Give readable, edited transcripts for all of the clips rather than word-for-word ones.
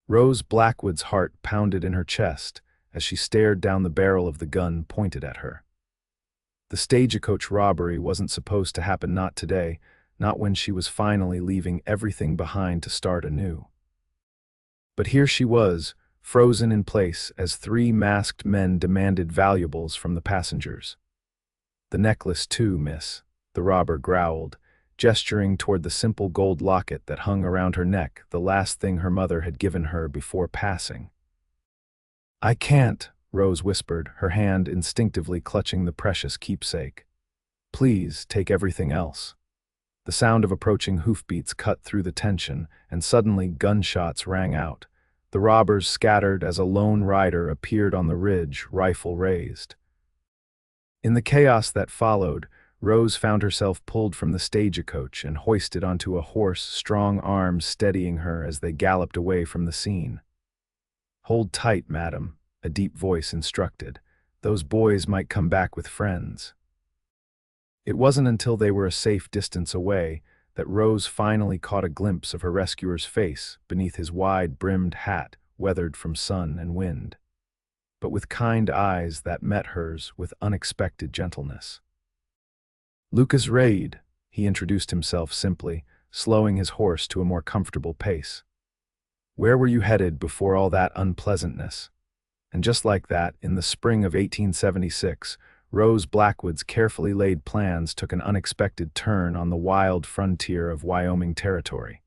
Rose Blackwood's heart pounded in her chest as she stared down the barrel of the gun pointed at her. The stagecoach robbery wasn't supposed to happen, not today, not when she was finally leaving everything behind to start anew. But here she was, frozen in place as three masked men demanded valuables from the passengers. "The necklace too, miss," the robber growled, gesturing toward the simple gold locket that hung around her neck, the last thing her mother had given her before passing. "I can't," Rose whispered, her hand instinctively clutching the precious keepsake. "Please take everything else." The sound of approaching hoofbeats cut through the tension, and suddenly gunshots rang out. The robbers scattered as a lone rider appeared on the ridge, rifle raised. In the chaos that followed, Rose found herself pulled from the stagecoach and hoisted onto a horse, strong arms steadying her as they galloped away from the scene. "Hold tight, madam," a deep voice instructed. "Those boys might come back with friends." It wasn't until they were a safe distance away that Rose finally caught a glimpse of her rescuer's face beneath his wide-brimmed hat, weathered from sun and wind, but with kind eyes that met hers with unexpected gentleness. "Lucas Raid," he introduced himself simply, slowing his horse to a more comfortable pace. "Where were you headed before all that unpleasantness?" And just like that, in the spring of 1876, Rose Blackwood's carefully laid plans took an unexpected turn on the wild frontier of Wyoming territory.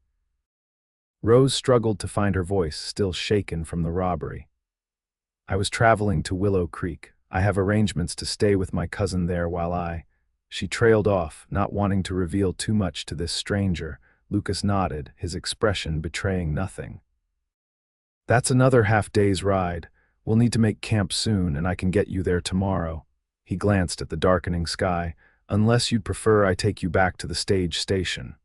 Rose struggled to find her voice, still shaken from the robbery. "I was traveling to Willow Creek. I have arrangements to stay with my cousin there while I—" She trailed off, not wanting to reveal too much to this stranger. Lucas nodded, his expression betraying nothing. "That's another half-day's ride. We'll need to make camp soon, and I can get you there tomorrow." He glanced at the darkening sky. "Unless you'd prefer I take you back to the stage station."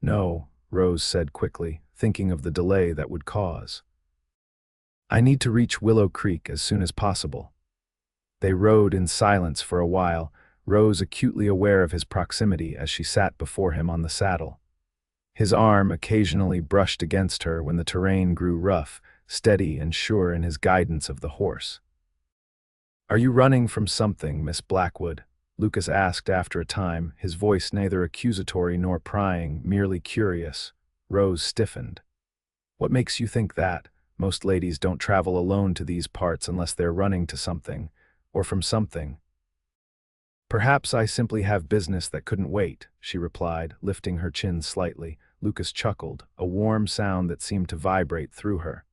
"No," Rose said quickly, thinking of the delay that would cause. "I need to reach Willow Creek as soon as possible." They rode in silence for a while, Rose acutely aware of his proximity as she sat before him on the saddle. His arm occasionally brushed against her when the terrain grew rough, steady and sure in his guidance of the horse. "Are you running from something, Miss Blackwood?" Lucas asked after a time, his voice neither accusatory nor prying, merely curious. Rose stiffened. "What makes you think that? Most ladies don't travel alone to these parts unless they're running to something, or from something." "Perhaps I simply have business that couldn't wait," she replied, lifting her chin slightly. Lucas chuckled, a warm sound that seemed to vibrate through her.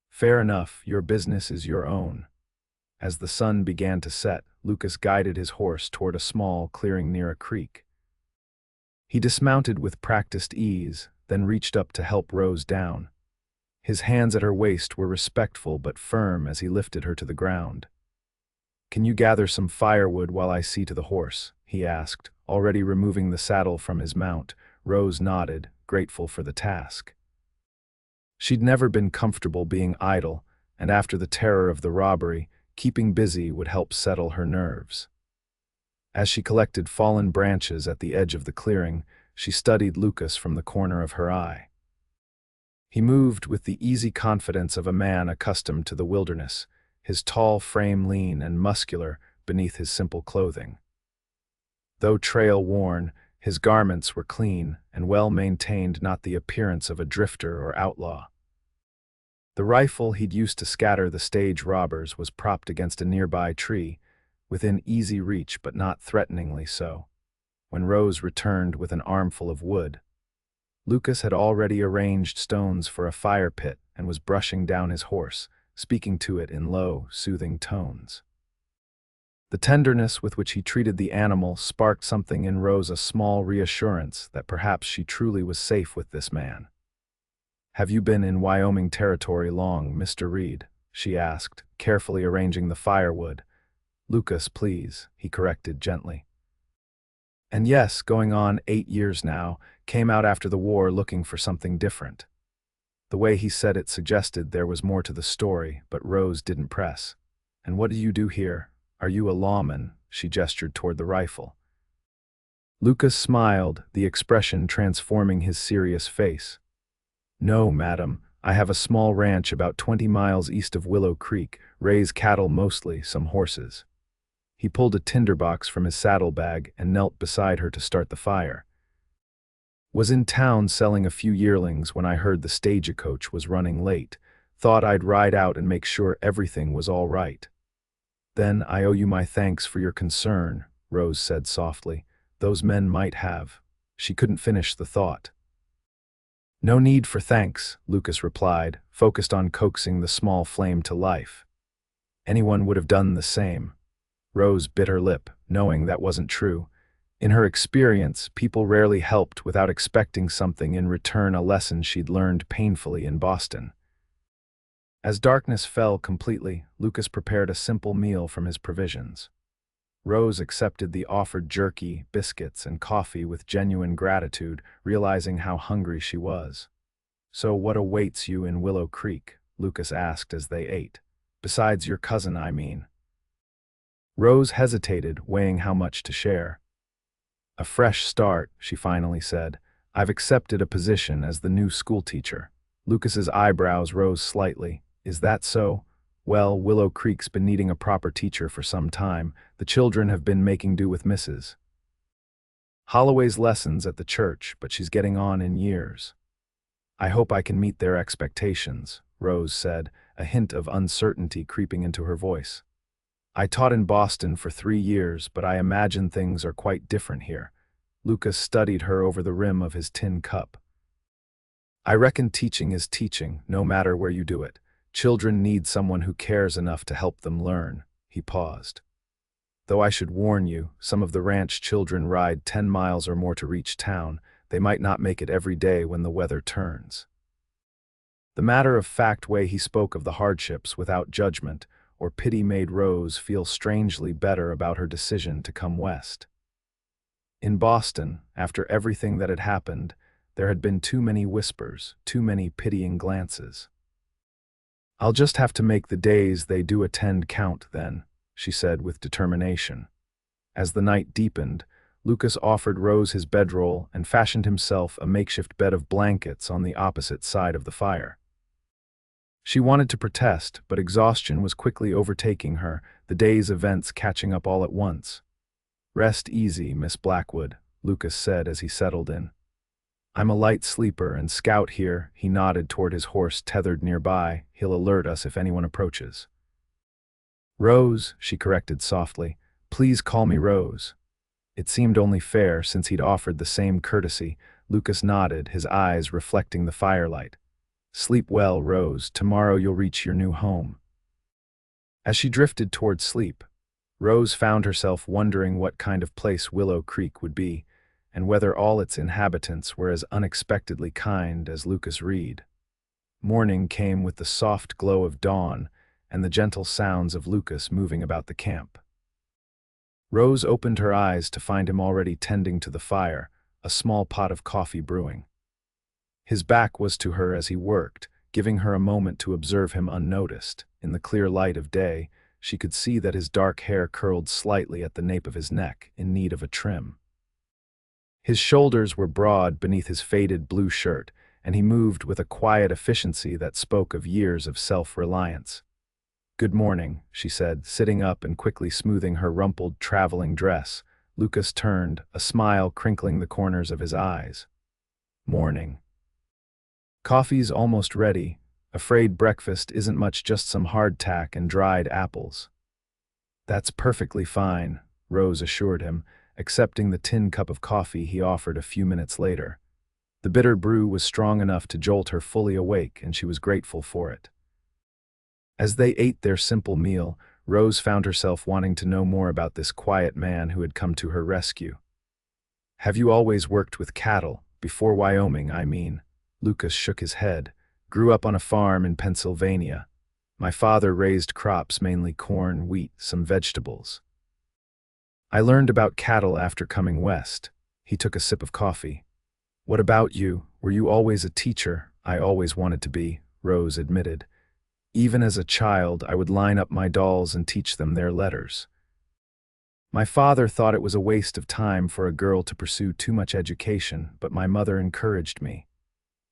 "Fair enough, your business is your own." As the sun began to set, Lucas guided his horse toward a small clearing near a creek. He dismounted with practiced ease, then reached up to help Rose down. His hands at her waist were respectful but firm as he lifted her to the ground. "Can you gather some firewood while I see to the horse?" he asked, already removing the saddle from his mount. Rose nodded, grateful for the task. She'd never been comfortable being idle, and after the terror of the robbery, keeping busy would help settle her nerves. As she collected fallen branches at the edge of the clearing, she studied Lucas from the corner of her eye. He moved with the easy confidence of a man accustomed to the wilderness, his tall frame lean and muscular beneath his simple clothing. Though trail-worn, his garments were clean and well-maintained, not the appearance of a drifter or outlaw. The rifle he'd used to scatter the stage robbers was propped against a nearby tree, within easy reach but not threateningly so, when Rose returned with an armful of wood. Lucas had already arranged stones for a fire pit and was brushing down his horse, speaking to it in low, soothing tones. The tenderness with which he treated the animal sparked something in Rose, a small reassurance that perhaps she truly was safe with this man. "Have you been in Wyoming territory long, Mr. Reed?" she asked, carefully arranging the firewood. "Lucas, please," he corrected gently. "And yes, going on 8 years now, came out after the war looking for something different." The way he said it suggested there was more to the story, but Rose didn't press. "And what do you do here? Are you a lawman?" She gestured toward the rifle. Lucas smiled, the expression transforming his serious face. "No, madam, I have a small ranch about 20 miles east of Willow Creek, raise cattle mostly, some horses. He pulled a tinderbox from his saddlebag and knelt beside her to start the fire. Was in town selling a few yearlings when I heard the stagecoach was running late. Thought I'd ride out and make sure everything was all right. Then I owe you my thanks for your concern, Rose said softly. Those men might have. She couldn't finish the thought. No need for thanks, Lucas replied, focused on coaxing the small flame to life. Anyone would have done the same. Rose bit her lip, knowing that wasn't true. In her experience, people rarely helped without expecting something in return, a lesson she'd learned painfully in Boston. As darkness fell completely, Lucas prepared a simple meal from his provisions. Rose accepted the offered jerky, biscuits, and coffee with genuine gratitude, realizing how hungry she was. "So what awaits you in Willow Creek?" Lucas asked as they ate. "Besides your cousin, I mean." Rose hesitated, weighing how much to share. "A fresh start," she finally said. "I've accepted a position as the new schoolteacher." Lucas's eyebrows rose slightly. "Is that so? Well, Willow Creek's been needing a proper teacher for some time. The children have been making do with Mrs. Holloway's lessons at the church, but she's getting on in years. I hope I can meet their expectations," Rose said, a hint of uncertainty creeping into her voice. "I taught in Boston for 3 years, but I imagine things are quite different here." Lucas studied her over the rim of his tin cup. "I reckon teaching is teaching, no matter where you do it. Children need someone who cares enough to help them learn." He paused. "Though I should warn you, some of the ranch children ride 10 miles or more to reach town. They might not make it every day when the weather turns." The matter-of-fact way he spoke of the hardships without judgment or pity made Rose feel strangely better about her decision to come west. In Boston, after everything that had happened, there had been too many whispers, too many pitying glances. "I'll just have to make the days they do attend count then," she said with determination. As the night deepened, Lucas offered Rose his bedroll and fashioned himself a makeshift bed of blankets on the opposite side of the fire. She wanted to protest, but exhaustion was quickly overtaking her, the day's events catching up all at once. "Rest easy, Miss Blackwood," Lucas said as he settled in. "I'm a light sleeper, and Scout here," he nodded toward his horse tethered nearby. "He'll alert us if anyone approaches." "Rose," she corrected softly. "Please call me Rose." It seemed only fair, since he'd offered the same courtesy. Lucas nodded, his eyes reflecting the firelight. "Sleep well, Rose. Tomorrow you'll reach your new home." As she drifted toward sleep, Rose found herself wondering what kind of place Willow Creek would be, and whether all its inhabitants were as unexpectedly kind as Lucas Reed. Morning came with the soft glow of dawn and the gentle sounds of Lucas moving about the camp. Rose opened her eyes to find him already tending to the fire, a small pot of coffee brewing. His back was to her as he worked, giving her a moment to observe him unnoticed. In the clear light of day, she could see that his dark hair curled slightly at the nape of his neck, in need of a trim. His shoulders were broad beneath his faded blue shirt, and he moved with a quiet efficiency that spoke of years of self-reliance. "Good morning," she said, sitting up and quickly smoothing her rumpled traveling dress. Lucas turned, a smile crinkling the corners of his eyes. "Morning." "Coffee's almost ready. Afraid breakfast isn't much, just some hardtack and dried apples." "That's perfectly fine," Rose assured him, accepting the tin cup of coffee he offered a few minutes later. The bitter brew was strong enough to jolt her fully awake, and she was grateful for it. As they ate their simple meal, Rose found herself wanting to know more about this quiet man who had come to her rescue. "Have you always worked with cattle, before Wyoming, I mean?" Lucas shook his head. "Grew up on a farm in Pennsylvania. My father raised crops, mainly corn, wheat, some vegetables. I learned about cattle after coming west." He took a sip of coffee. "What about you? Were you always a teacher?" "I always wanted to be," Rose admitted. "Even as a child, I would line up my dolls and teach them their letters. My father thought it was a waste of time for a girl to pursue too much education, but my mother encouraged me."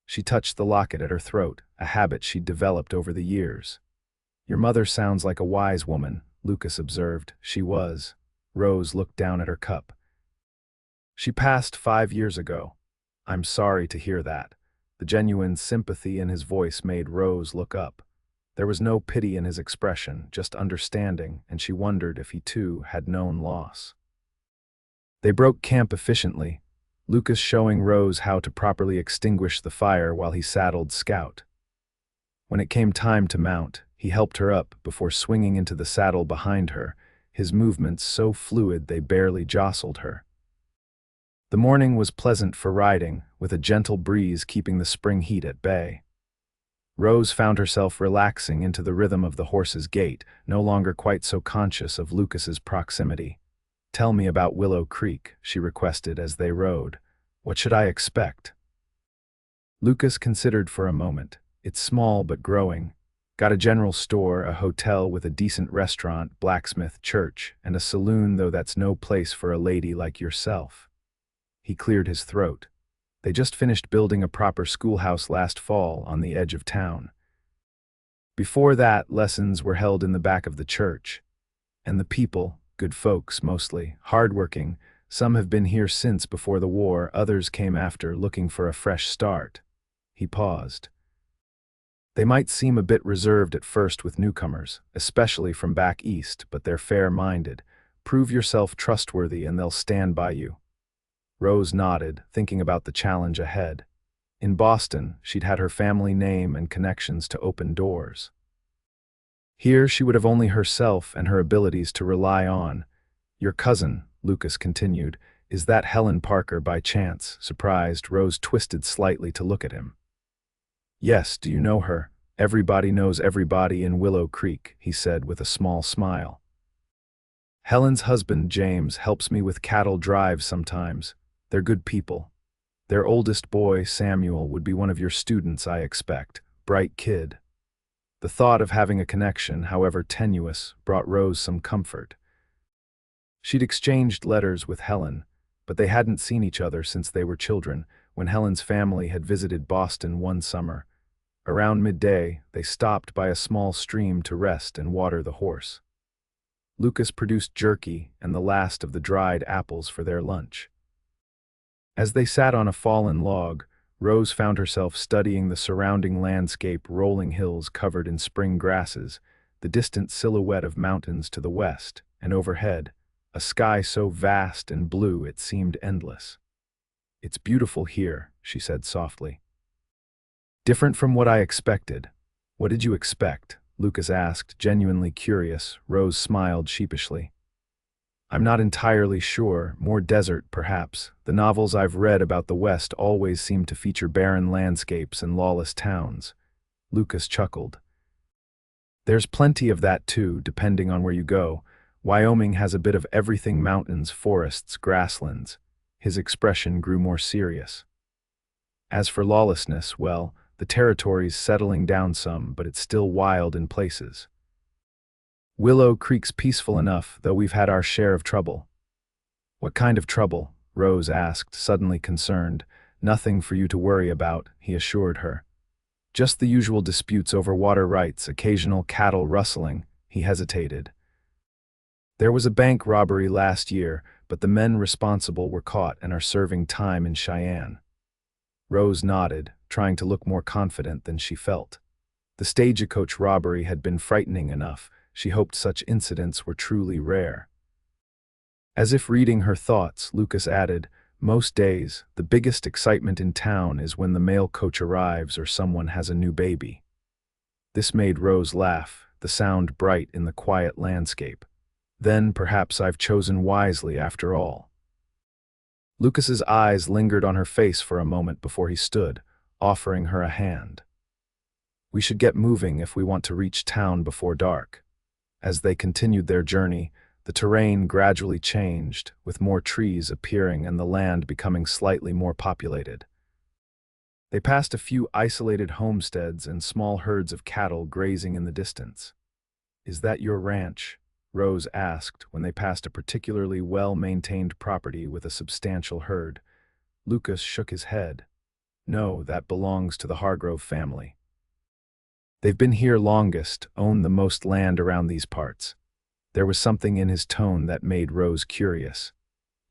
She touched the locket at her throat, a habit she'd developed over the years. "Your mother sounds like a wise woman," Lucas observed. She was. Rose looked down at her cup. "She passed 5 years ago." "I'm sorry to hear that." The genuine sympathy in his voice made Rose look up. There was no pity in his expression, just understanding, and she wondered if he too had known loss. They broke camp efficiently, Lucas showing Rose how to properly extinguish the fire while he saddled Scout. When it came time to mount, he helped her up before swinging into the saddle behind her, his movements so fluid they barely jostled her. The morning was pleasant for riding, with a gentle breeze keeping the spring heat at bay. Rose found herself relaxing into the rhythm of the horse's gait, no longer quite so conscious of Lucas's proximity. "Tell me about Willow Creek," she requested as they rode. "What should I expect?" Lucas considered for a moment. "It's small but growing. Got a general store, a hotel with a decent restaurant, blacksmith, church, and a saloon, though that's no place for a lady like yourself." He cleared his throat. They just finished building a proper schoolhouse last fall on the edge of town. Before that, lessons were held in the back of the church. And the people, good folks mostly, hardworking, some have been here since before the war, others came after, looking for a fresh start. He paused. They might seem a bit reserved at first with newcomers, especially from back east, but they're fair-minded. Prove yourself trustworthy and they'll stand by you. Rose nodded, thinking about the challenge ahead. In Boston, she'd had her family name and connections to open doors. Here she would have only herself and her abilities to rely on. "Your cousin," Lucas continued, "is that Helen Parker by chance?" Surprised, Rose twisted slightly to look at him. "Yes, do you know her? Everybody knows everybody in Willow Creek," he said with a small smile. "Helen's husband, James, helps me with cattle drives sometimes. They're good people. Their oldest boy, Samuel, would be one of your students, I expect. Bright kid." The thought of having a connection, however tenuous, brought Rose some comfort. She'd exchanged letters with Helen, but they hadn't seen each other since they were children, when Helen's family had visited Boston one summer. Around midday, they stopped by a small stream to rest and water the horse. Lucas produced jerky and the last of the dried apples for their lunch. As they sat on a fallen log, Rose found herself studying the surrounding landscape, rolling hills covered in spring grasses, the distant silhouette of mountains to the west, and overhead, a sky so vast and blue it seemed endless. "It's beautiful here," she said softly. "Different from what I expected." "What did you expect?" Lucas asked, genuinely curious. Rose smiled sheepishly. "I'm not entirely sure. More desert, perhaps. The novels I've read about the West always seem to feature barren landscapes and lawless towns." Lucas chuckled. "There's plenty of that too, depending on where you go. Wyoming has a bit of everything: mountains, forests, grasslands." His expression grew more serious. "As for lawlessness, well, the territory's settling down some, but it's still wild in places. Willow Creek's peaceful enough, though we've had our share of trouble." "What kind of trouble?" Rose asked, suddenly concerned. "Nothing for you to worry about," he assured her. "Just the usual disputes over water rights, occasional cattle rustling." He hesitated. "There was a bank robbery last year, but the men responsible were caught and are serving time in Cheyenne." Rose nodded, trying to look more confident than she felt. The stagecoach robbery had been frightening enough. She hoped such incidents were truly rare. As if reading her thoughts, Lucas added, "Most days, the biggest excitement in town is when the mail coach arrives or someone has a new baby." This made Rose laugh, the sound bright in the quiet landscape. "Then perhaps I've chosen wisely after all." Lucas's eyes lingered on her face for a moment before he stood, offering her a hand. "We should get moving if we want to reach town before dark." As they continued their journey, the terrain gradually changed, with more trees appearing and the land becoming slightly more populated. They passed a few isolated homesteads and small herds of cattle grazing in the distance. "Is that your ranch?" Rose asked when they passed a particularly well-maintained property with a substantial herd. Lucas shook his head. No, that belongs to the Hargrove family. They've been here longest, own the most land around these parts. There was something in his tone that made Rose curious.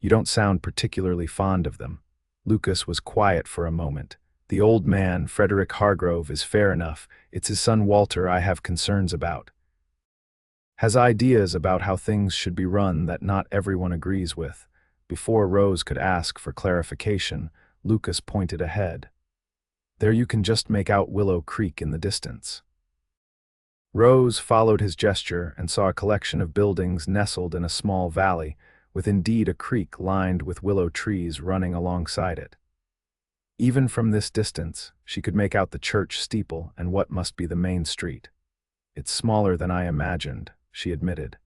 You don't sound particularly fond of them. Lucas was quiet for a moment. The old man, Frederick Hargrove, is fair enough. It's his son Walter I have concerns about. Has ideas about how things should be run that not everyone agrees with. Before Rose could ask for clarification, Lucas pointed ahead. There you can just make out Willow Creek in the distance. Rose followed his gesture and saw a collection of buildings nestled in a small valley, with indeed a creek lined with willow trees running alongside it. Even from this distance, she could make out the church steeple and what must be the main street. It's smaller than I imagined, she admitted.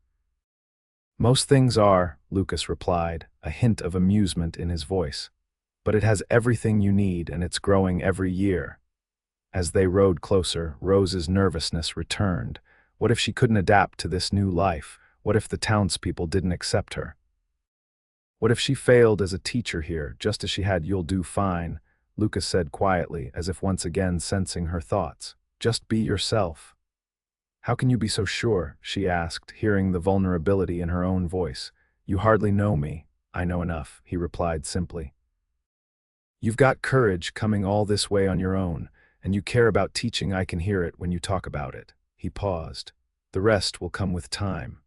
Most things are, Lucas replied, a hint of amusement in his voice. But it has everything you need and it's growing every year. As they rode closer, Rose's nervousness returned. What if she couldn't adapt to this new life? What if the townspeople didn't accept her? What if she failed as a teacher here, just as she had "You'll do fine," Lucas said quietly, as if once again sensing her thoughts. Just be yourself. How can you be so sure? She asked, hearing the vulnerability in her own voice. You hardly know me. I know enough, he replied simply. You've got courage coming all this way on your own, and you care about teaching. I can hear it when you talk about it. He paused. The rest will come with time.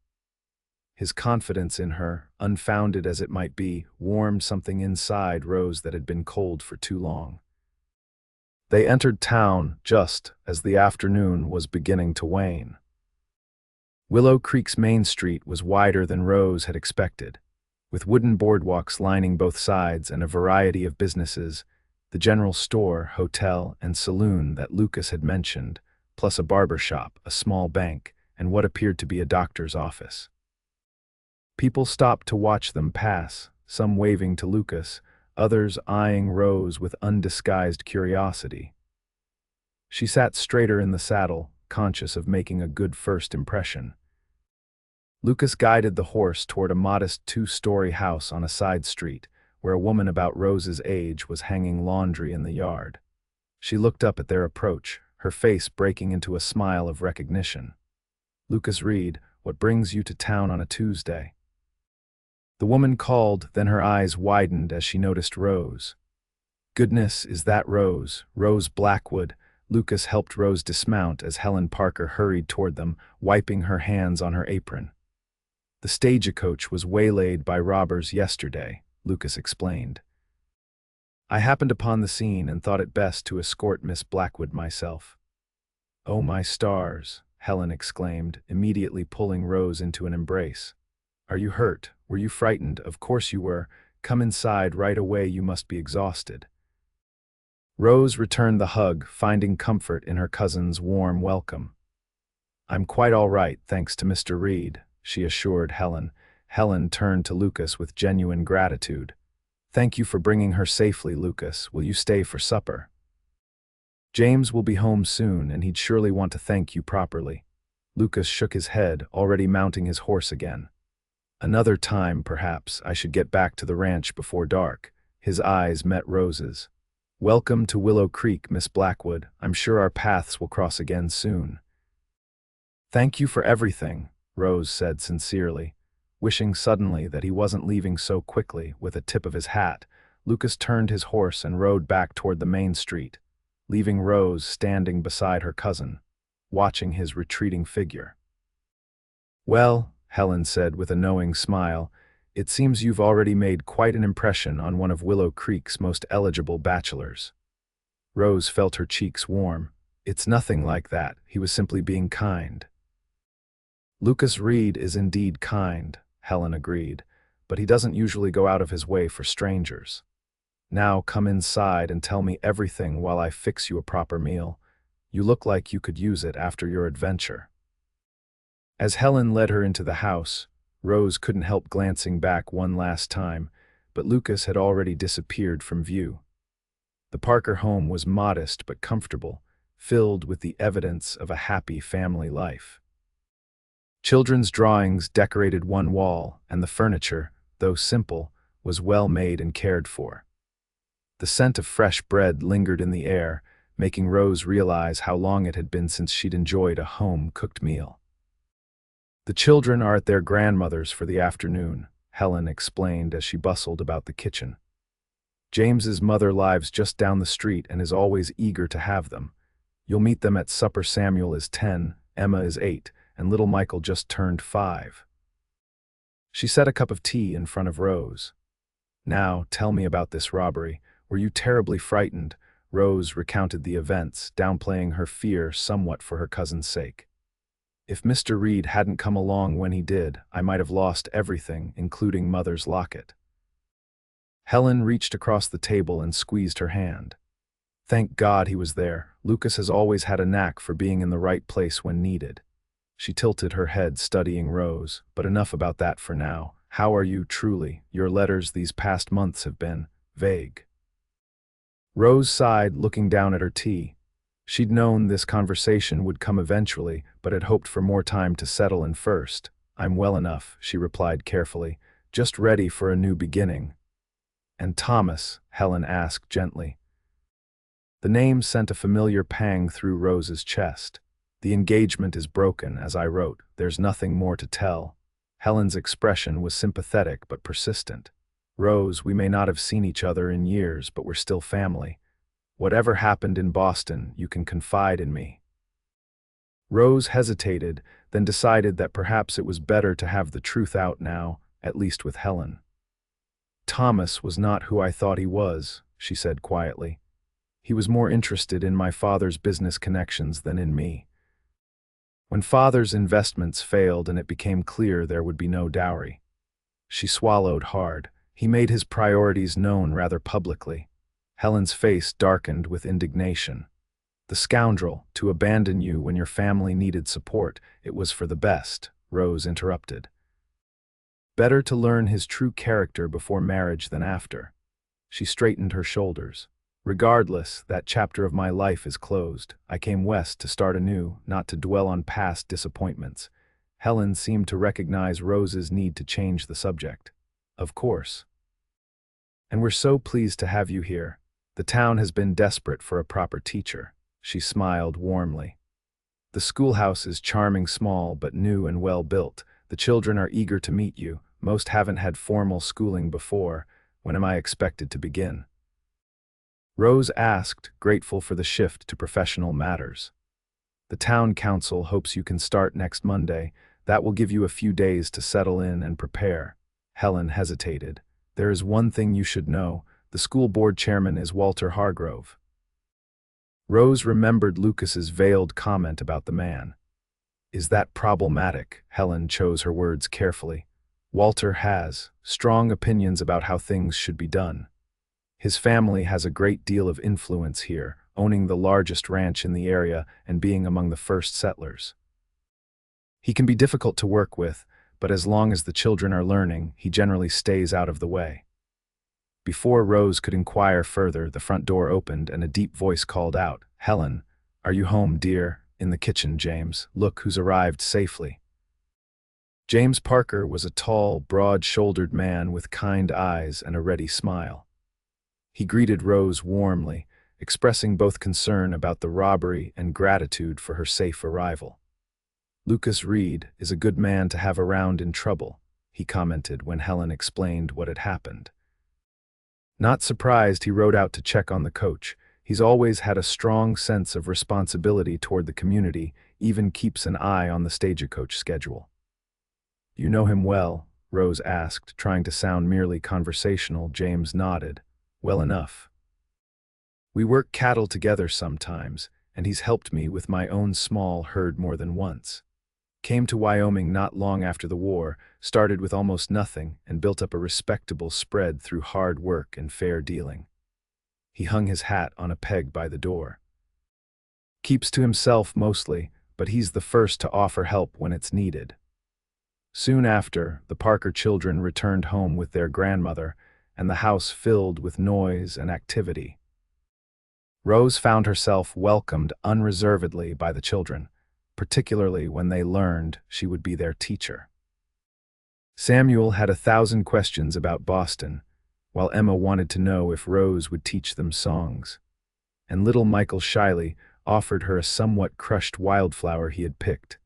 His confidence in her, unfounded as it might be, warmed something inside Rose that had been cold for too long. They entered town just as the afternoon was beginning to wane. Willow Creek's main street was wider than Rose had expected. With wooden boardwalks lining both sides and a variety of businesses, the general store, hotel, and saloon that Lucas had mentioned, plus a barber shop, a small bank, and what appeared to be a doctor's office. People stopped to watch them pass, some waving to Lucas, others eyeing Rose with undisguised curiosity. She sat straighter in the saddle, conscious of making a good first impression. Lucas guided the horse toward a modest two-story house on a side street, where a woman about Rose's age was hanging laundry in the yard. She looked up at their approach, her face breaking into a smile of recognition. Lucas Reed, what brings you to town on a Tuesday? The woman called, then her eyes widened as she noticed Rose. Goodness, is that Rose? Rose Blackwood. Lucas helped Rose dismount as Helen Parker hurried toward them, wiping her hands on her apron. The stagecoach was waylaid by robbers yesterday, Lucas explained. I happened upon the scene and thought it best to escort Miss Blackwood myself. Oh, my stars, Helen exclaimed, immediately pulling Rose into an embrace. Are you hurt? Were you frightened? Of course you were. Come inside right away, you must be exhausted. Rose returned the hug, finding comfort in her cousin's warm welcome. I'm quite all right, thanks to Mr. Reed, she assured Helen. Helen turned to Lucas with genuine gratitude. Thank you for bringing her safely, Lucas. Will you stay for supper? James will be home soon, and he'd surely want to thank you properly. Lucas shook his head, already mounting his horse again. Another time, perhaps, I should get back to the ranch before dark. His eyes met Rose's. Welcome to Willow Creek, Miss Blackwood. I'm sure our paths will cross again soon. Thank you for everything, Rose said sincerely. Wishing suddenly that he wasn't leaving so quickly, with a tip of his hat, Lucas turned his horse and rode back toward the main street, leaving Rose standing beside her cousin, watching his retreating figure. Well, Helen said with a knowing smile, it seems you've already made quite an impression on one of Willow Creek's most eligible bachelors. Rose felt her cheeks warm. It's nothing like that, he was simply being kind. Lucas Reed is indeed kind, Helen agreed, but he doesn't usually go out of his way for strangers. Now come inside and tell me everything while I fix you a proper meal. You look like you could use it after your adventure. As Helen led her into the house, Rose couldn't help glancing back one last time, but Lucas had already disappeared from view. The Parker home was modest but comfortable, filled with the evidence of a happy family life. Children's drawings decorated one wall, and the furniture, though simple, was well made and cared for. The scent of fresh bread lingered in the air, making Rose realize how long it had been since she'd enjoyed a home-cooked meal. "The children are at their grandmother's for the afternoon," Helen explained as she bustled about the kitchen. "James's mother lives just down the street and is always eager to have them. You'll meet them at supper. Samuel is 10, Emma is 8, and little Michael just turned 5. She set a cup of tea in front of Rose. "Now, tell me about this robbery. Were you terribly frightened?" Rose recounted the events, downplaying her fear somewhat for her cousin's sake. "If Mr. Reed hadn't come along when he did, I might have lost everything, including Mother's locket." Helen reached across the table and squeezed her hand. "Thank God he was there. Lucas has always had a knack for being in the right place when needed." She tilted her head, studying Rose, "But enough about that for now. How are you, truly? Your letters these past months have been vague." Rose sighed, looking down at her tea. She'd known this conversation would come eventually, but had hoped for more time to settle in first. "I'm well enough," she replied carefully, "just ready for a new beginning." "And Thomas?" Helen asked gently. The name sent a familiar pang through Rose's chest. "The engagement is broken, as I wrote. There's nothing more to tell." Helen's expression was sympathetic but persistent. "Rose, we may not have seen each other in years, but we're still family. Whatever happened in Boston, you can confide in me." Rose hesitated, then decided that perhaps it was better to have the truth out now, at least with Helen. "Thomas was not who I thought he was," she said quietly. "He was more interested in my father's business connections than in me. When Father's investments failed and it became clear there would be no dowry." She swallowed hard. "He made his priorities known rather publicly." Helen's face darkened with indignation. "The scoundrel, to abandon you when your family needed support. It was for the best," Rose interrupted. "Better to learn his true character before marriage than after." She straightened her shoulders. "Regardless, that chapter of my life is closed. I came west to start anew, not to dwell on past disappointments." Helen seemed to recognize Rose's need to change the subject. "Of course. And we're so pleased to have you here. The town has been desperate for a proper teacher." She smiled warmly. "The schoolhouse is charming, small but new and well built. The children are eager to meet you. Most haven't had formal schooling before. When am I expected to begin?" Rose asked, grateful for the shift to professional matters. "The town council hopes you can start next Monday. That will give you a few days to settle in and prepare." Helen hesitated. "There is one thing you should know. The school board chairman is Walter Hargrove." Rose remembered Lucas's veiled comment about the man. "Is that problematic?" Helen chose her words carefully. "Walter has strong opinions about how things should be done. His family has a great deal of influence here, owning the largest ranch in the area and being among the first settlers. He can be difficult to work with, but as long as the children are learning, he generally stays out of the way." Before Rose could inquire further, the front door opened and a deep voice called out, "Helen, are you home, dear? In the kitchen, James. Look who's arrived safely." James Parker was a tall, broad-shouldered man with kind eyes and a ready smile. He greeted Rose warmly, expressing both concern about the robbery and gratitude for her safe arrival. "Lucas Reed is a good man to have around in trouble," he commented when Helen explained what had happened. "Not surprised he rode out to check on the coach. He's always had a strong sense of responsibility toward the community, even keeps an eye on the stagecoach schedule." "You know him well?" Rose asked, trying to sound merely conversational. James nodded. "Well enough. We work cattle together sometimes, and he's helped me with my own small herd more than once. Came to Wyoming not long after the war, started with almost nothing, and built up a respectable spread through hard work and fair dealing." He hung his hat on a peg by the door. "Keeps to himself mostly, but he's the first to offer help when it's needed." Soon after, the Parker children returned home with their grandmother, and the house filled with noise and activity. Rose found herself welcomed unreservedly by the children, particularly when they learned she would be their teacher. Samuel had 1,000 questions about Boston. while Emma wanted to know if Rose would teach them songs. And little Michael shyly offered her a somewhat crushed wildflower he had picked.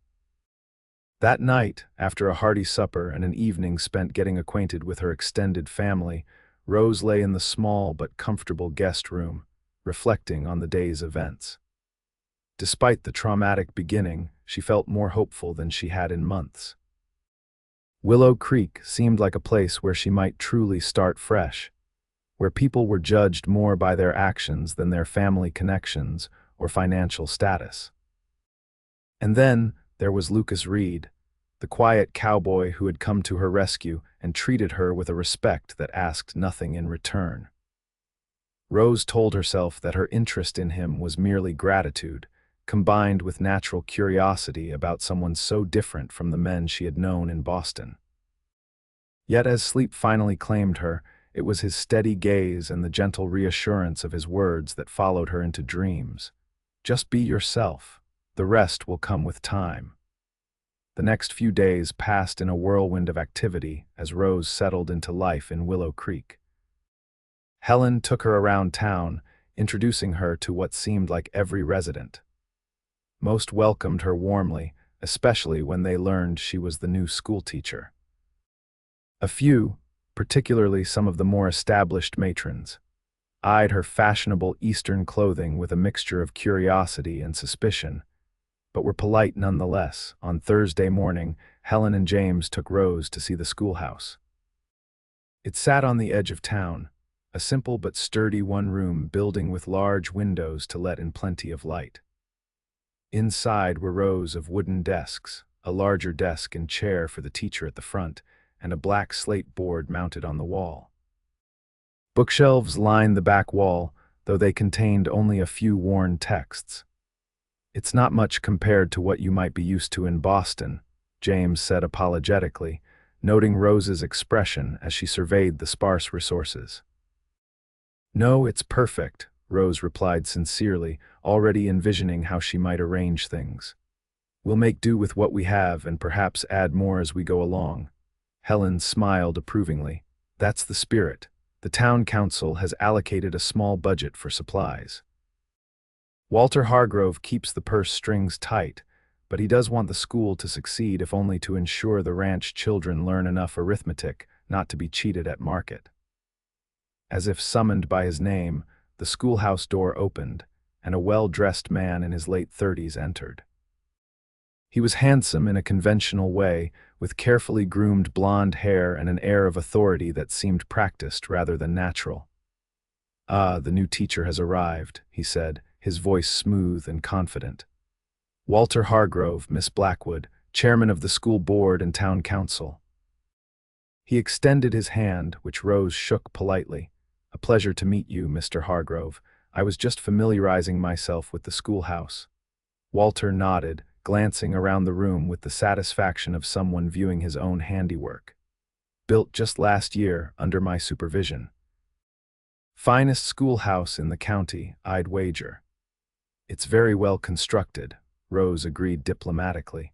That night, after a hearty supper and an evening spent getting acquainted with her extended family, Rose lay in the small but comfortable guest room, reflecting on the day's events. Despite the traumatic beginning, she felt more hopeful than she had in months. Willow Creek seemed like a place where she might truly start fresh, where people were judged more by their actions than their family connections or financial status. And then there was Lucas Reed, the quiet cowboy who had come to her rescue and treated her with a respect that asked nothing in return. Rose told herself that her interest in him was merely gratitude, combined with natural curiosity about someone so different from the men she had known in Boston. Yet as sleep finally claimed her, it was his steady gaze and the gentle reassurance of his words that followed her into dreams. Just be yourself. The rest will come with time. The next few days passed in a whirlwind of activity as Rose settled into life in Willow Creek. Helen took her around town, introducing her to what seemed like every resident. Most welcomed her warmly, especially when they learned she was the new schoolteacher. A few, particularly some of the more established matrons, eyed her fashionable Eastern clothing with a mixture of curiosity and suspicion, but were polite nonetheless. On Thursday morning, Helen and James took Rose to see the schoolhouse. It sat on the edge of town, a simple but sturdy one-room building with large windows to let in plenty of light. Inside were rows of wooden desks, a larger desk and chair for the teacher at the front, and a black slate board mounted on the wall. Bookshelves lined the back wall, though they contained only a few worn texts. "It's not much compared to what you might be used to in Boston," James said apologetically, noting Rose's expression as she surveyed the sparse resources. "No, it's perfect," Rose replied sincerely, already envisioning how she might arrange things. "We'll make do with what we have and perhaps add more as we go along." Helen smiled approvingly. "That's the spirit. The town council has allocated a small budget for supplies. Walter Hargrove keeps the purse strings tight, but he does want the school to succeed if only to ensure the ranch children learn enough arithmetic not to be cheated at market." As if summoned by his name, the schoolhouse door opened, and a well-dressed man in his late 30s entered. He was handsome in a conventional way, with carefully groomed blonde hair and an air of authority that seemed practiced rather than natural. "Ah, the new teacher has arrived," he said, his voice smooth and confident. "Walter Hargrove, Miss Blackwood, chairman of the school board and town council." He extended his hand, which Rose shook politely. "A pleasure to meet you, Mr. Hargrove. I was just familiarizing myself with the schoolhouse." Walter nodded, glancing around the room with the satisfaction of someone viewing his own handiwork. "Built just last year, under my supervision. Finest schoolhouse in the county, I'd wager." "It's very well constructed," Rose agreed diplomatically.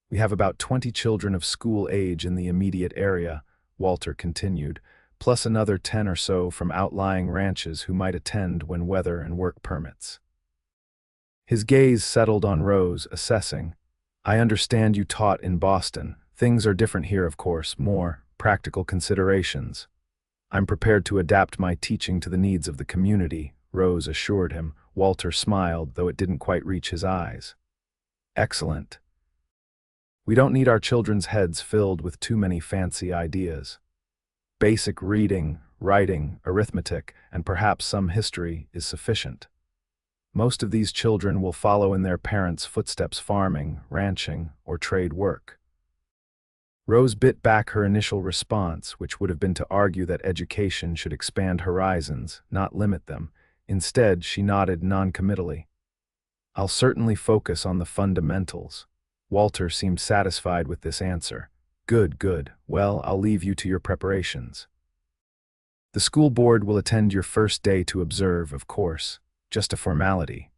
"We have about 20 children of school age in the immediate area," Walter continued, "plus another 10 or so from outlying ranches who might attend when weather and work permits." His gaze settled on Rose, assessing. "I understand you taught in Boston. Things are different here, of course, more practical considerations." "I'm prepared to adapt my teaching to the needs of the community," Rose assured him. Walter smiled, though it didn't quite reach his eyes. "Excellent. We don't need our children's heads filled with too many fancy ideas. Basic reading, writing, arithmetic, and perhaps some history is sufficient. Most of these children will follow in their parents' footsteps farming, ranching, or trade work." Rose bit back her initial response, which would have been to argue that education should expand horizons, not limit them. Instead, she nodded noncommittally. "I'll certainly focus on the fundamentals." Walter seemed satisfied with this answer. "Good, good. Well, I'll leave you to your preparations. The school board will attend your first day to observe, of course. Just a formality."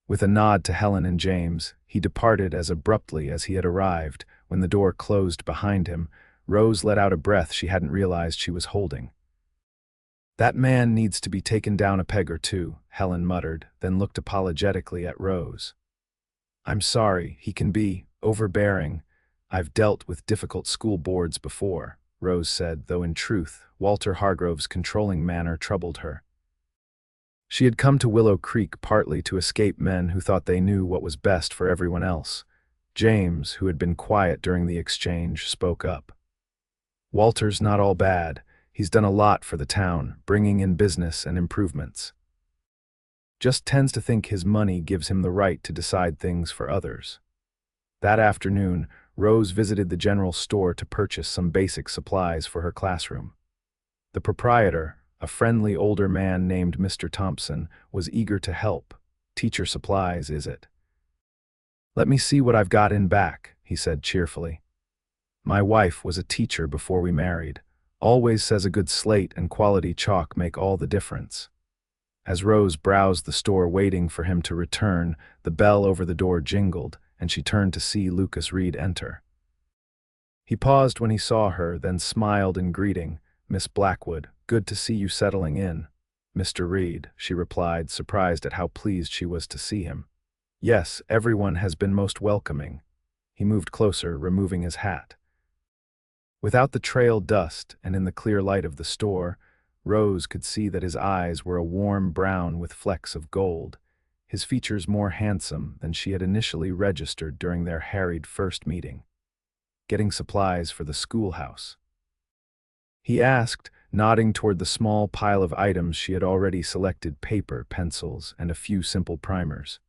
With a nod to Helen and James, he departed as abruptly as he had arrived. When the door closed behind him, Rose let out a breath she hadn't realized she was holding. That man needs to be taken down a peg or two, Helen muttered, then looked apologetically at Rose. I'm sorry, he can be overbearing. I've dealt with difficult school boards before, Rose said, though in truth, Walter Hargrove's controlling manner troubled her. She had come to Willow Creek partly to escape men who thought they knew what was best for everyone else. James, who had been quiet during the exchange, spoke up. Walter's not all bad. He's done a lot for the town, bringing in business and improvements. Just tends to think his money gives him the right to decide things for others. That afternoon, Rose visited the general store to purchase some basic supplies for her classroom. The proprietor, a friendly older man named Mr. Thompson, was eager to help. Teacher supplies, is it? Let me see what I've got in back, he said cheerfully. My wife was a teacher before we married. Always says a good slate and quality chalk make all the difference. As Rose browsed the store waiting for him to return, the bell over the door jingled, and she turned to see Lucas Reed enter. He paused when he saw her, then smiled in greeting. Miss Blackwood, good to see you settling in. Mr. Reed, she replied, surprised at how pleased she was to see him. Yes, everyone has been most welcoming. He moved closer, removing his hat. Without the trail dust and in the clear light of the store, Rose could see that his eyes were a warm brown with flecks of gold, his features more handsome than she had initially registered during their harried first meeting. Getting supplies for the schoolhouse? He asked, nodding toward the small pile of items she had already selected: paper, pencils, and a few simple primers.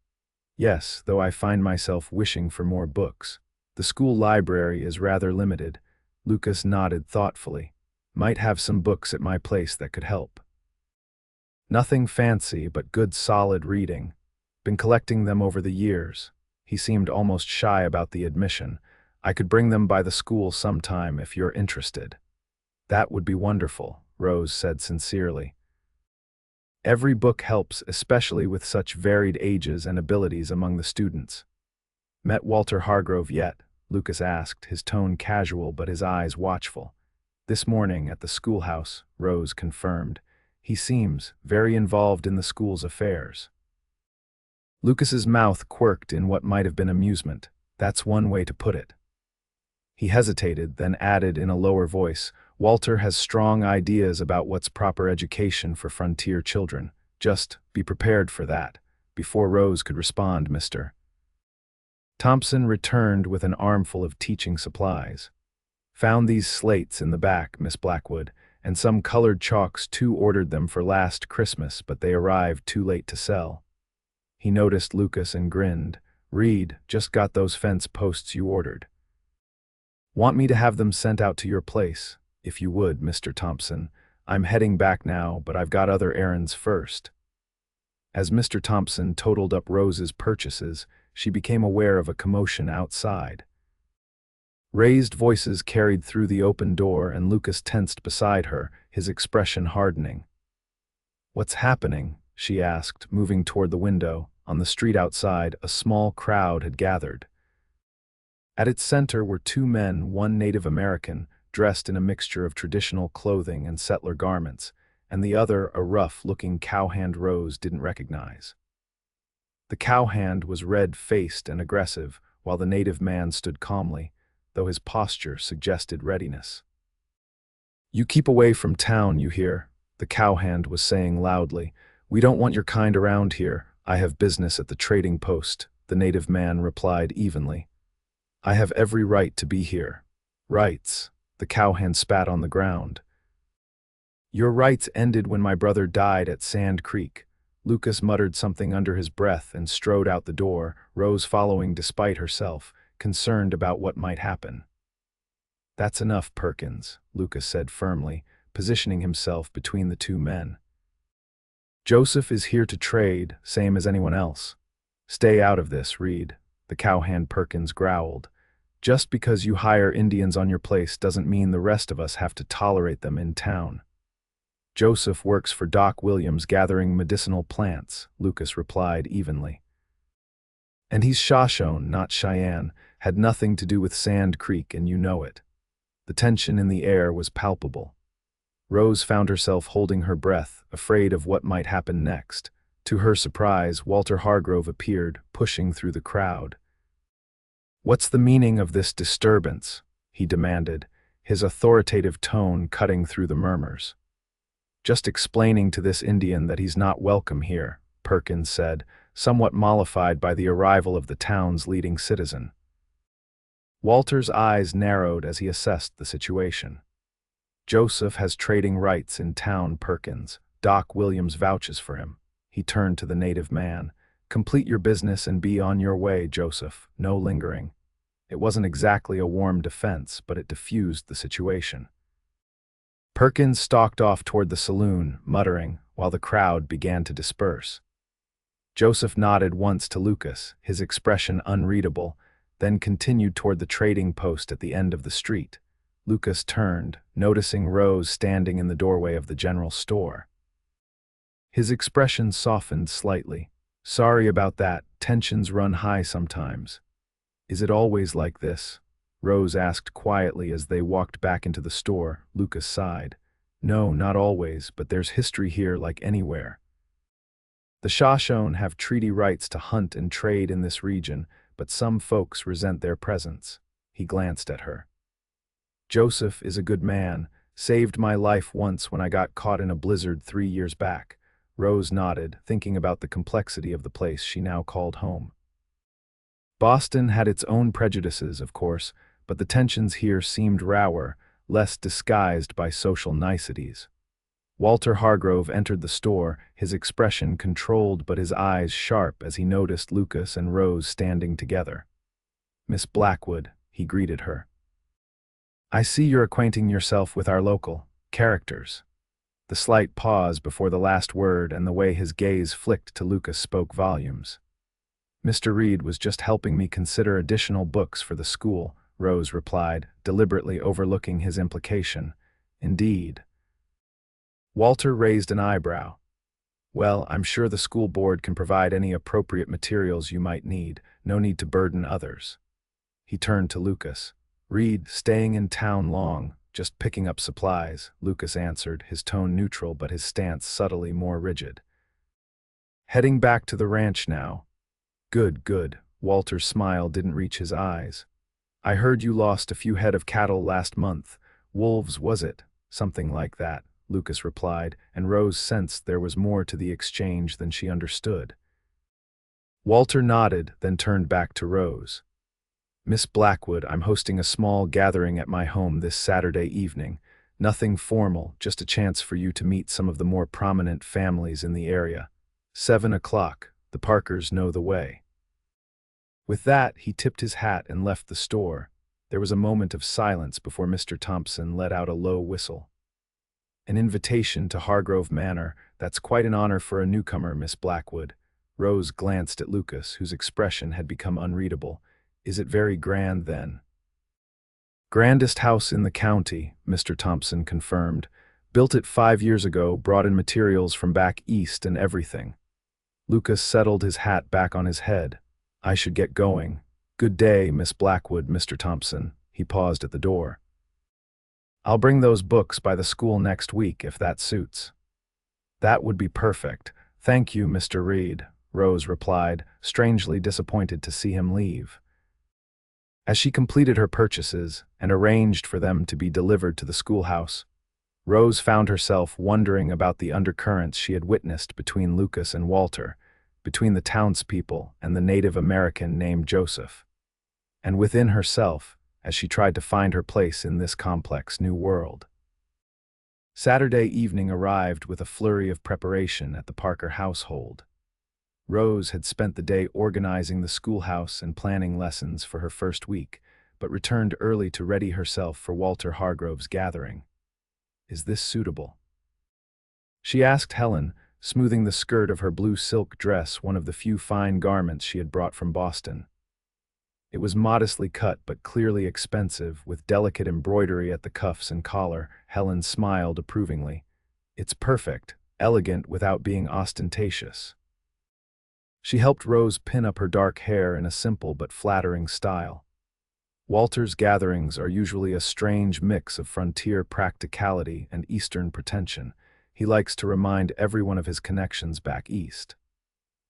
Yes, though I find myself wishing for more books. The school library is rather limited. Lucas nodded thoughtfully. Might have some books at my place that could help. Nothing fancy, but good solid reading. Been collecting them over the years. He seemed almost shy about the admission. I could bring them by the school sometime if you're interested. That would be wonderful, Rose said sincerely. Every book helps, especially with such varied ages and abilities among the students. Met Walter Hargrove yet? Lucas asked, his tone casual but his eyes watchful. This morning at the schoolhouse, Rose confirmed. He seems very involved in the school's affairs. Lucas's mouth quirked in what might have been amusement. That's one way to put it. He hesitated, then added in a lower voice, Walter has strong ideas about what's proper education for frontier children. Just be prepared for that. Before Rose could respond, Mr. Thompson returned with an armful of teaching supplies. Found these slates in the back, Miss Blackwood, and some colored chalks too. Ordered them for last Christmas, but they arrived too late to sell. He noticed Lucas and grinned. Reed, just got those fence posts you ordered. Want me to have them sent out to your place? If you would, Mr. Thompson. I'm heading back now, but I've got other errands first. As Mr. Thompson totaled up Rose's purchases, she became aware of a commotion outside. Raised voices carried through the open door, and Lucas tensed beside her, his expression hardening. What's happening? She asked, moving toward the window. On the street outside, a small crowd had gathered. At its center were two men, one Native American, dressed in a mixture of traditional clothing and settler garments, and the other a rough-looking cowhand Rose didn't recognize. The cowhand was red-faced and aggressive, while the native man stood calmly, though his posture suggested readiness. You keep away from town, you hear? The cowhand was saying loudly. We don't want your kind around here. I have business at the trading post, the native man replied evenly. I have every right to be here. Rights. The cowhand spat on the ground. Your rights ended when my brother died at Sand Creek. Lucas muttered something under his breath and strode out the door, Rose following despite herself, concerned about what might happen. That's enough, Perkins, Lucas said firmly, positioning himself between the two men. Joseph is here to trade, same as anyone else. Stay out of this, Reed, the cowhand Perkins growled. Just because you hire Indians on your place doesn't mean the rest of us have to tolerate them in town. Joseph works for Doc Williams gathering medicinal plants, Lucas replied evenly. And he's Shoshone, not Cheyenne, had nothing to do with Sand Creek, and you know it. The tension in the air was palpable. Rose found herself holding her breath, afraid of what might happen next. To her surprise, Walter Hargrove appeared, pushing through the crowd. "What's the meaning of this disturbance?" he demanded, his authoritative tone cutting through the murmurs. "Just explaining to this Indian that he's not welcome here," Perkins said, somewhat mollified by the arrival of the town's leading citizen. Walter's eyes narrowed as he assessed the situation. "Joseph has trading rights in town, Perkins. Doc Williams vouches for him." He turned to the native man. "Complete your business and be on your way, Joseph. No lingering." It wasn't exactly a warm defense, but it diffused the situation. Perkins stalked off toward the saloon, muttering, while the crowd began to disperse. Joseph nodded once to Lucas, his expression unreadable, then continued toward the trading post at the end of the street. Lucas turned, noticing Rose standing in the doorway of the general store. His expression softened slightly. "Sorry about that, tensions run high sometimes." "Is it always like this?" Rose asked quietly as they walked back into the store. Lucas sighed. "No, not always, but there's history here like anywhere. The Shoshone have treaty rights to hunt and trade in this region, but some folks resent their presence." He glanced at her. "Joseph is a good man, saved my life once when I got caught in a blizzard 3 years back." Rose nodded, thinking about the complexity of the place she now called home. Boston had its own prejudices, of course, but the tensions here seemed rower, less disguised by social niceties. Walter Hargrove entered the store, his expression controlled but his eyes sharp as he noticed Lucas and Rose standing together. "Miss Blackwood," he greeted her. "I see you're acquainting yourself with our local characters." The slight pause before the last word and the way his gaze flicked to Lucas spoke volumes. "Mr. Reed was just helping me consider additional books for the school," Rose replied, deliberately overlooking his implication. "Indeed." Walter raised an eyebrow. "Well, I'm sure the school board can provide any appropriate materials you might need. No need to burden others." He turned to Lucas. "Reed, staying in town long, just picking up supplies," Lucas answered, his tone neutral but his stance subtly more rigid. "Heading back to the ranch now." "Good, good." Walter's smile didn't reach his eyes. "I heard you lost a few head of cattle last month. Wolves, was it?" "Something like that," Lucas replied, and Rose sensed there was more to the exchange than she understood. Walter nodded, then turned back to Rose. "Miss Blackwood, I'm hosting a small gathering at my home this Saturday evening. Nothing formal, just a chance for you to meet some of the more prominent families in the area. 7 o'clock, the Parkers know the way." With that, he tipped his hat and left the store. There was a moment of silence before Mr. Thompson let out a low whistle. "An invitation to Hargrove Manor. That's quite an honor for a newcomer, Miss Blackwood." Rose glanced at Lucas, whose expression had become unreadable. "Is it very grand, then?" "Grandest house in the county," Mr. Thompson confirmed. "Built it 5 years ago, brought in materials from back east and everything." Lucas settled his hat back on his head. "I should get going. Good day, Miss Blackwood, Mr. Thompson." He paused at the door. "I'll bring those books by the school next week, if that suits." "That would be perfect. Thank you, Mr. Reed," Rose replied, strangely disappointed to see him leave. As she completed her purchases and arranged for them to be delivered to the schoolhouse, Rose found herself wondering about the undercurrents she had witnessed between Lucas and Walter, between the townspeople and the Native American named Joseph, and within herself as she tried to find her place in this complex new world. Saturday evening arrived with a flurry of preparation at the Parker household. Rose had spent the day organizing the schoolhouse and planning lessons for her first week, but returned early to ready herself for Walter Hargrove's gathering. "Is this suitable?" she asked Helen, smoothing the skirt of her blue silk dress, one of the few fine garments she had brought from Boston. It was modestly cut but clearly expensive, with delicate embroidery at the cuffs and collar. Helen smiled approvingly. "It's perfect, elegant without being ostentatious." She helped Rose pin up her dark hair in a simple but flattering style. Walter's gatherings are usually a strange mix of frontier practicality and Eastern pretension. He likes to remind everyone of his connections back east.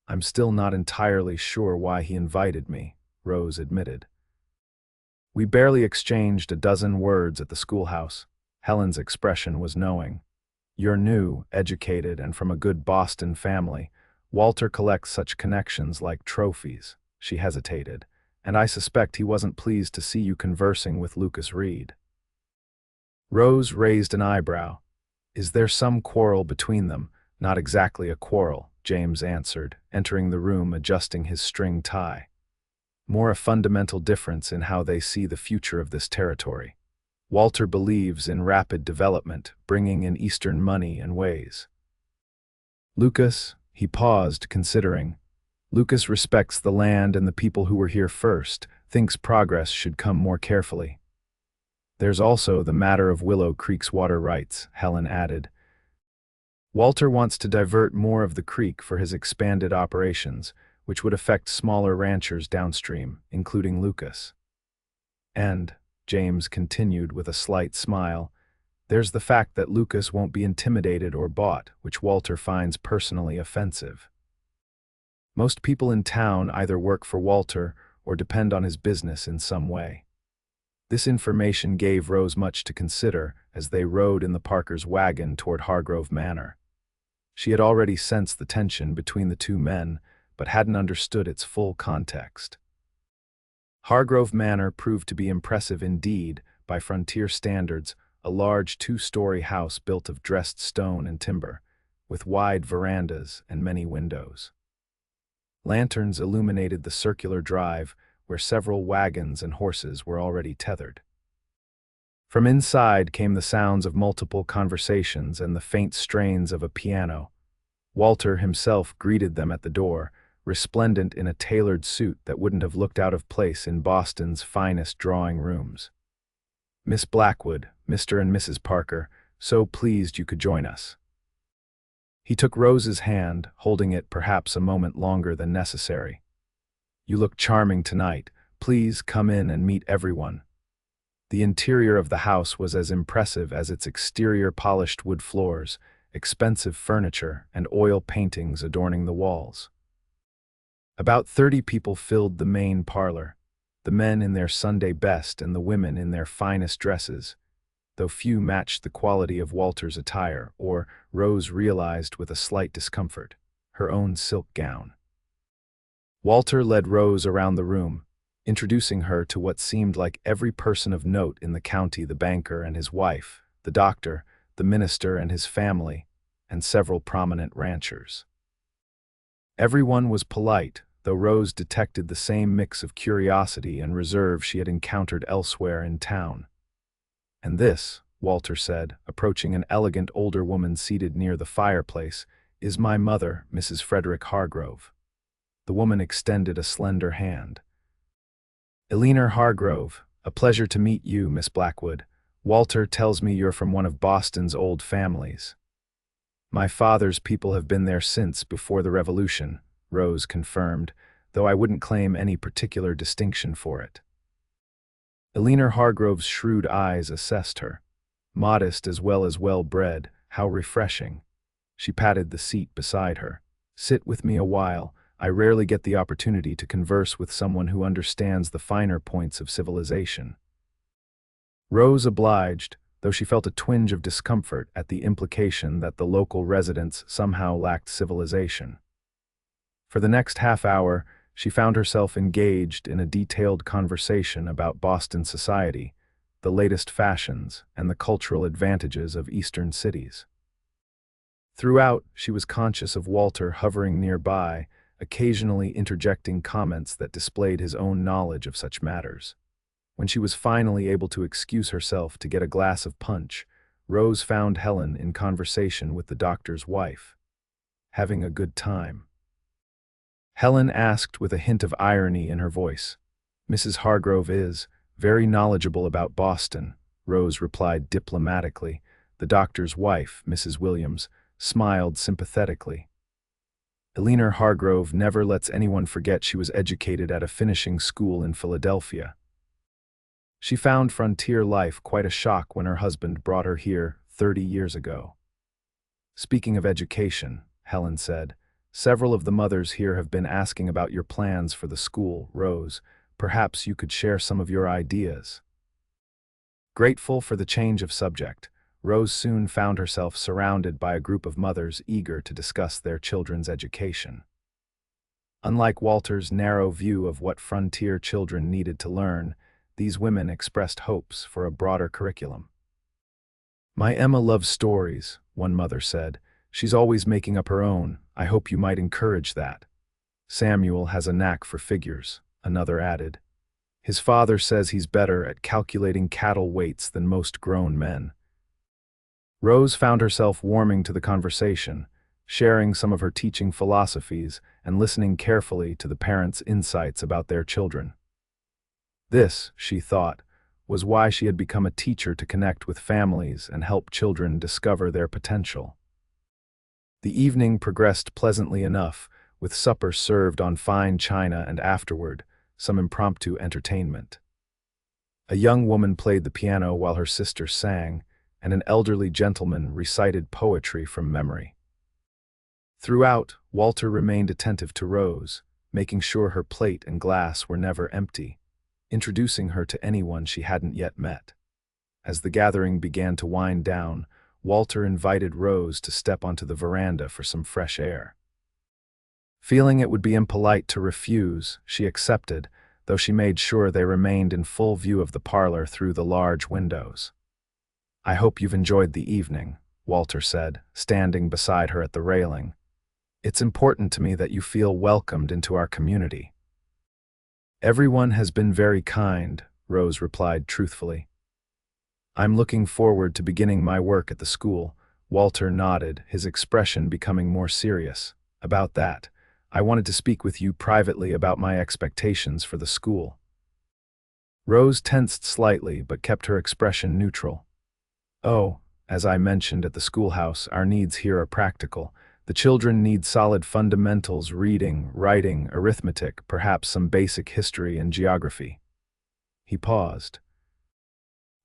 I'm still not entirely sure why he invited me, Rose admitted. We barely exchanged a dozen words at the schoolhouse. Helen's expression was knowing. You're new, educated, and from a good Boston family. Walter collects such connections like trophies. She hesitated, and I suspect he wasn't pleased to see you conversing with Lucas Reed. Rose raised an eyebrow. Is there some quarrel between them? Not exactly a quarrel, James answered, entering the room adjusting his string tie. More a fundamental difference in how they see the future of this territory. Walter believes in rapid development, bringing in Eastern money and ways. Lucas, he paused, considering. Lucas respects the land and the people who were here first, thinks progress should come more carefully. There's also the matter of Willow Creek's water rights, Helen added. Walter wants to divert more of the creek for his expanded operations, which would affect smaller ranchers downstream, including Lucas. And, James continued with a slight smile, there's the fact that Lucas won't be intimidated or bought, which Walter finds personally offensive. Most people in town either work for Walter or depend on his business in some way. This information gave Rose much to consider as they rode in the Parkers' wagon toward Hargrove Manor. She had already sensed the tension between the two men, but hadn't understood its full context. Hargrove Manor proved to be impressive indeed, by frontier standards, a large two-story house built of dressed stone and timber, with wide verandas and many windows. Lanterns illuminated the circular drive, where several wagons and horses were already tethered. From inside came the sounds of multiple conversations and the faint strains of a piano. Walter himself greeted them at the door, resplendent in a tailored suit that wouldn't have looked out of place in Boston's finest drawing rooms. Miss Blackwood, Mr. and Mrs. Parker, so pleased you could join us. He took Rose's hand, holding it perhaps a moment longer than necessary. You look charming tonight. Please come in and meet everyone. The interior of the house was as impressive as its exterior, polished wood floors, expensive furniture, and oil paintings adorning the walls. About 30 people filled the main parlor, the men in their Sunday best and the women in their finest dresses, though few matched the quality of Walter's attire, or, Rose realized with a slight discomfort, her own silk gown. Walter led Rose around the room, introducing her to what seemed like every person of note in the county: the banker and his wife, the doctor, the minister and his family, and several prominent ranchers. Everyone was polite, though Rose detected the same mix of curiosity and reserve she had encountered elsewhere in town. And this, Walter said, approaching an elegant older woman seated near the fireplace, is my mother, Mrs. Frederick Hargrove. The woman extended a slender hand. Eleanor Hargrove, a pleasure to meet you, Miss Blackwood. Walter tells me you're from one of Boston's old families. My father's people have been there since before the Revolution, Rose confirmed, though I wouldn't claim any particular distinction for it. Eleanor Hargrove's shrewd eyes assessed her. Modest as well as well-bred, how refreshing. She patted the seat beside her. Sit with me a while. I rarely get the opportunity to converse with someone who understands the finer points of civilization. Rose obliged, though she felt a twinge of discomfort at the implication that the local residents somehow lacked civilization. For the next half hour, she found herself engaged in a detailed conversation about Boston society, the latest fashions, and the cultural advantages of Eastern cities. Throughout, she was conscious of Walter hovering nearby, occasionally interjecting comments that displayed his own knowledge of such matters. When she was finally able to excuse herself to get a glass of punch, Rose found Helen in conversation with the doctor's wife. Having a good time. Helen asked with a hint of irony in her voice. Mrs. Hargrove is very knowledgeable about Boston, Rose replied diplomatically. The doctor's wife, Mrs. Williams, smiled sympathetically. Eleanor Hargrove never lets anyone forget she was educated at a finishing school in Philadelphia. She found frontier life quite a shock when her husband brought her here 30 years ago. Speaking of education, Helen said, several of the mothers here have been asking about your plans for the school, Rose. Perhaps you could share some of your ideas. Grateful for the change of subject, Rose soon found herself surrounded by a group of mothers eager to discuss their children's education. Unlike Walter's narrow view of what frontier children needed to learn, these women expressed hopes for a broader curriculum. "My Emma loves stories," one mother said. "She's always making up her own. I hope you might encourage that." "Samuel has a knack for figures," another added. "His father says he's better at calculating cattle weights than most grown men." Rose found herself warming to the conversation, sharing some of her teaching philosophies and listening carefully to the parents' insights about their children. This, she thought, was why she had become a teacher, to connect with families and help children discover their potential. The evening progressed pleasantly enough, with supper served on fine china and afterward, some impromptu entertainment. A young woman played the piano while her sister sang, and an elderly gentleman recited poetry from memory. Throughout, Walter remained attentive to Rose, making sure her plate and glass were never empty, introducing her to anyone she hadn't yet met. As the gathering began to wind down, Walter invited Rose to step onto the veranda for some fresh air. Feeling it would be impolite to refuse, she accepted, though she made sure they remained in full view of the parlor through the large windows. "I hope you've enjoyed the evening," Walter said, standing beside her at the railing. "It's important to me that you feel welcomed into our community." "Everyone has been very kind," Rose replied truthfully. "I'm looking forward to beginning my work at the school." Walter nodded, his expression becoming more serious. "About that, I wanted to speak with you privately about my expectations for the school." Rose tensed slightly but kept her expression neutral. "Oh, as I mentioned at the schoolhouse, our needs here are practical. The children need solid fundamentals: reading, writing, arithmetic, perhaps some basic history and geography." He paused.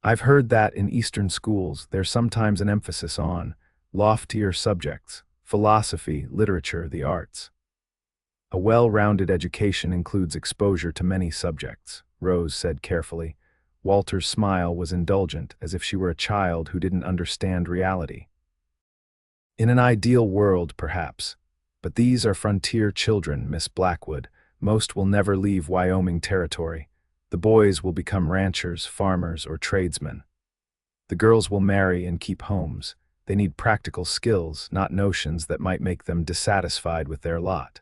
"I've heard that in Eastern schools there's sometimes an emphasis on loftier subjects: philosophy, literature, the arts." "A well-rounded education includes exposure to many subjects," Rose said carefully. Walter's smile was indulgent, as if she were a child who didn't understand reality. "In an ideal world, perhaps. But these are frontier children, Miss Blackwood. Most will never leave Wyoming territory. The boys will become ranchers, farmers, or tradesmen. The girls will marry and keep homes. They need practical skills, not notions that might make them dissatisfied with their lot."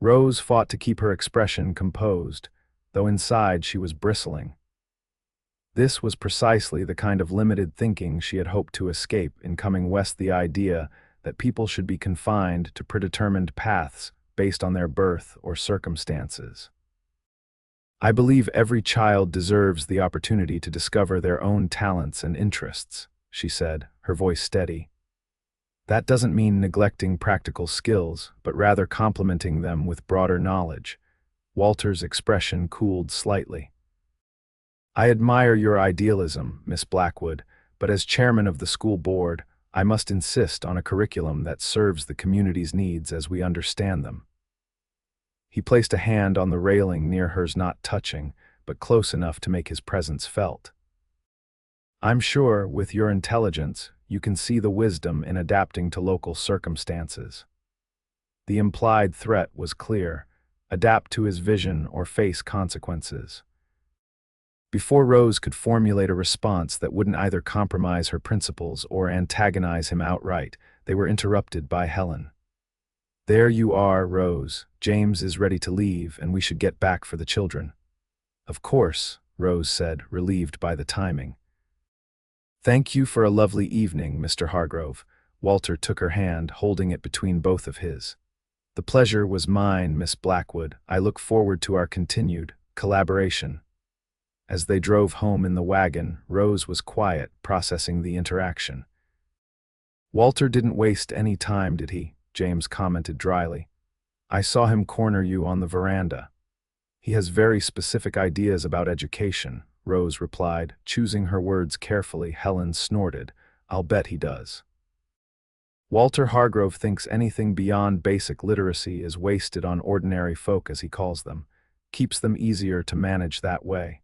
Rose fought to keep her expression composed, though inside she was bristling. This was precisely the kind of limited thinking she had hoped to escape in coming west: the idea that people should be confined to predetermined paths based on their birth or circumstances. "I believe every child deserves the opportunity to discover their own talents and interests," she said, her voice steady. "That doesn't mean neglecting practical skills, but rather complementing them with broader knowledge." Walter's expression cooled slightly. "I admire your idealism, Miss Blackwood, but as chairman of the school board, I must insist on a curriculum that serves the community's needs as we understand them." He placed a hand on the railing near hers, not touching, but close enough to make his presence felt. "I'm sure, with your intelligence, you can see the wisdom in adapting to local circumstances." The implied threat was clear: adapt to his vision or face consequences. Before Rose could formulate a response that wouldn't either compromise her principles or antagonize him outright, they were interrupted by Helen. "There you are, Rose. James is ready to leave, and we should get back for the children." "Of course," Rose said, relieved by the timing. "Thank you for a lovely evening, Mr. Hargrove." Walter took her hand, holding it between both of his. "The pleasure was mine, Miss Blackwood. I look forward to our continued collaboration." As they drove home in the wagon, Rose was quiet, processing the interaction. "Walter didn't waste any time, did he?" James commented dryly. "I saw him corner you on the veranda. He has very specific ideas about education," Rose replied, choosing her words carefully. Helen snorted. I'll bet he does. Walter Hargrove thinks anything beyond basic literacy is wasted on ordinary folk, as he calls them, keeps them easier to manage that way.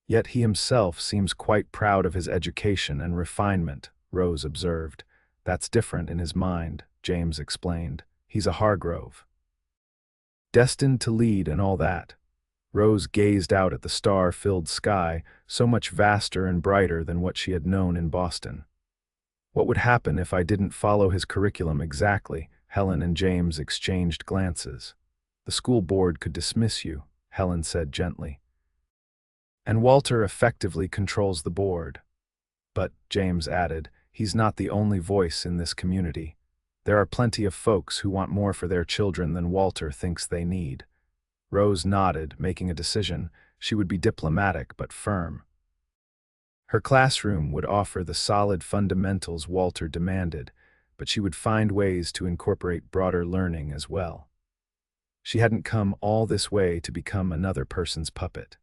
Yet he himself seems quite proud of his education and refinement, Rose observed. That's different in his mind, James explained. He's a Hargrove. Destined to lead and all that. Rose gazed out at the star-filled sky, so much vaster and brighter than what she had known in Boston. What would happen if I didn't follow his curriculum exactly? Helen and James exchanged glances. The school board could dismiss you, Helen said gently. And Walter effectively controls the board. But, James added, he's not the only voice in this community. There are plenty of folks who want more for their children than Walter thinks they need. Rose nodded, making a decision. She would be diplomatic but firm. Her classroom would offer the solid fundamentals Walter demanded, but she would find ways to incorporate broader learning as well. She hadn't come all this way to become another person's puppet.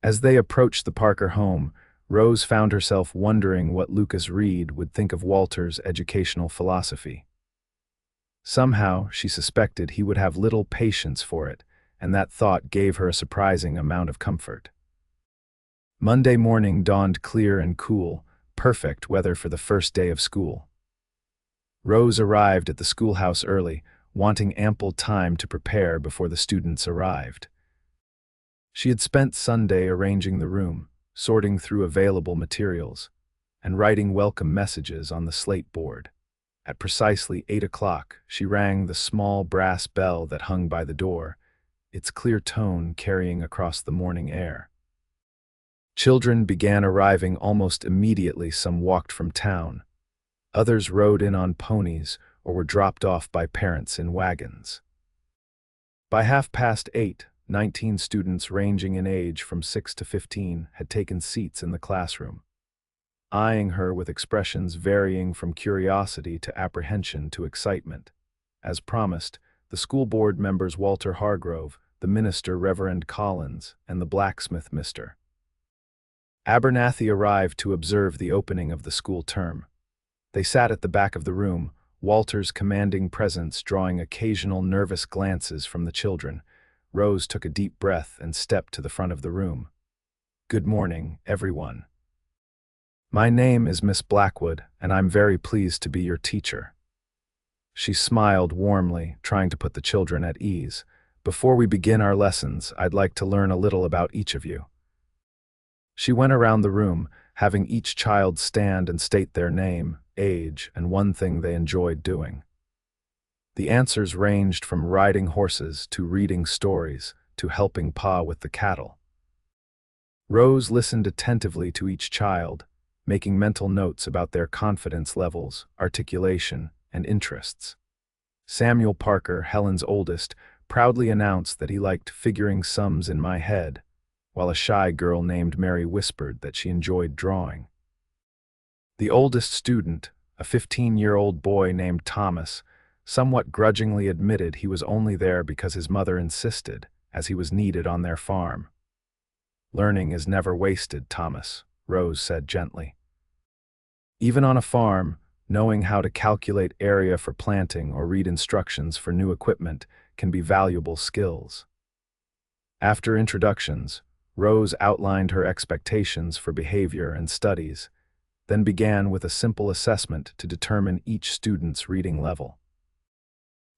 As they approached the Parker home, Rose found herself wondering what Lucas Reed would think of Walter's educational philosophy. Somehow, she suspected he would have little patience for it, and that thought gave her a surprising amount of comfort. Monday morning dawned clear and cool, perfect weather for the first day of school. Rose arrived at the schoolhouse early, wanting ample time to prepare before the students arrived. She had spent Sunday arranging the room, sorting through available materials, and writing welcome messages on the slate board. At precisely 8 o'clock, she rang the small brass bell that hung by the door, its clear tone carrying across the morning air. Children began arriving almost immediately. Some walked from town. Others rode in on ponies or were dropped off by parents in wagons. By 8:30, 19 students ranging in age from 6 to 15 had taken seats in the classroom, eyeing her with expressions varying from curiosity to apprehension to excitement. As promised, the school board members Walter Hargrove, the minister Reverend Collins, and the blacksmith Mr. Abernathy arrived to observe the opening of the school term. They sat at the back of the room, Walter's commanding presence drawing occasional nervous glances from the children. Rose took a deep breath and stepped to the front of the room. "Good morning, everyone. My name is Miss Blackwood, and I'm very pleased to be your teacher." She smiled warmly, trying to put the children at ease. "Before we begin our lessons, I'd like to learn a little about each of you." She went around the room, having each child stand and state their name, age, and one thing they enjoyed doing. The answers ranged from riding horses to reading stories to helping Pa with the cattle. Rose listened attentively to each child, making mental notes about their confidence levels, articulation, and interests. Samuel Parker, Helen's oldest, proudly announced that he liked figuring sums in my head, while a shy girl named Mary whispered that she enjoyed drawing. The oldest student, a 15-year-old boy named Thomas, somewhat grudgingly admitted he was only there because his mother insisted, as he was needed on their farm. "Learning is never wasted, Thomas," Rose said gently. "Even on a farm, knowing how to calculate area for planting or read instructions for new equipment can be valuable skills." After introductions, Rose outlined her expectations for behavior and studies, then began with a simple assessment to determine each student's reading level.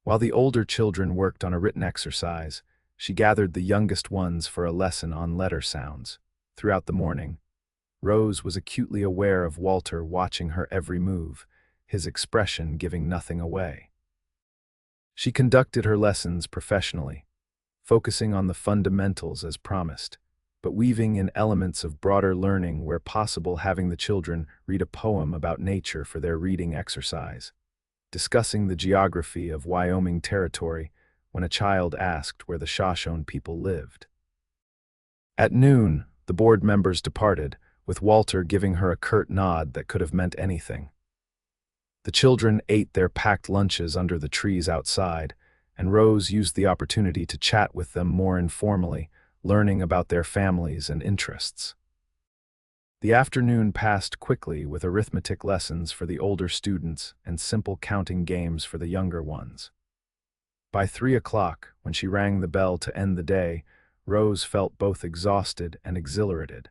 While the older children worked on a written exercise, she gathered the youngest ones for a lesson on letter sounds. Throughout the morning, Rose was acutely aware of Walter watching her every move, his expression giving nothing away. She conducted her lessons professionally, focusing on the fundamentals as promised, but weaving in elements of broader learning where possible, having the children read a poem about nature for their reading exercise, discussing the geography of Wyoming Territory when a child asked where the Shoshone people lived. At noon, the board members departed, with Walter giving her a curt nod that could have meant anything. The children ate their packed lunches under the trees outside, and Rose used the opportunity to chat with them more informally, learning about their families and interests. The afternoon passed quickly with arithmetic lessons for the older students and simple counting games for the younger ones. By 3 o'clock, when she rang the bell to end the day, Rose felt both exhausted and exhilarated.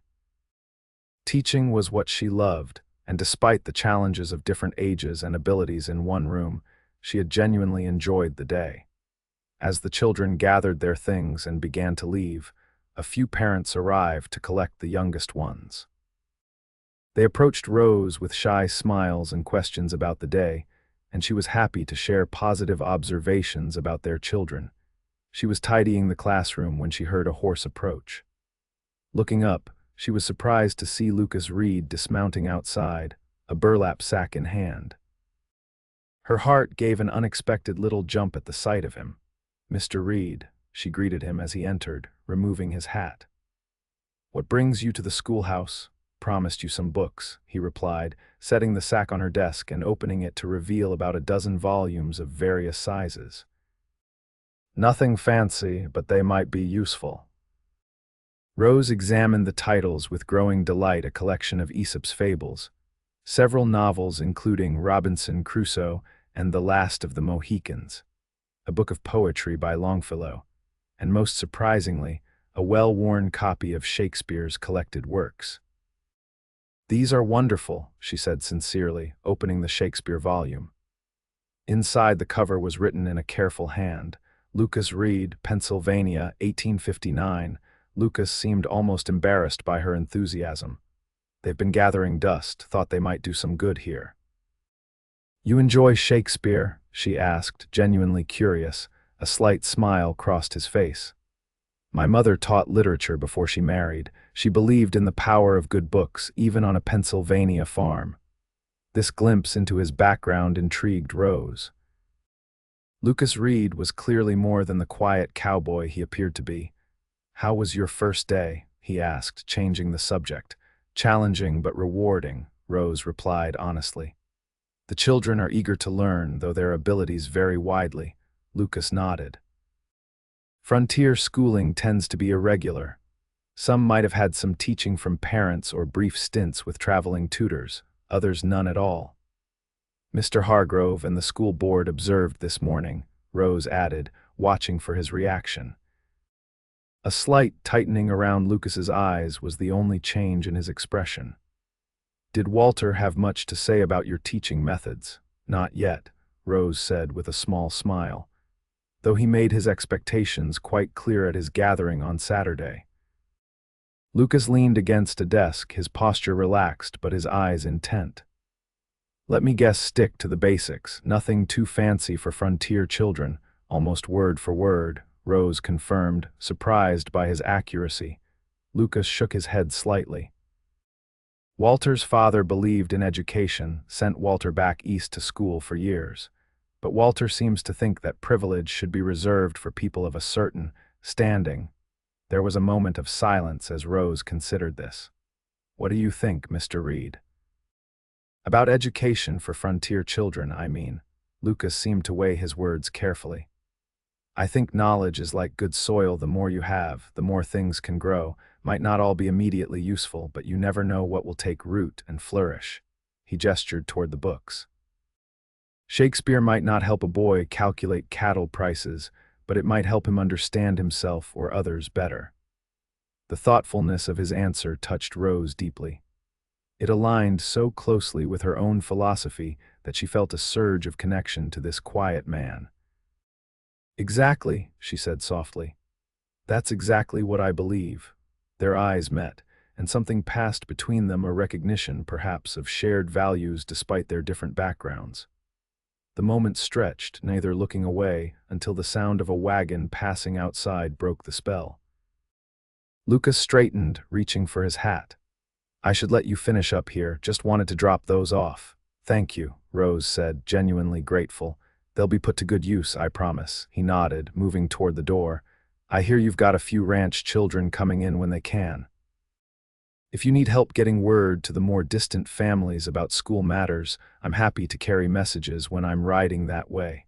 Teaching was what she loved, and despite the challenges of different ages and abilities in one room, she had genuinely enjoyed the day. As the children gathered their things and began to leave, a few parents arrived to collect the youngest ones. They approached Rose with shy smiles and questions about the day, and she was happy to share positive observations about their children. She was tidying the classroom when she heard a horse approach. Looking up, she was surprised to see Lucas Reed dismounting outside, a burlap sack in hand. Her heart gave an unexpected little jump at the sight of him. "Mr. Reed," she greeted him as he entered, removing his hat. "What brings you to the schoolhouse?" "Promised you some books," he replied, setting the sack on her desk and opening it to reveal about a dozen volumes of various sizes. "Nothing fancy, but they might be useful." Rose examined the titles with growing delight, a collection of Aesop's fables, several novels including Robinson Crusoe and The Last of the Mohicans, a book of poetry by Longfellow, and most surprisingly, a well-worn copy of Shakespeare's collected works. "These are wonderful," she said sincerely, opening the Shakespeare volume. Inside the cover was written in a careful hand, "Lucas Reed, Pennsylvania, 1859. Lucas seemed almost embarrassed by her enthusiasm. "They've been gathering dust, thought they might do some good here." "You enjoy Shakespeare?" she asked, genuinely curious. A slight smile crossed his face. "My mother taught literature before she married. She believed in the power of good books, even on a Pennsylvania farm." This glimpse into his background intrigued Rose. Lucas Reed was clearly more than the quiet cowboy he appeared to be. "How was your first day?" he asked, changing the subject. "Challenging but rewarding," Rose replied honestly. "The children are eager to learn, though their abilities vary widely." Lucas nodded. "Frontier schooling tends to be irregular. Some might have had some teaching from parents or brief stints with traveling tutors, others none at all." "Mr. Hargrove and the school board observed this morning," Rose added, watching for his reaction. A slight tightening around Lucas's eyes was the only change in his expression. "Did Walter have much to say about your teaching methods?" "Not yet," Rose said with a small smile, though he made his expectations quite clear at his gathering on Saturday. Lucas leaned against a desk, his posture relaxed but his eyes intent. "Let me guess, stick to the basics, nothing too fancy for frontier children," almost word for word, Rose confirmed, surprised by his accuracy. Lucas shook his head slightly. Walter's father believed in education, sent Walter back east to school for years. But Walter seems to think that privilege should be reserved for people of a certain standing. There was a moment of silence as Rose considered this. "What do you think, Mr. Reed?" "About education for frontier children, I mean." Lucas seemed to weigh his words carefully. "I think knowledge is like good soil. The more you have, the more things can grow. Might not all be immediately useful, but you never know what will take root and flourish." He gestured toward the books. "Shakespeare might not help a boy calculate cattle prices, but it might help him understand himself or others better." The thoughtfulness of his answer touched Rose deeply. It aligned so closely with her own philosophy that she felt a surge of connection to this quiet man. "Exactly," she said softly. "That's exactly what I believe." Their eyes met, and something passed between them, a recognition, perhaps, of shared values despite their different backgrounds. The moment stretched, neither looking away, until the sound of a wagon passing outside broke the spell. Lucas straightened, reaching for his hat. "I should let you finish up here, just wanted to drop those off." "Thank you," Rose said, genuinely grateful. "They'll be put to good use, I promise." He nodded, moving toward the door. "I hear you've got a few ranch children coming in when they can. If you need help getting word to the more distant families about school matters, I'm happy to carry messages when I'm riding that way."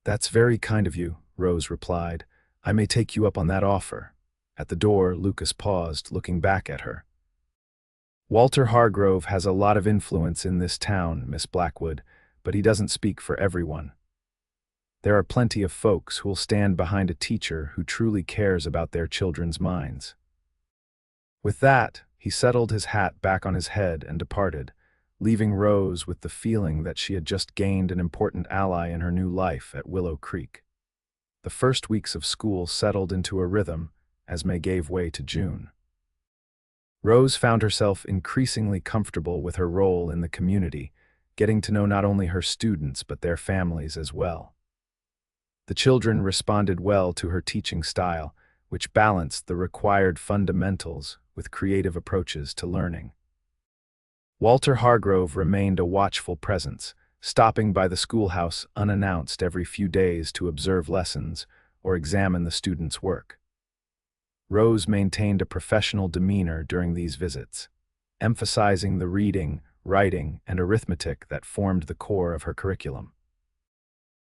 "That's very kind of you," Rose replied. "I may take you up on that offer." At the door, Lucas paused, looking back at her. Walter Hargrove has a lot of influence in this town, Miss Blackwood, but he doesn't speak for everyone. There are plenty of folks who'll stand behind a teacher who truly cares about their children's minds. With that, he settled his hat back on his head and departed, leaving Rose with the feeling that she had just gained an important ally in her new life at Willow Creek. The first weeks of school settled into a rhythm as May gave way to June. Rose found herself increasingly comfortable with her role in the community, getting to know not only her students but their families as well. The children responded well to her teaching style, which balanced the required fundamentals with creative approaches to learning. Walter Hargrove remained a watchful presence, stopping by the schoolhouse unannounced every few days to observe lessons or examine the students' work. Rose maintained a professional demeanor during these visits, emphasizing the reading, writing, and arithmetic that formed the core of her curriculum.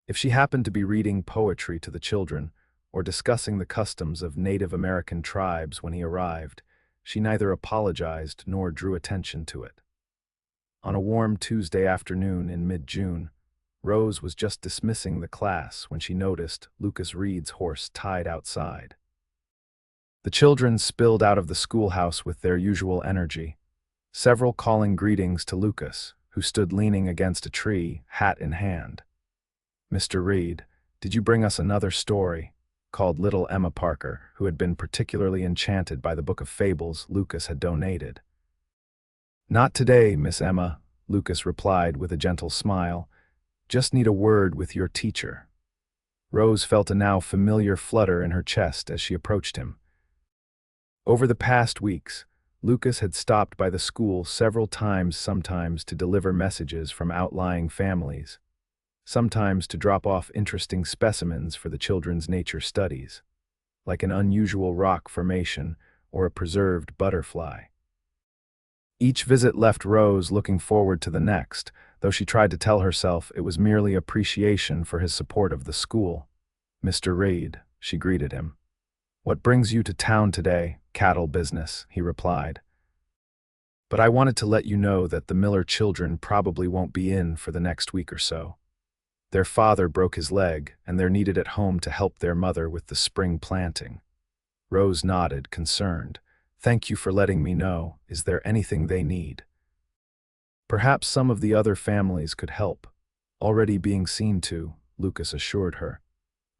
If she happened to be reading poetry to the children or discussing the customs of Native American tribes when he arrived, she neither apologized nor drew attention to it. On a warm Tuesday afternoon in mid-June, Rose was just dismissing the class when she noticed Lucas Reed's horse tied outside. The children spilled out of the schoolhouse with their usual energy, several calling greetings to Lucas, who stood leaning against a tree, hat in hand. "Mr. Reed, did you bring us another story?" called little Emma Parker, who had been particularly enchanted by the book of fables Lucas had donated. "Not today, Miss Emma," Lucas replied with a gentle smile. "Just need a word with your teacher." Rose felt a now familiar flutter in her chest as she approached him. Over the past weeks, Lucas had stopped by the school several times, sometimes to deliver messages from outlying families, sometimes to drop off interesting specimens for the children's nature studies, like an unusual rock formation or a preserved butterfly. Each visit left Rose looking forward to the next, though she tried to tell herself it was merely appreciation for his support of the school. "Mr. Reed," she greeted him. "What brings you to town today?" "Cattle business," he replied. "But I wanted to let you know that the Miller children probably won't be in for the next week or so. Their father broke his leg, and they're needed at home to help their mother with the spring planting." Rose nodded, concerned. "Thank you for letting me know. Is there anything they need?" "Perhaps some of the other families could help. Already being seen to," Lucas assured her.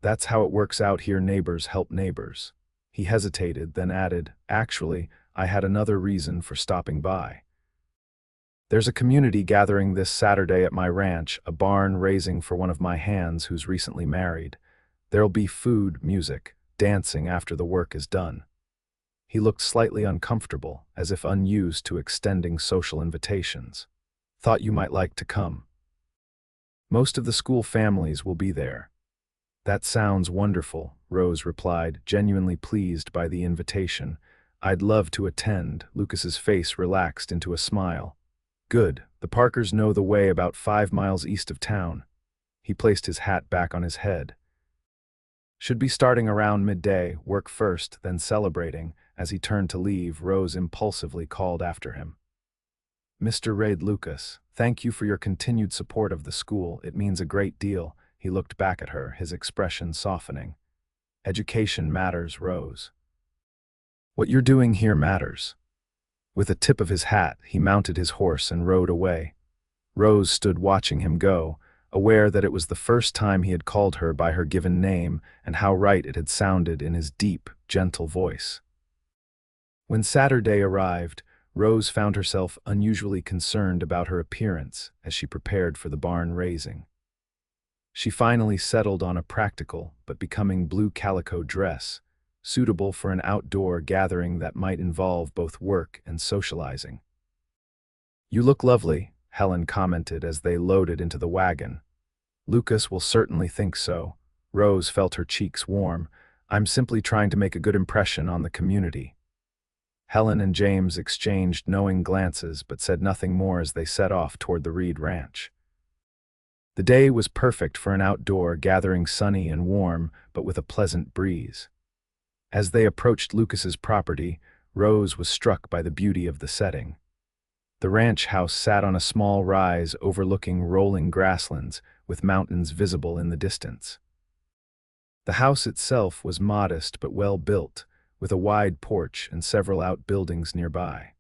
"That's how it works out here, neighbors help neighbors." He hesitated, then added, "Actually, I had another reason for stopping by. There's a community gathering this Saturday at my ranch, a barn raising for one of my hands who's recently married. There'll be food, music, dancing after the work is done." He looked slightly uncomfortable, as if unused to extending social invitations. "Thought you might like to come. Most of the school families will be there." "That sounds wonderful," Rose replied, genuinely pleased by the invitation. "I'd love to attend." Lucas's face relaxed into a smile. "Good. The Parkers know the way about 5 miles east of town." He placed his hat back on his head. "Should be starting around midday, work first, then celebrating." As he turned to leave, Rose impulsively called after him. "Mr. Reed, Lucas, thank you for your continued support of the school. It means a great deal." He looked back at her, his expression softening. "Education matters, Rose. What you're doing here matters." With a tip of his hat, he mounted his horse and rode away. Rose stood watching him go, aware that it was the first time he had called her by her given name, and how right it had sounded in his deep, gentle voice. When Saturday arrived, Rose found herself unusually concerned about her appearance as she prepared for the barn raising. She finally settled on a practical but becoming blue calico dress, suitable for an outdoor gathering that might involve both work and socializing. "You look lovely," Helen commented as they loaded into the wagon. "Lucas will certainly think so." Rose felt her cheeks warm. "I'm simply trying to make a good impression on the community." Helen and James exchanged knowing glances but said nothing more as they set off toward the Reed Ranch. The day was perfect for an outdoor gathering, sunny and warm, but with a pleasant breeze. As they approached Lucas's property, Rose was struck by the beauty of the setting. The ranch house sat on a small rise overlooking rolling grasslands, with mountains visible in the distance. The house itself was modest but well built, with a wide porch and several outbuildings nearby.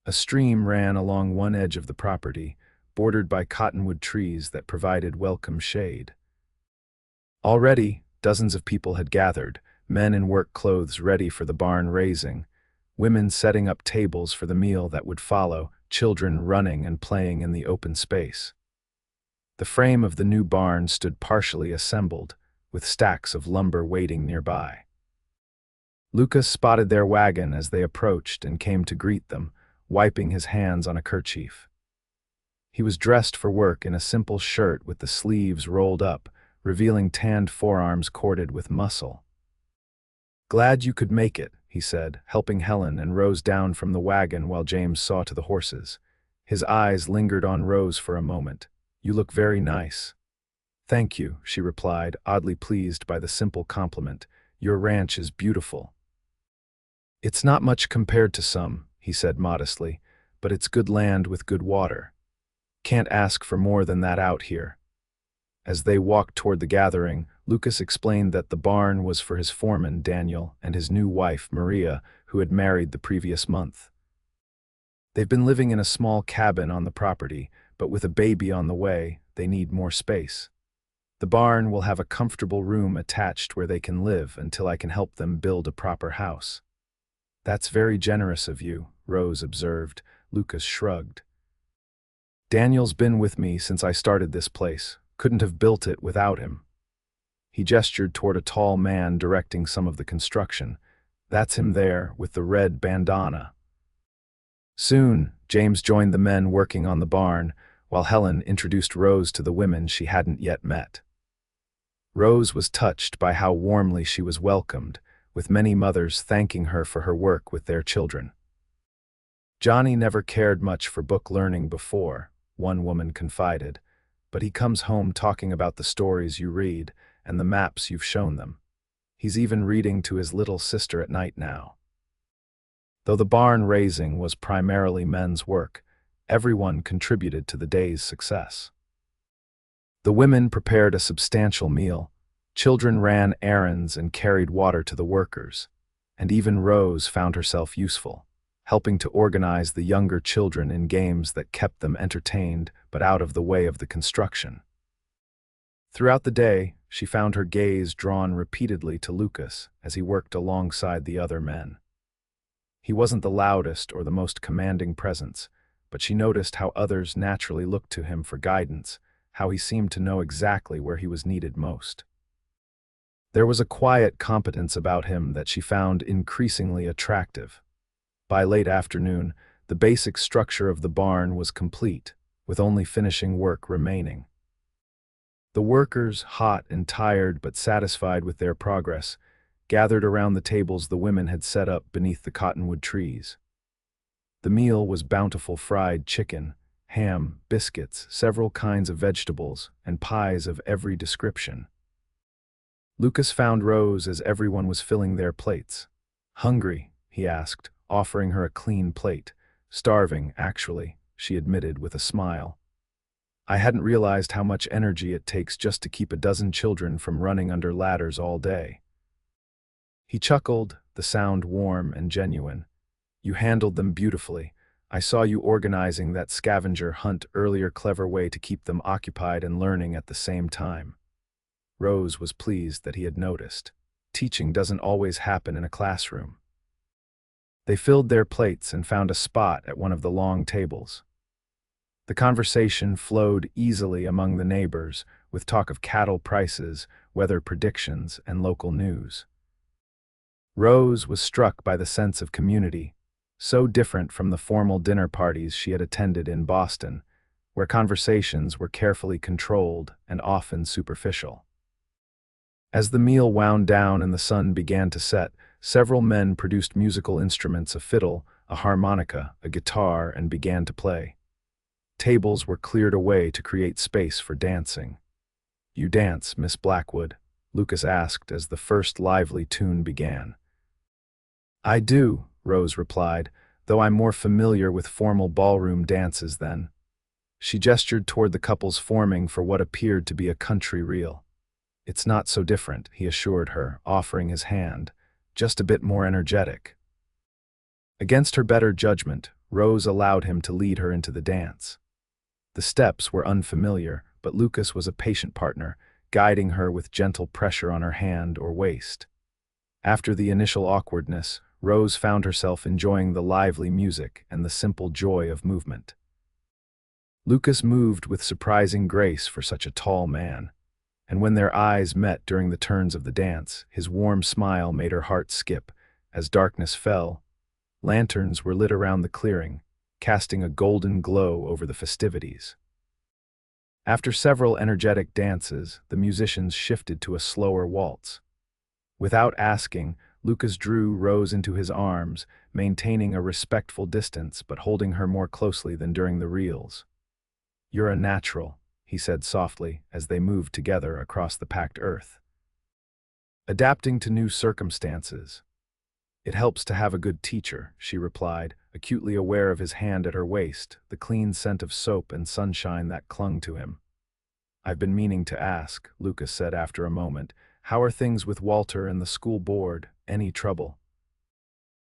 A stream ran along one edge of the property, bordered by cottonwood trees that provided welcome shade. Already, dozens of people had gathered, men in work clothes ready for the barn raising, women setting up tables for the meal that would follow, children running and playing in the open space. The frame of the new barn stood partially assembled, with stacks of lumber waiting nearby. Lucas spotted their wagon as they approached and came to greet them, wiping his hands on a kerchief. He was dressed for work in a simple shirt with the sleeves rolled up, revealing tanned forearms corded with muscle. "Glad you could make it," he said, helping Helen and Rose down from the wagon while James saw to the horses. His eyes lingered on Rose for a moment. "You look very nice." "Thank you," she replied, oddly pleased by the simple compliment. "Your ranch is beautiful." "It's not much compared to some," he said modestly, "but it's good land with good water. Can't ask for more than that out here." As they walked toward the gathering, Lucas explained that the barn was for his foreman, Daniel, and his new wife, Maria, who had married the previous month. They've been living in a small cabin on the property, but with a baby on the way, they need more space. The barn will have a comfortable room attached where they can live until I can help them build a proper house. "That's very generous of you," Rose observed. Lucas shrugged. "Daniel's been with me since I started this place. Couldn't have built it without him." He gestured toward a tall man directing some of the construction. "That's him there, with the red bandana." Soon, James joined the men working on the barn, while Helen introduced Rose to the women she hadn't yet met. Rose was touched by how warmly she was welcomed, with many mothers thanking her for her work with their children. "Johnny never cared much for book learning before," one woman confided, "but he comes home talking about the stories you read and the maps you've shown them. He's even reading to his little sister at night now." Though the barn raising was primarily men's work, everyone contributed to the day's success. The women prepared a substantial meal, children ran errands and carried water to the workers, and even Rose found herself useful, helping to organize the younger children in games that kept them entertained but out of the way of the construction. Throughout the day, she found her gaze drawn repeatedly to Lucas as he worked alongside the other men. He wasn't the loudest or the most commanding presence, but she noticed how others naturally looked to him for guidance, how he seemed to know exactly where he was needed most. There was a quiet competence about him that she found increasingly attractive. By late afternoon, the basic structure of the barn was complete, with only finishing work remaining. The workers, hot and tired but satisfied with their progress, gathered around the tables the women had set up beneath the cottonwood trees. The meal was bountiful fried chicken, ham, biscuits, several kinds of vegetables, and pies of every description. Lucas found Rose as everyone was filling their plates. "Hungry?" he asked, offering her a clean plate. "Starving, actually," she admitted with a smile. "I hadn't realized how much energy it takes just to keep a dozen children from running under ladders all day." He chuckled, the sound warm and genuine. "You handled them beautifully. I saw you organizing that scavenger hunt earlier. Clever way to keep them occupied and learning at the same time." Rose was pleased that he had noticed. Teaching doesn't always happen in a classroom. They filled their plates and found a spot at one of the long tables. The conversation flowed easily among the neighbors, with talk of cattle prices, weather predictions, and local news. Rose was struck by the sense of community, so different from the formal dinner parties she had attended in Boston, where conversations were carefully controlled and often superficial. As the meal wound down and the sun began to set, several men produced musical instruments: a fiddle, a harmonica, a guitar, and began to play. Tables were cleared away to create space for dancing. "You dance, Miss Blackwood," Lucas asked as the first lively tune began. I do, Rose replied, though I'm more familiar with formal ballroom dances than. She gestured toward the couples forming for what appeared to be a country reel. It's not so different, he assured her, offering his hand, just a bit more energetic. Against her better judgment, Rose allowed him to lead her into the dance. The steps were unfamiliar, but Lucas was a patient partner, guiding her with gentle pressure on her hand or waist. After the initial awkwardness, Rose found herself enjoying the lively music and the simple joy of movement. Lucas moved with surprising grace for such a tall man, and when their eyes met during the turns of the dance, his warm smile made her heart skip. As darkness fell, lanterns were lit around the clearing, casting a golden glow over the festivities. After several energetic dances, the musicians shifted to a slower waltz. Without asking, Lucas drew Rose into his arms, maintaining a respectful distance but holding her more closely than during the reels. You're a natural, he said softly as they moved together across the packed earth. Adapting to new circumstances. It helps to have a good teacher, she replied, acutely aware of his hand at her waist, the clean scent of soap and sunshine that clung to him. I've been meaning to ask, Lucas said after a moment, how are things with Walter and the school board? Any trouble?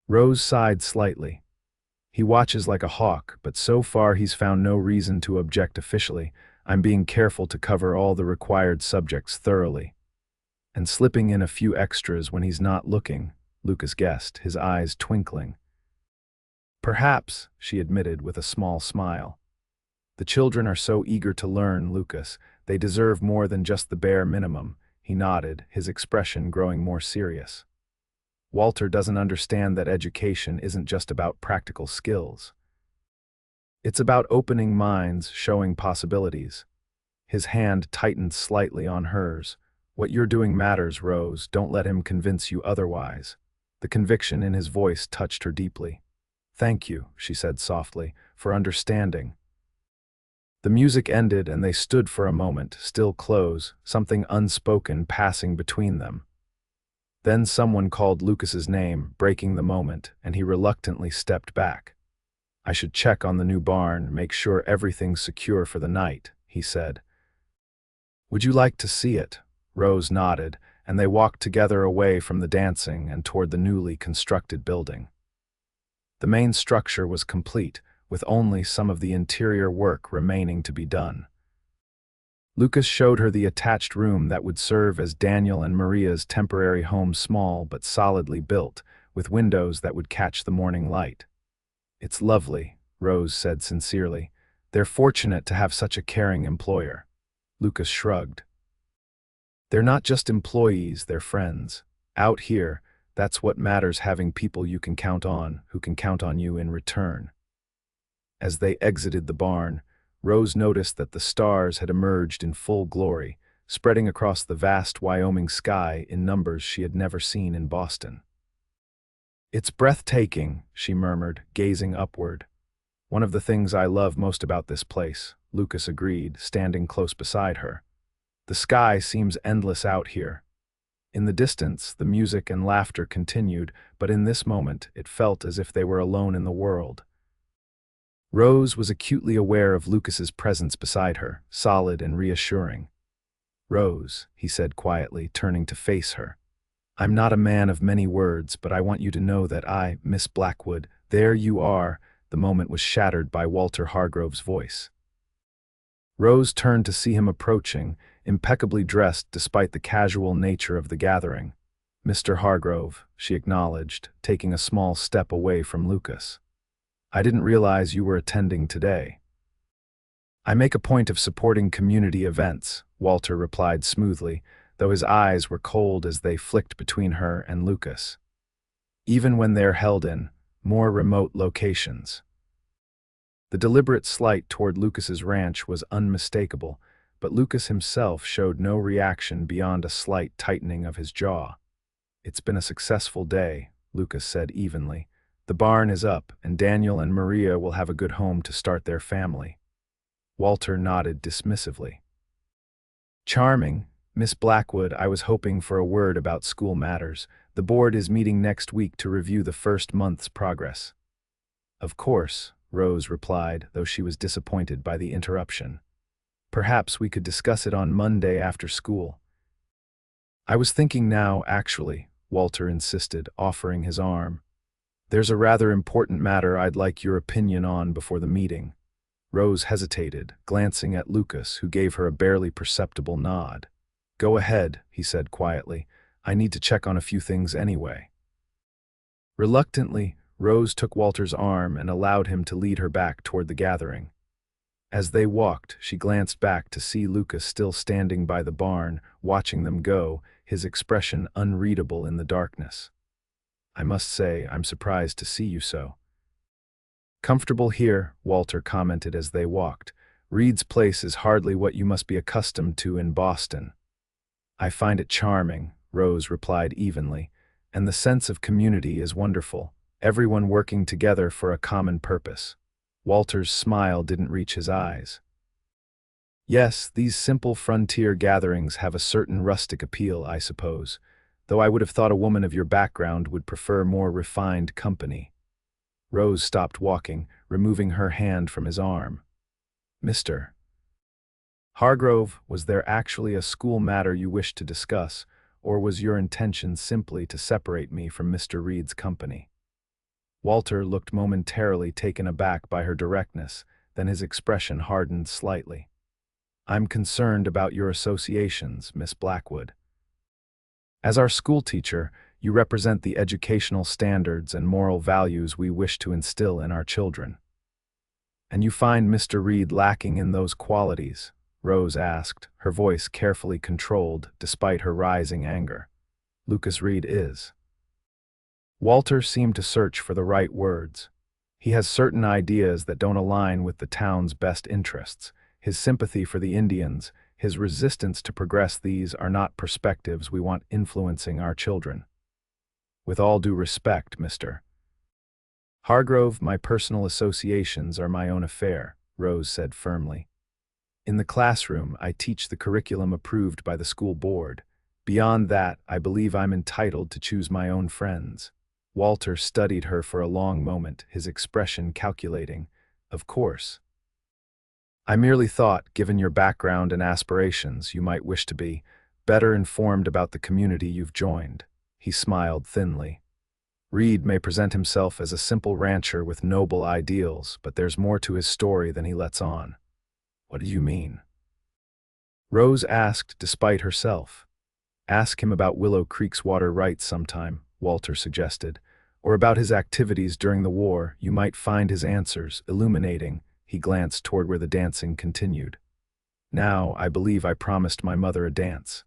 Rose sighed slightly. He watches like a hawk, but so far he's found no reason to object officially. I'm being careful to cover all the required subjects thoroughly. And slipping in a few extras when he's not looking, Lucas guessed, his eyes twinkling. Perhaps, she admitted with a small smile. The children are so eager to learn, Lucas. They deserve more than just the bare minimum. He nodded, his expression growing more serious. Walter doesn't understand that education isn't just about practical skills. It's about opening minds, showing possibilities. His hand tightened slightly on hers. What you're doing matters, Rose. Don't let him convince you otherwise. The conviction in his voice touched her deeply. Thank you, she said softly, for understanding. The music ended and they stood for a moment, still close, something unspoken passing between them. Then someone called Lucas's name, breaking the moment, and he reluctantly stepped back. I should check on the new barn, make sure everything's secure for the night, he said. Would you like to see it? Rose nodded, and they walked together away from the dancing and toward the newly constructed building. The main structure was complete, with only some of the interior work remaining to be done. Lucas showed her the attached room that would serve as Daniel and Maria's temporary home, small but solidly built, with windows that would catch the morning light. It's lovely, Rose said sincerely. They're fortunate to have such a caring employer. Lucas shrugged. They're not just employees, they're friends. Out here, that's what matters, having people you can count on, who can count on you in return. As they exited the barn, Rose noticed that the stars had emerged in full glory, spreading across the vast Wyoming sky in numbers she had never seen in Boston. It's breathtaking, she murmured, gazing upward. One of the things I love most about this place, Lucas agreed, standing close beside her. The sky seems endless out here. In the distance, the music and laughter continued, but in this moment, it felt as if they were alone in the world. Rose was acutely aware of Lucas's presence beside her, solid and reassuring. Rose, he said quietly, turning to face her. I'm not a man of many words, but I want you to know that I, Miss Blackwood, there you are. The moment was shattered by Walter Hargrove's voice. Rose turned to see him approaching, impeccably dressed despite the casual nature of the gathering. Mr. Hargrove, she acknowledged, taking a small step away from Lucas. I didn't realize you were attending today. I make a point of supporting community events, Walter replied smoothly, though his eyes were cold as they flicked between her and Lucas. Even when they're held in more remote locations. The deliberate slight toward Lucas's ranch was unmistakable, but Lucas himself showed no reaction beyond a slight tightening of his jaw. It's been a successful day, Lucas said evenly. The barn is up, and Daniel and Maria will have a good home to start their family. Walter nodded dismissively. Charming, Miss Blackwood, I was hoping for a word about school matters. The board is meeting next week to review the first month's progress. Of course, Rose replied, though she was disappointed by the interruption. Perhaps we could discuss it on Monday after school. I was thinking now, actually, Walter insisted, offering his arm. There's a rather important matter I'd like your opinion on before the meeting. Rose hesitated, glancing at Lucas, who gave her a barely perceptible nod. Go ahead, he said quietly. I need to check on a few things anyway. Reluctantly, Rose took Walter's arm and allowed him to lead her back toward the gathering. As they walked, she glanced back to see Lucas still standing by the barn, watching them go, his expression unreadable in the darkness. I must say, I'm surprised to see you so. Comfortable here, Walter commented as they walked. Reed's place is hardly what you must be accustomed to in Boston. I find it charming, Rose replied evenly, and the sense of community is wonderful, everyone working together for a common purpose. Walter's smile didn't reach his eyes. Yes, these simple frontier gatherings have a certain rustic appeal, I suppose, though I would have thought a woman of your background would prefer more refined company. Rose stopped walking, removing her hand from his arm. Mr. Hargrove, was there actually a school matter you wished to discuss, or was your intention simply to separate me from Mr. Reed's company? Walter looked momentarily taken aback by her directness, then his expression hardened slightly. I'm concerned about your associations, Miss Blackwood. As our schoolteacher, you represent the educational standards and moral values we wish to instill in our children. And you find Mr. Reed lacking in those qualities? Rose asked, her voice carefully controlled despite her rising anger. Lucas Reed is. Walter seemed to search for the right words. He has certain ideas that don't align with the town's best interests. His sympathy for the Indians, his resistance to progress, these are not perspectives we want influencing our children. With all due respect, Mr. Hargrove, my personal associations are my own affair, Rose said firmly. In the classroom, I teach the curriculum approved by the school board. Beyond that, I believe I'm entitled to choose my own friends. Walter studied her for a long moment, his expression calculating. Of course. I merely thought, given your background and aspirations, you might wish to be better informed about the community you've joined. He smiled thinly. Reed may present himself as a simple rancher with noble ideals, but there's more to his story than he lets on. What do you mean? Rose asked despite herself. Ask him about Willow Creek's water rights sometime, Walter suggested, or about his activities during the war. You might find his answers illuminating. He glanced toward where the dancing continued. Now, I believe I promised my mother a dance.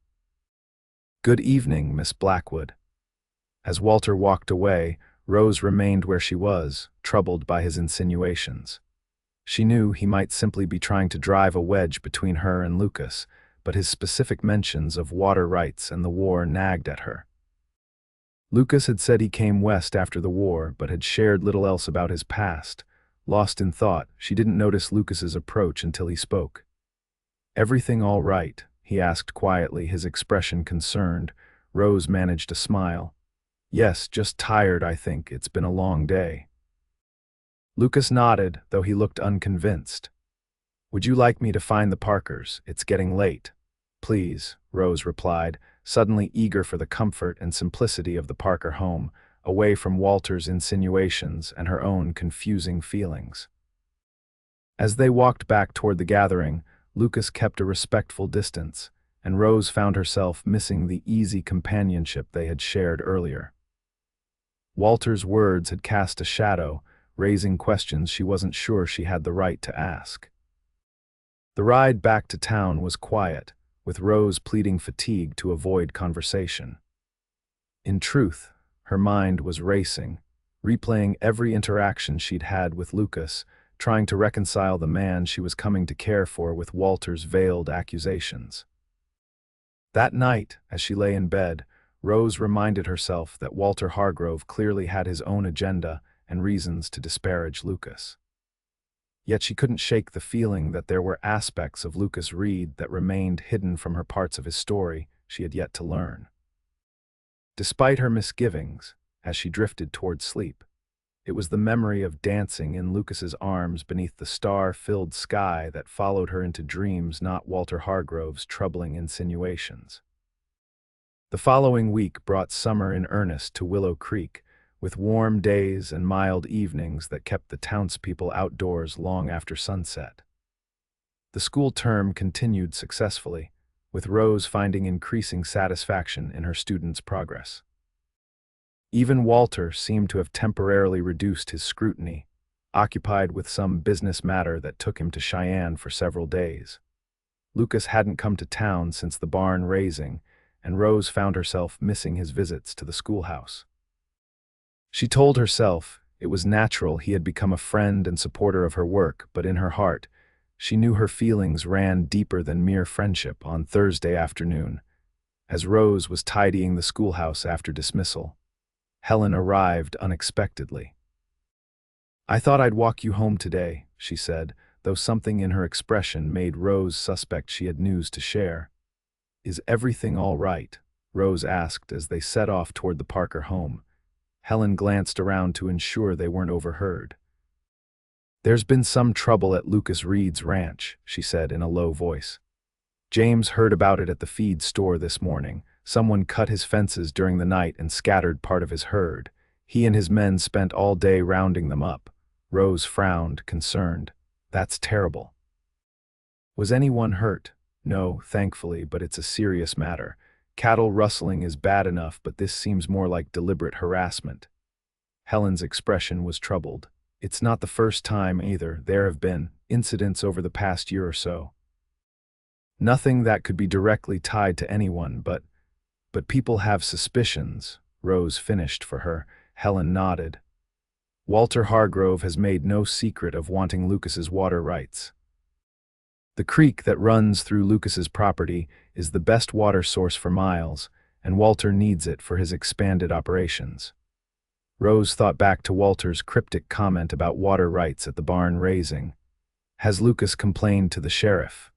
Good evening, Miss Blackwood. As Walter walked away, Rose remained where she was, troubled by his insinuations. She knew he might simply be trying to drive a wedge between her and Lucas, but his specific mentions of water rights and the war nagged at her. Lucas had said he came west after the war, but had shared little else about his past. Lost in thought, she didn't notice Lucas's approach until he spoke. Everything all right? He asked quietly, his expression concerned. Rose managed a smile. Yes, just tired, I think. It's been a long day. Lucas nodded, though he looked unconvinced. Would you like me to find the Parkers? It's getting late. Please, Rose replied, suddenly eager for the comfort and simplicity of the Parker home, away from Walter's insinuations and her own confusing feelings. As they walked back toward the gathering, Lucas kept a respectful distance, and Rose found herself missing the easy companionship they had shared earlier. Walter's words had cast a shadow, raising questions she wasn't sure she had the right to ask. The ride back to town was quiet, with Rose pleading fatigue to avoid conversation. In truth, her mind was racing, replaying every interaction she'd had with Lucas, trying to reconcile the man she was coming to care for with Walter's veiled accusations. That night, as she lay in bed, Rose reminded herself that Walter Hargrove clearly had his own agenda and reasons to disparage Lucas. Yet she couldn't shake the feeling that there were aspects of Lucas Reed that remained hidden from her parts of his story she had yet to learn. Despite her misgivings, as she drifted toward sleep, it was the memory of dancing in Lucas's arms beneath the star-filled sky that followed her into dreams, not Walter Hargrove's troubling insinuations. The following week brought summer in earnest to Willow Creek, with warm days and mild evenings that kept the townspeople outdoors long after sunset. The school term continued successfully, with Rose finding increasing satisfaction in her students' progress. Even Walter seemed to have temporarily reduced his scrutiny, occupied with some business matter that took him to Cheyenne for several days. Lucas hadn't come to town since the barn raising, and Rose found herself missing his visits to the schoolhouse. She told herself it was natural he had become a friend and supporter of her work, but in her heart, she knew her feelings ran deeper than mere friendship. On Thursday afternoon, as Rose was tidying the schoolhouse after dismissal, Helen arrived unexpectedly. "I thought I'd walk you home today," she said, though something in her expression made Rose suspect she had news to share. "Is everything all right?" Rose asked as they set off toward the Parker home. Helen glanced around to ensure they weren't overheard. "There's been some trouble at Lucas Reed's ranch," she said in a low voice. "James heard about it at the feed store this morning. Someone cut his fences during the night and scattered part of his herd. He and his men spent all day rounding them up." Rose frowned, concerned. "That's terrible." "Was anyone hurt?" "No, thankfully, but it's a serious matter. Cattle rustling is bad enough, but this seems more like deliberate harassment." Helen's expression was troubled. "It's not the first time either. There have been incidents over the past year or so. Nothing that could be directly tied to anyone, but people have suspicions," Rose finished for her. Helen nodded. "Walter Hargrove has made no secret of wanting Lucas's water rights. The creek that runs through Lucas's property is the best water source for miles, and Walter needs it for his expanded operations." Rose thought back to Walter's cryptic comment about water rights at the barn raising. "Has Lucas complained to the sheriff?"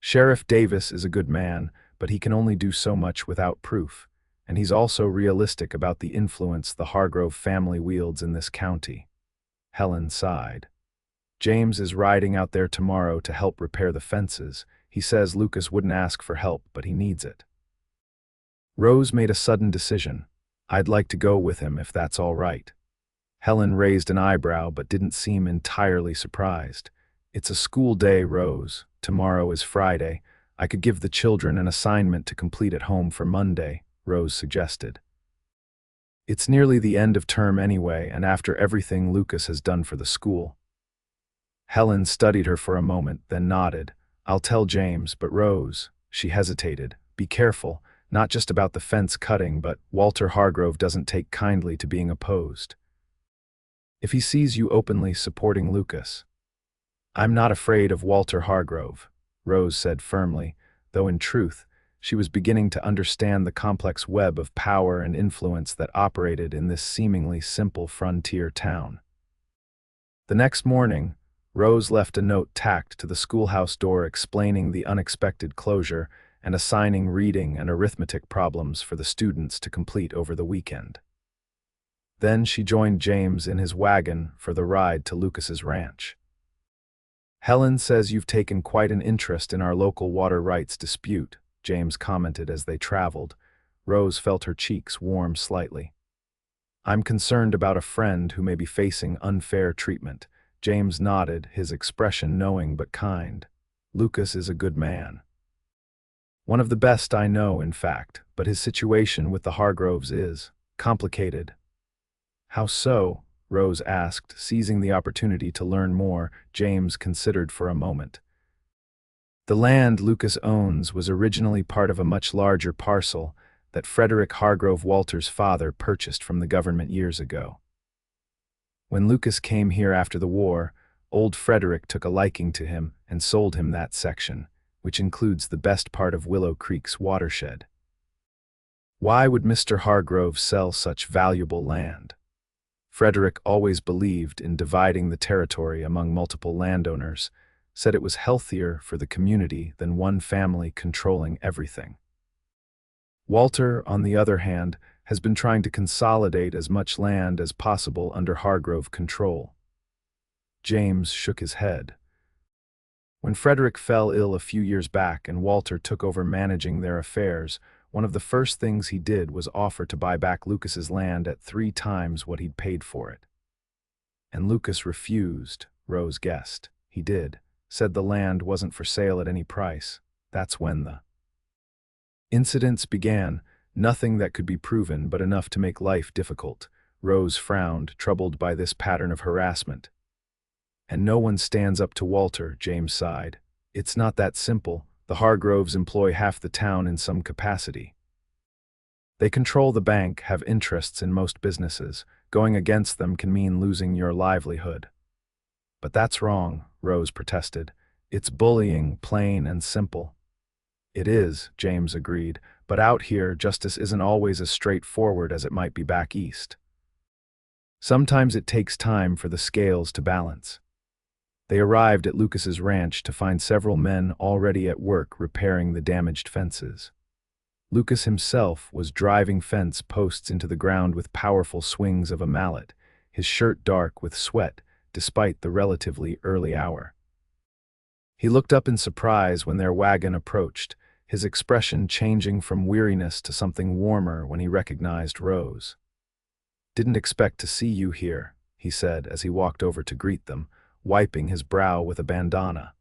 "Sheriff Davis is a good man, but he can only do so much without proof, and he's also realistic about the influence the Hargrove family wields in this county." Helen sighed. "James is riding out there tomorrow to help repair the fences. He says Lucas wouldn't ask for help, but he needs it." Rose made a sudden decision. "I'd like to go with him if that's all right." Helen raised an eyebrow but didn't seem entirely surprised. "It's a school day, Rose. Tomorrow is Friday. I could give the children an assignment to complete at home for Monday," Rose suggested. "It's nearly the end of term anyway, and after everything Lucas has done for the school." Helen studied her for a moment, then nodded. "I'll tell James, but Rose," she hesitated, "be careful, not just about the fence cutting, but Walter Hargrove doesn't take kindly to being opposed. If he sees you openly supporting Lucas." "I'm not afraid of Walter Hargrove," Rose said firmly, though in truth, she was beginning to understand the complex web of power and influence that operated in this seemingly simple frontier town. The next morning, Rose left a note tacked to the schoolhouse door explaining the unexpected closure and assigning reading and arithmetic problems for the students to complete over the weekend. Then she joined James in his wagon for the ride to Lucas's ranch. "Helen says you've taken quite an interest in our local water rights dispute," James commented as they traveled. Rose felt her cheeks warm slightly. "I'm concerned about a friend who may be facing unfair treatment." James nodded, his expression knowing but kind. "Lucas is a good man. One of the best I know, in fact, but his situation with the Hargroves is complicated." "How so?" Rose asked, seizing the opportunity to learn more. James considered for a moment. "The land Lucas owns was originally part of a much larger parcel that Frederick Hargrove, Walter's father, purchased from the government years ago. When Lucas came here after the war, old Frederick took a liking to him and sold him that section, which includes the best part of Willow Creek's watershed." "Why would Mr. Hargrove sell such valuable land?" Frederick always believed in dividing the territory among multiple landowners, said it was healthier for the community than one family controlling everything. Walter, on the other hand, has been trying to consolidate as much land as possible under Hargrove control. James shook his head. When Frederick fell ill a few years back and Walter took over managing their affairs, one of the first things he did was offer to buy back Lucas's land at 3 times what he'd paid for it. And Lucas refused, Rose guessed. He did, said the land wasn't for sale at any price. That's when the incidents began, nothing that could be proven but enough to make life difficult. Rose frowned, troubled by this pattern of harassment. And no one stands up to Walter, James sighed. It's not that simple. The Hargroves employ half the town in some capacity. They control the bank, have interests in most businesses. Going against them can mean losing your livelihood. But that's wrong, Rose protested. It's bullying, plain and simple. It is, James agreed, but out here justice isn't always as straightforward as it might be back east. Sometimes it takes time for the scales to balance. They arrived at Lucas's ranch to find several men already at work repairing the damaged fences. Lucas himself was driving fence posts into the ground with powerful swings of a mallet, his shirt dark with sweat despite the relatively early hour. He looked up in surprise when their wagon approached, his expression changing from weariness to something warmer when he recognized Rose. "Didn't expect to see you here," he said as he walked over to greet them, wiping his brow with a bandana.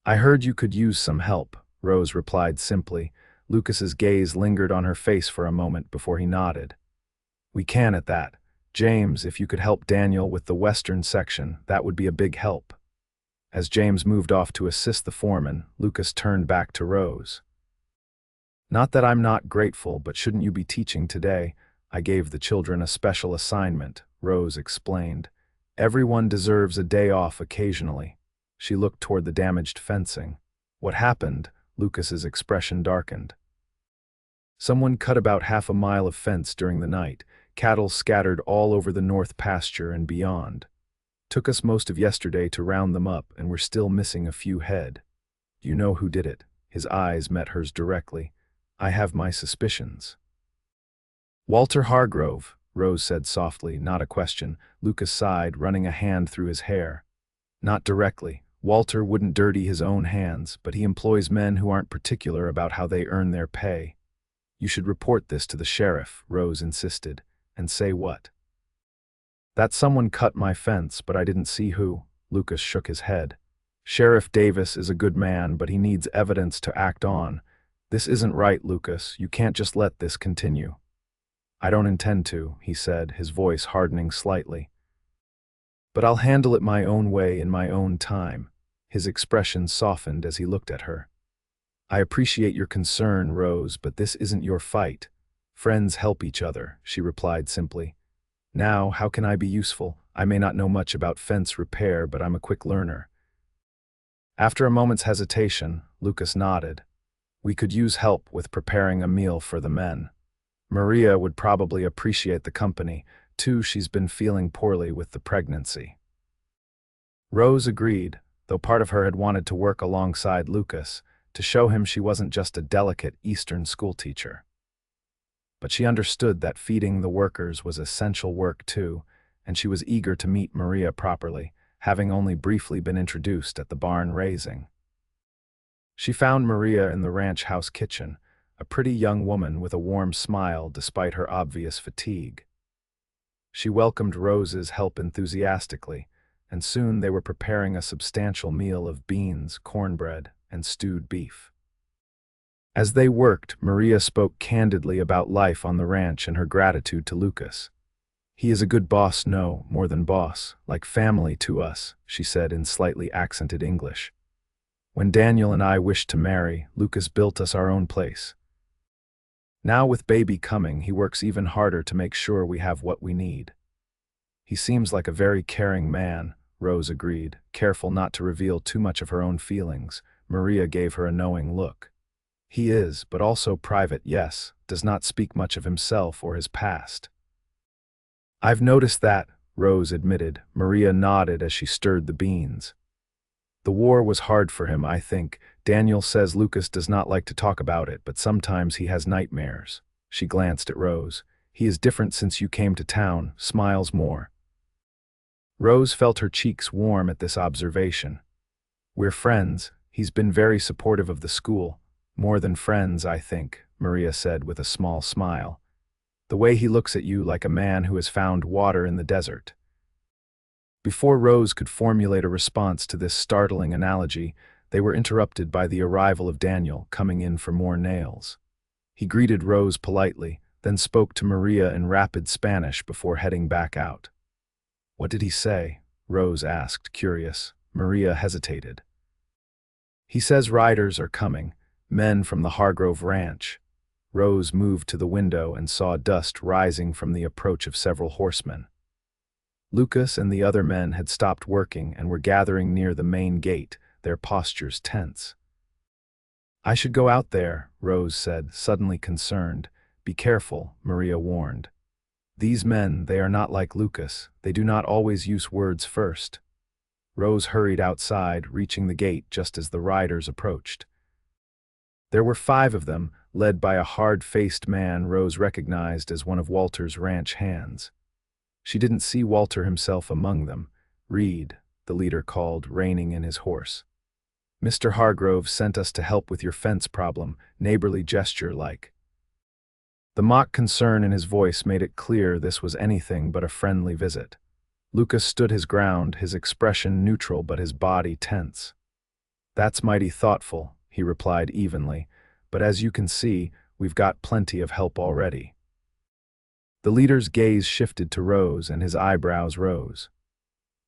"I heard you could use some help," Rose replied simply. Lucas's gaze lingered on her face for a moment before he nodded. "We can at that. James, if you could help Daniel with the western section, that would be a big help." As James moved off to assist the foreman, Lucas turned back to Rose. "Not that I'm not grateful, but shouldn't you be teaching today? I gave the children a special assignment," Rose explained. "Everyone deserves a day off occasionally." She looked toward the damaged fencing. "What happened?" Lucas's expression darkened. "Someone cut about half a mile of fence during the night. Cattle scattered all over the north pasture and beyond. Took us most of yesterday to round them up, and we're still missing a few head. Do you know who did it?" His eyes met hers directly. "I have my suspicions." "Walter Hargrove," Rose said softly, not a question. Lucas sighed, running a hand through his hair. "Not directly. Walter wouldn't dirty his own hands, but he employs men who aren't particular about how they earn their pay. You should report this to the sheriff," Rose insisted. "And say what?" "That someone cut my fence, but I didn't see who." Lucas shook his head. "Sheriff Davis is a good man, but he needs evidence to act on. This isn't right, Lucas. You can't just let this continue." "I don't intend to," he said, his voice hardening slightly. "But I'll handle it my own way in my own time." His expression softened as he looked at her. "I appreciate your concern, Rose, but this isn't your fight. Friends help each other," she replied simply. "Now, how can I be useful? I may not know much about fence repair, but I'm a quick learner." After a moment's hesitation, Lucas nodded. "We could use help with preparing a meal for the men. Maria would probably appreciate the company, too. She's been feeling poorly with the pregnancy." Rose agreed, though part of her had wanted to work alongside Lucas, to show him she wasn't just a delicate Eastern schoolteacher. But she understood that feeding the workers was essential work too, and she was eager to meet Maria properly, having only briefly been introduced at the barn raising. She found Maria in the ranch house kitchen, a pretty young woman with a warm smile despite her obvious fatigue. She welcomed Rose's help enthusiastically, and soon they were preparing a substantial meal of beans, cornbread, and stewed beef. As they worked, Maria spoke candidly about life on the ranch and her gratitude to Lucas. "He is a good boss, no, more than boss, like family to us," she said in slightly accented English. "When Daniel and I wished to marry, Lucas built us our own place. Now with baby coming, he works even harder to make sure we have what we need." "He seems like a very caring man," Rose agreed, careful not to reveal too much of her own feelings. Maria gave her a knowing look. "He is, but also private, yes, does not speak much of himself or his past." I've noticed that, Rose admitted. Maria nodded as she stirred the beans. The war was hard for him, I think. Daniel says Lucas does not like to talk about it, but sometimes he has nightmares. She glanced at Rose. He is different since you came to town, smiles more. Rose felt her cheeks warm at this observation. We're friends. He's been very supportive of the school. More than friends, I think, Maria said with a small smile. The way he looks at you like a man who has found water in the desert. Before Rose could formulate a response to this startling analogy, they were interrupted by the arrival of Daniel, coming in for more nails. He greeted Rose politely, then spoke to Maria in rapid Spanish before heading back out. What did he say? Rose asked, curious. Maria hesitated. He says riders are coming, men from the Hargrove ranch. Rose moved to the window and saw dust rising from the approach of several horsemen. Lucas and the other men had stopped working and were gathering near the main gate, their postures tense. I should go out there, Rose said, suddenly concerned. Be careful, Maria warned. These men, they are not like Lucas. They do not always use words first. Rose hurried outside, reaching the gate just as the riders approached. There were 5 of them, led by a hard-faced man Rose recognized as one of Walter's ranch hands. She didn't see Walter himself among them. Reed, the leader called, reining in his horse. Mr. Hargrove sent us to help with your fence problem, neighborly gesture like. The mock concern in his voice made it clear this was anything but a friendly visit. Lucas stood his ground, his expression neutral but his body tense. That's mighty thoughtful, he replied evenly, but as you can see, we've got plenty of help already. The leader's gaze shifted to Rose and his eyebrows rose.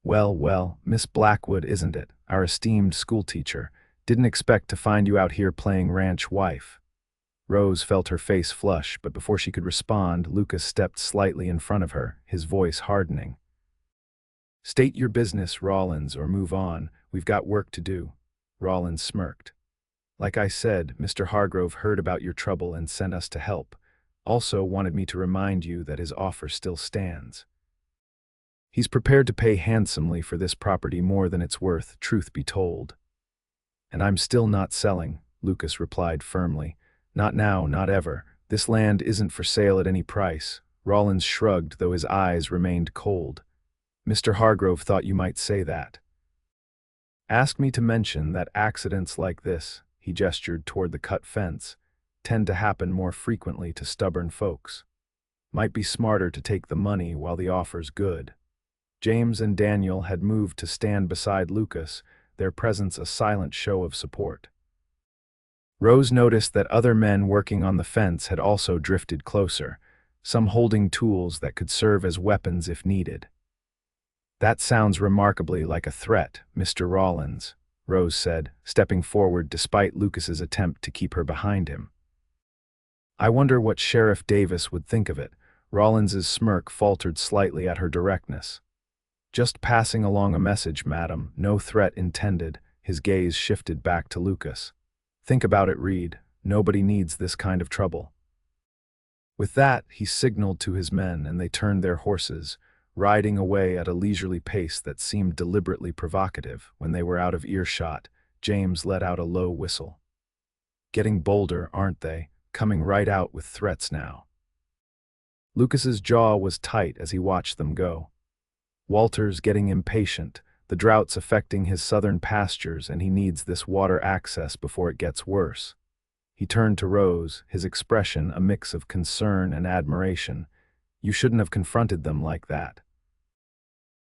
Well, Miss Blackwood, isn't it? Our esteemed schoolteacher. Didn't expect to find you out here playing ranch wife. Rose felt her face flush, but before she could respond, Lucas stepped slightly in front of her, his voice hardening. State your business, Rollins, or move on. We've got work to do. Rollins smirked. Like I said, Mr. Hargrove heard about your trouble and sent us to help. Also wanted me to remind you that his offer still stands. He's prepared to pay handsomely for this property, more than it's worth, truth be told. And I'm still not selling, Lucas replied firmly. Not now, not ever. This land isn't for sale at any price. Rollins shrugged, though his eyes remained cold. Mr. Hargrove thought you might say that. Ask me to mention that accidents like this, he gestured toward the cut fence, tend to happen more frequently to stubborn folks. Might be smarter to take the money while the offer's good. James and Daniel had moved to stand beside Lucas, their presence a silent show of support. Rose noticed that other men working on the fence had also drifted closer, some holding tools that could serve as weapons if needed. That sounds remarkably like a threat, Mr. Rollins, Rose said, stepping forward despite Lucas's attempt to keep her behind him. I wonder what Sheriff Davis would think of it. Rollins's smirk faltered slightly at her directness. Just passing along a message, madam, no threat intended. His gaze shifted back to Lucas. Think about it, Reed. Nobody needs this kind of trouble. With that, he signaled to his men and they turned their horses, riding away at a leisurely pace that seemed deliberately provocative. When they were out of earshot, James let out a low whistle. Getting bolder, aren't they? Coming right out with threats now. Lucas's jaw was tight as he watched them go. Walter's getting impatient. The drought's affecting his southern pastures and he needs this water access before it gets worse. He turned to Rose, his expression a mix of concern and admiration. You shouldn't have confronted them like that.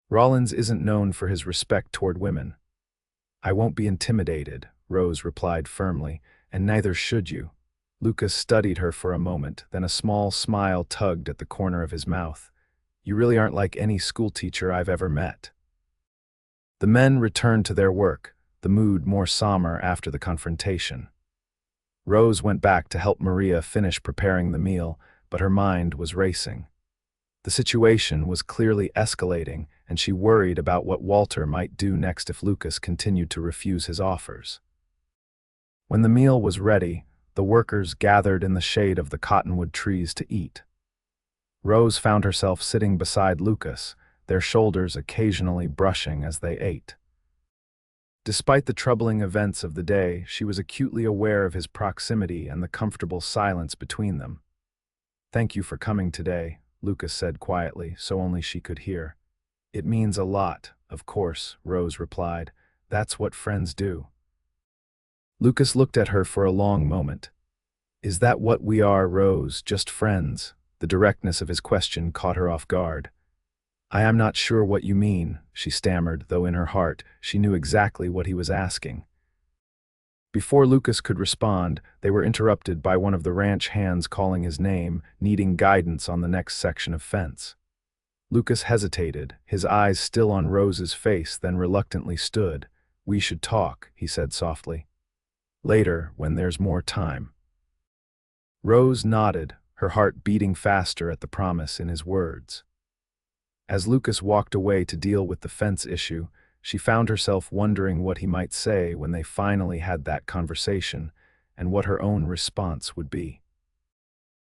Rollins isn't known for his respect toward women. I won't be intimidated, Rose replied firmly, and neither should you. Lucas studied her for a moment, then a small smile tugged at the corner of his mouth. You really aren't like any schoolteacher I've ever met. The men returned to their work, the mood more somber after the confrontation. Rose went back to help Maria finish preparing the meal, but her mind was racing. The situation was clearly escalating, and she worried about what Walter might do next if Lucas continued to refuse his offers. When the meal was ready, the workers gathered in the shade of the cottonwood trees to eat. Rose found herself sitting beside Lucas, their shoulders occasionally brushing as they ate. Despite the troubling events of the day, she was acutely aware of his proximity and the comfortable silence between them. "Thank you for coming today," Lucas said quietly, so only she could hear. "It means a lot, of course," Rose replied. "That's what friends do." Lucas looked at her for a long moment. "Is that what we are, Rose, just friends?" The directness of his question caught her off guard. "I am not sure what you mean," she stammered, though in her heart she knew exactly what he was asking. Before Lucas could respond, they were interrupted by one of the ranch hands calling his name, needing guidance on the next section of fence. Lucas hesitated, his eyes still on Rose's face, then reluctantly stood. "We should talk," he said softly. "Later, when there's more time." Rose nodded, her heart beating faster at the promise in his words. As Lucas walked away to deal with the fence issue, she found herself wondering what he might say when they finally had that conversation, and what her own response would be.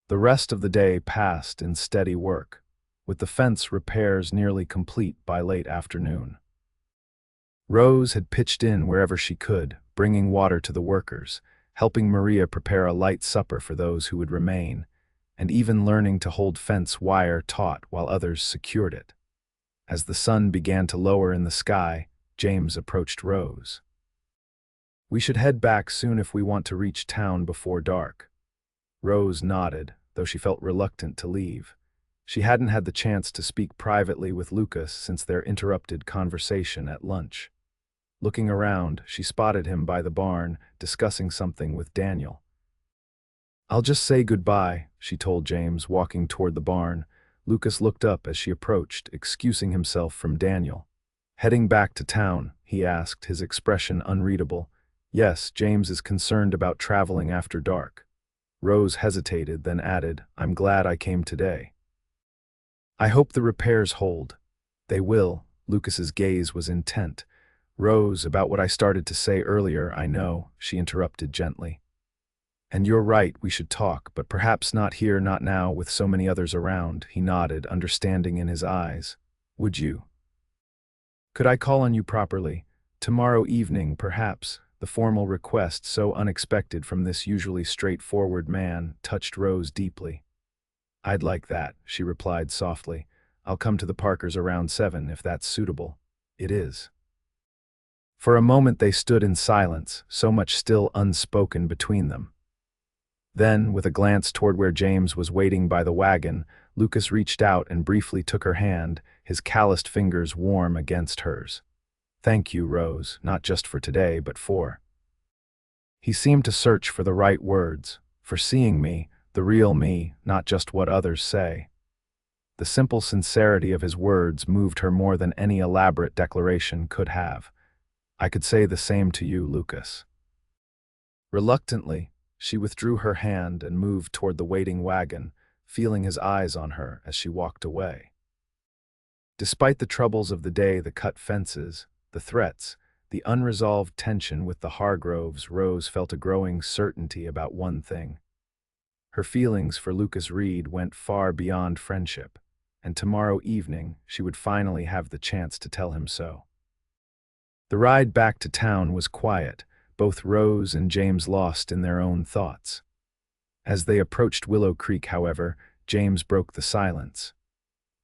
The rest of the day passed in steady work, with the fence repairs nearly complete by late afternoon. Rose had pitched in wherever she could, bringing water to the workers, helping Maria prepare a light supper for those who would remain, and even learning to hold fence wire taut while others secured it. As the sun began to lower in the sky, James approached Rose. "We should head back soon if we want to reach town before dark." Rose nodded, though she felt reluctant to leave. She hadn't had the chance to speak privately with Lucas since their interrupted conversation at lunch. Looking around, she spotted him by the barn, discussing something with Daniel. "I'll just say goodbye," she told James, walking toward the barn. Lucas looked up as she approached, excusing himself from Daniel. "Heading back to town?" he asked, his expression unreadable. "Yes, James is concerned about traveling after dark." Rose hesitated, then added, "I'm glad I came today." "I hope the repairs hold." "They will." Lucas's gaze was intent. "Rose, about what I started to say earlier, I know," she interrupted gently. "And you're right, we should talk, but perhaps not here, not now, with so many others around." He nodded, understanding in his eyes. "Would you? Could I call on you properly? Tomorrow evening, perhaps?" The formal request, so unexpected from this usually straightforward man, touched Rose deeply. "I'd like that," she replied softly. "I'll come to the Parkers around 7, if that's suitable." "It is." For a moment they stood in silence, so much still unspoken between them. Then, with a glance toward where James was waiting by the wagon, Lucas reached out and briefly took her hand, his calloused fingers warm against hers. "Thank you, Rose, not just for today, but for—" He seemed to search for the right words, "for seeing me, the real me, not just what others say." The simple sincerity of his words moved her more than any elaborate declaration could have. "I could say the same to you, Lucas." Reluctantly, she withdrew her hand and moved toward the waiting wagon, feeling his eyes on her as she walked away. Despite the troubles of the day, the cut fences, the threats, the unresolved tension with the Hargroves, Rose felt a growing certainty about one thing. Her feelings for Lucas Reed went far beyond friendship, and tomorrow evening she would finally have the chance to tell him so. The ride back to town was quiet, both Rose and James lost in their own thoughts. As they approached Willow Creek, however, James broke the silence.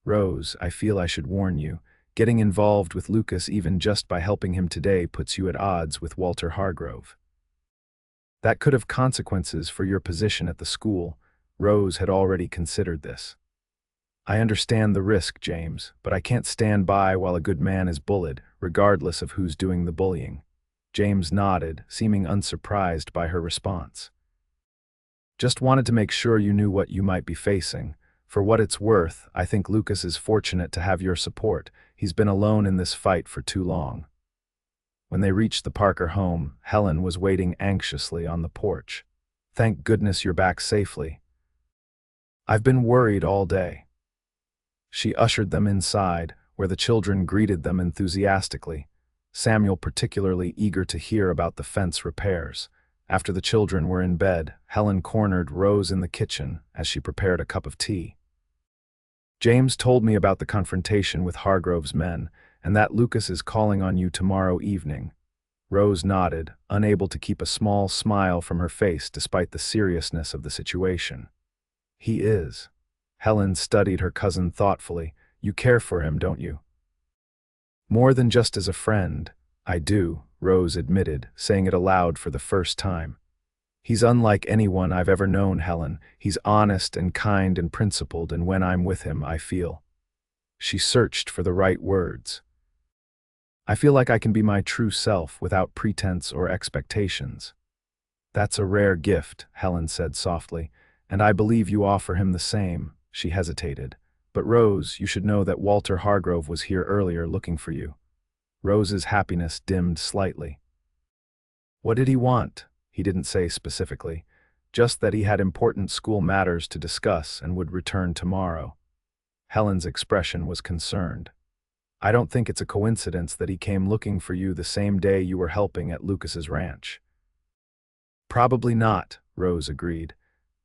"Rose, I feel I should warn you. Getting involved with Lucas even just by helping him today puts you at odds with Walter Hargrove. That could have consequences for your position at the school." Rose had already considered this. "I understand the risk, James, but I can't stand by while a good man is bullied, regardless of who's doing the bullying." James nodded, seeming unsurprised by her response. "Just wanted to make sure you knew what you might be facing. For what it's worth, I think Lucas is fortunate to have your support. He's been alone in this fight for too long." When they reached the Parker home, Helen was waiting anxiously on the porch. "Thank goodness you're back safely." "I've been worried all day." She ushered them inside, where the children greeted them enthusiastically, Samuel particularly eager to hear about the fence repairs. After the children were in bed, Helen cornered Rose in the kitchen as she prepared a cup of tea. James told me about the confrontation with Hargrove's men, and that Lucas is calling on you tomorrow evening. Rose nodded, unable to keep a small smile from her face despite the seriousness of the situation. He is. Helen studied her cousin thoughtfully. You care for him, don't you? More than just as a friend. I do, Rose admitted, saying it aloud for the first time. He's unlike anyone I've ever known, Helen. He's honest and kind and principled, and when I'm with him, I feel. She searched for the right words. I feel like I can be my true self without pretense or expectations. That's a rare gift, Helen said softly, and I believe you offer him the same. She hesitated. But Rose, you should know that Walter Hargrove was here earlier looking for you. Rose's happiness dimmed slightly. What did he want? He didn't say specifically, just that he had important school matters to discuss and would return tomorrow. Helen's expression was concerned. I don't think it's a coincidence that he came looking for you the same day you were helping at Lucas's ranch. Probably not, Rose agreed,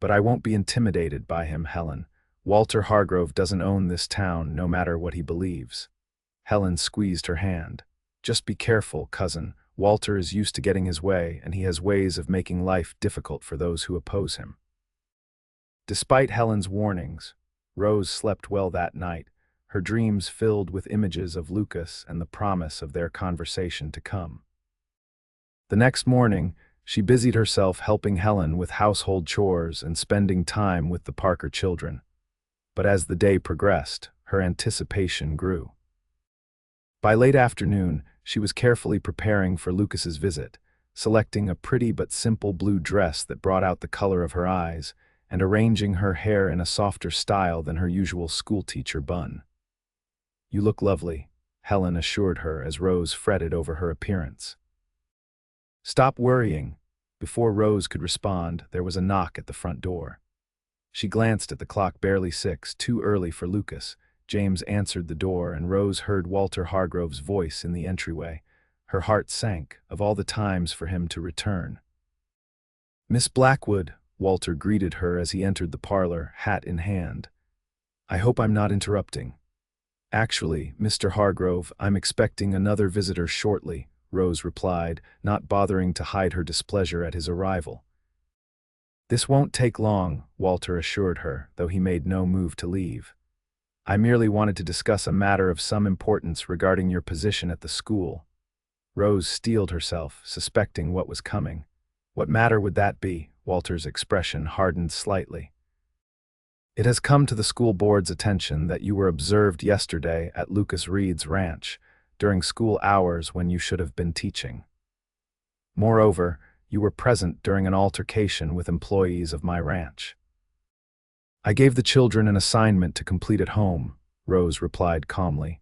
but I won't be intimidated by him, Helen. Walter Hargrove doesn't own this town, no matter what he believes. Helen squeezed her hand. Just be careful, cousin. Walter is used to getting his way, and he has ways of making life difficult for those who oppose him. Despite Helen's warnings, Rose slept well that night, her dreams filled with images of Lucas and the promise of their conversation to come. The next morning, she busied herself helping Helen with household chores and spending time with the Parker children. But as the day progressed, her anticipation grew. By late afternoon, she was carefully preparing for Lucas's visit, selecting a pretty but simple blue dress that brought out the color of her eyes, and arranging her hair in a softer style than her usual schoolteacher bun. You look lovely, Helen assured her as Rose fretted over her appearance. Stop worrying. Before Rose could respond, there was a knock at the front door. She glanced at the clock, barely 6, too early for Lucas. James answered the door, and Rose heard Walter Hargrove's voice in the entryway. Her heart sank, of all the times for him to return. Miss Blackwood, Walter greeted her as he entered the parlor, hat in hand. I hope I'm not interrupting. Actually, Mr. Hargrove, I'm expecting another visitor shortly, Rose replied, not bothering to hide her displeasure at his arrival. This won't take long, Walter assured her, though he made no move to leave. I merely wanted to discuss a matter of some importance regarding your position at the school. Rose steeled herself, suspecting what was coming. What matter would that be? Walter's expression hardened slightly. It has come to the school board's attention that you were observed yesterday at Lucas Reed's ranch, during school hours when you should have been teaching. Moreover, you were present during an altercation with employees of my ranch. I gave the children an assignment to complete at home, Rose replied calmly.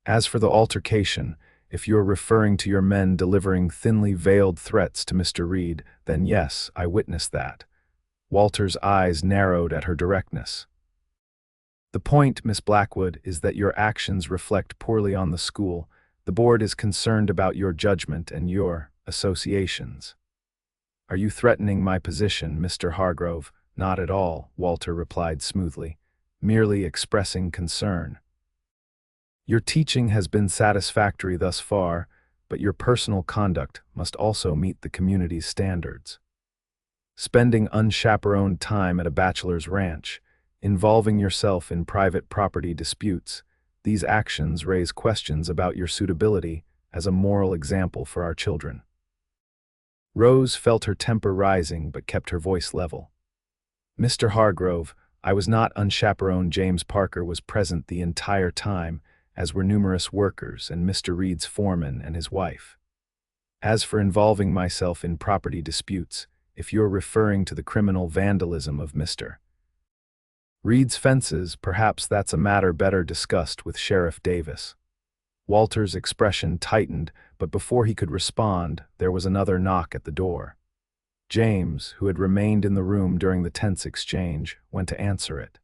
As for the altercation, if you're referring to your men delivering thinly veiled threats to Mr. Reed, then yes, I witnessed that. Walter's eyes narrowed at her directness. The point, Miss Blackwood, is that your actions reflect poorly on the school. The board is concerned about your judgment and your associations. Are you threatening my position, Mr. Hargrove? Not at all, Walter replied smoothly, merely expressing concern. Your teaching has been satisfactory thus far, but your personal conduct must also meet the community's standards. Spending unchaperoned time at a bachelor's ranch, involving yourself in private property disputes, these actions raise questions about your suitability as a moral example for our children. Rose felt her temper rising but kept her voice level. Mr. Hargrove, I was not unchaperoned. James Parker was present the entire time, as were numerous workers and Mr. Reed's foreman and his wife. As for involving myself in property disputes, if you're referring to the criminal vandalism of Mr. Reed's fences, perhaps that's a matter better discussed with Sheriff Davis. Walter's expression tightened, but before he could respond, there was another knock at the door. James, who had remained in the room during the tense exchange, went to answer it.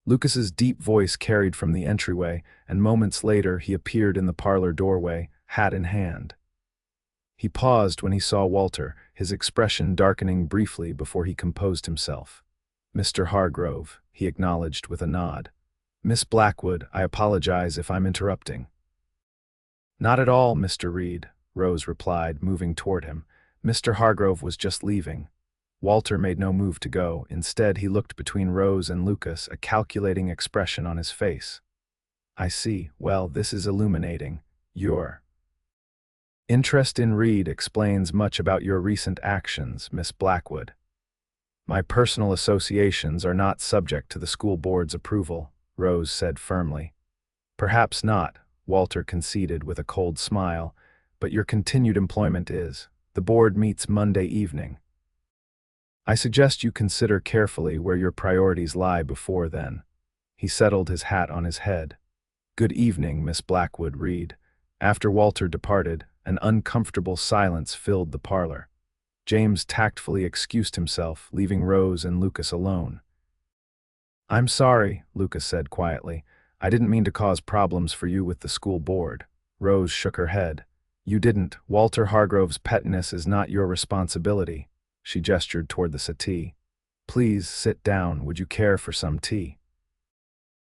Lucas's deep voice carried from the entryway, and moments later he appeared in the parlor doorway, hat in hand. He paused when he saw Walter, his expression darkening briefly before he composed himself. Mr. Hargrove, he acknowledged with a nod. Miss Blackwood, I apologize if I'm interrupting. Not at all, Mr. Reed, Rose replied, moving toward him. Mr. Hargrove was just leaving. Walter made no move to go. Instead, he looked between Rose and Lucas, a calculating expression on his face. I see. Well, this is illuminating. Your interest in Reed explains much about your recent actions, Miss Blackwood. My personal associations are not subject to the school board's approval, Rose said firmly. Perhaps not, Walter conceded with a cold smile, but your continued employment is. The board meets Monday evening. I suggest you consider carefully where your priorities lie before then. He settled his hat on his head. Good evening, Miss Blackwood, Reed. After Walter departed, an uncomfortable silence filled the parlor. James tactfully excused himself, leaving Rose and Lucas alone. I'm sorry, Lucas said quietly. I didn't mean to cause problems for you with the school board. Rose shook her head. You didn't. Walter Hargrove's pettiness is not your responsibility. She gestured toward the settee. Please sit down. Would you care for some tea?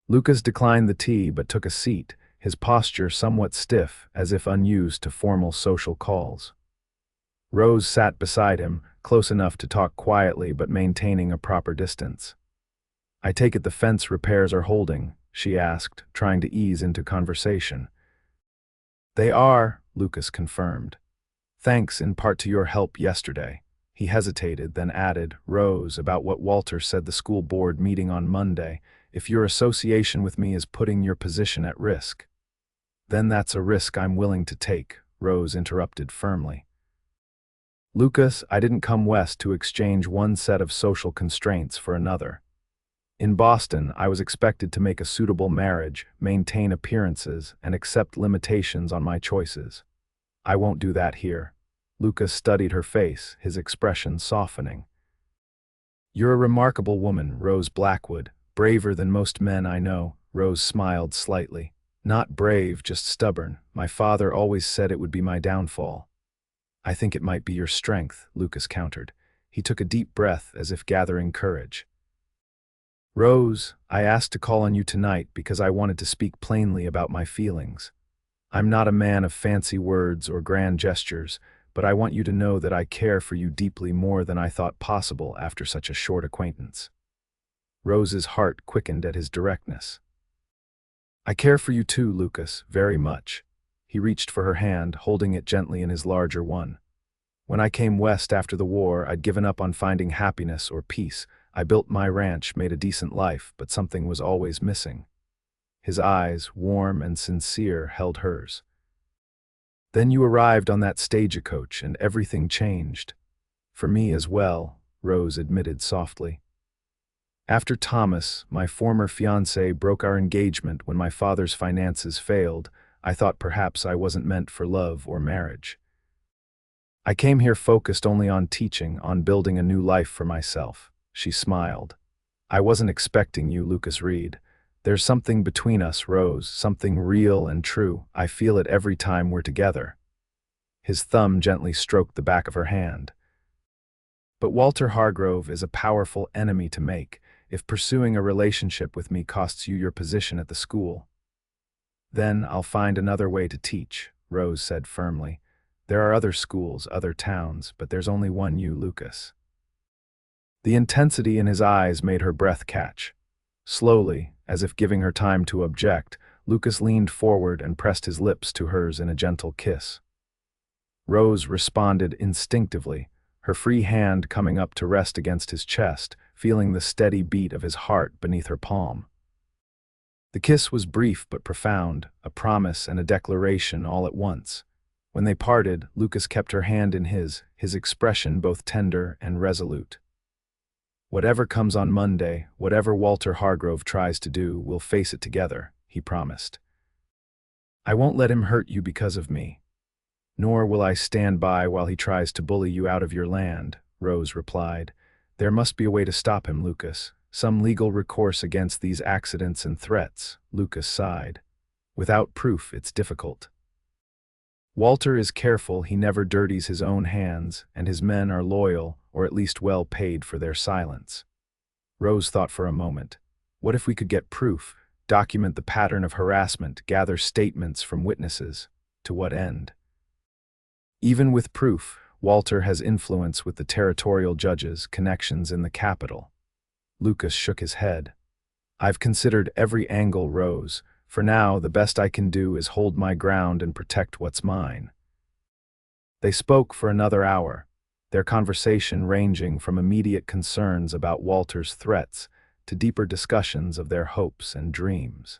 Lucas declined the tea but took a seat, his posture somewhat stiff, as if unused to formal social calls. Rose sat beside him, close enough to talk quietly but maintaining a proper distance. I take it the fence repairs are holding, she asked, trying to ease into conversation. They are, Lucas confirmed. Thanks in part to your help yesterday. He hesitated, then added, Rose, about what Walter said the school board meeting on Monday. If your association with me is putting your position at risk. Then that's a risk I'm willing to take, Rose interrupted firmly. Lucas, I didn't come west to exchange one set of social constraints for another. In Boston, I was expected to make a suitable marriage, maintain appearances, and accept limitations on my choices. I won't do that here. Lucas studied her face, his expression softening. You're a remarkable woman, Rose Blackwood, braver than most men I know. Rose smiled slightly. Not brave, just stubborn. My father always said it would be my downfall. I think it might be your strength, Lucas countered. He took a deep breath as if gathering courage. Rose, I asked to call on you tonight because I wanted to speak plainly about my feelings. I'm not a man of fancy words or grand gestures, but I want you to know that I care for you deeply more than I thought possible after such a short acquaintance. Rose's heart quickened at his directness. I care for you too, Lucas, very much. He reached for her hand, holding it gently in his larger one. When I came west after the war, I'd given up on finding happiness or peace. I built my ranch, made a decent life, but something was always missing. His eyes, warm and sincere, held hers. Then you arrived on that stagecoach and everything changed. For me as well, Rose admitted softly. After Thomas, my former fiancé, broke our engagement when my father's finances failed, I thought perhaps I wasn't meant for love or marriage. I came here focused only on teaching, on building a new life for myself. She smiled. I wasn't expecting you, Lucas Reed. There's something between us, Rose, something real and true. I feel it every time we're together. His thumb gently stroked the back of her hand. But Walter Hargrove is a powerful enemy to make, if pursuing a relationship with me costs you your position at the school. Then I'll find another way to teach, Rose said firmly. There are other schools, other towns, but there's only one you, Lucas. The intensity in his eyes made her breath catch. Slowly, as if giving her time to object, Lucas leaned forward and pressed his lips to hers in a gentle kiss. Rose responded instinctively, her free hand coming up to rest against his chest, feeling the steady beat of his heart beneath her palm. The kiss was brief but profound, a promise and a declaration all at once. When they parted, Lucas kept her hand in his expression both tender and resolute. Whatever comes on Monday, whatever Walter Hargrove tries to do, we'll face it together, he promised. I won't let him hurt you because of me. Nor will I stand by while he tries to bully you out of your land, Rose replied. There must be a way to stop him, Lucas. Some legal recourse against these accidents and threats, Lucas sighed. Without proof, it's difficult. Walter is careful he never dirties his own hands, and his men are loyal, or at least well paid for their silence. Rose thought for a moment. What if we could get proof, document the pattern of harassment, gather statements from witnesses? To what end? Even with proof, Walter has influence with the territorial judges, connections in the capital. Lucas shook his head. I've considered every angle, Rose. For now, the best I can do is hold my ground and protect what's mine. They spoke for another hour, their conversation ranging from immediate concerns about Walter's threats to deeper discussions of their hopes and dreams.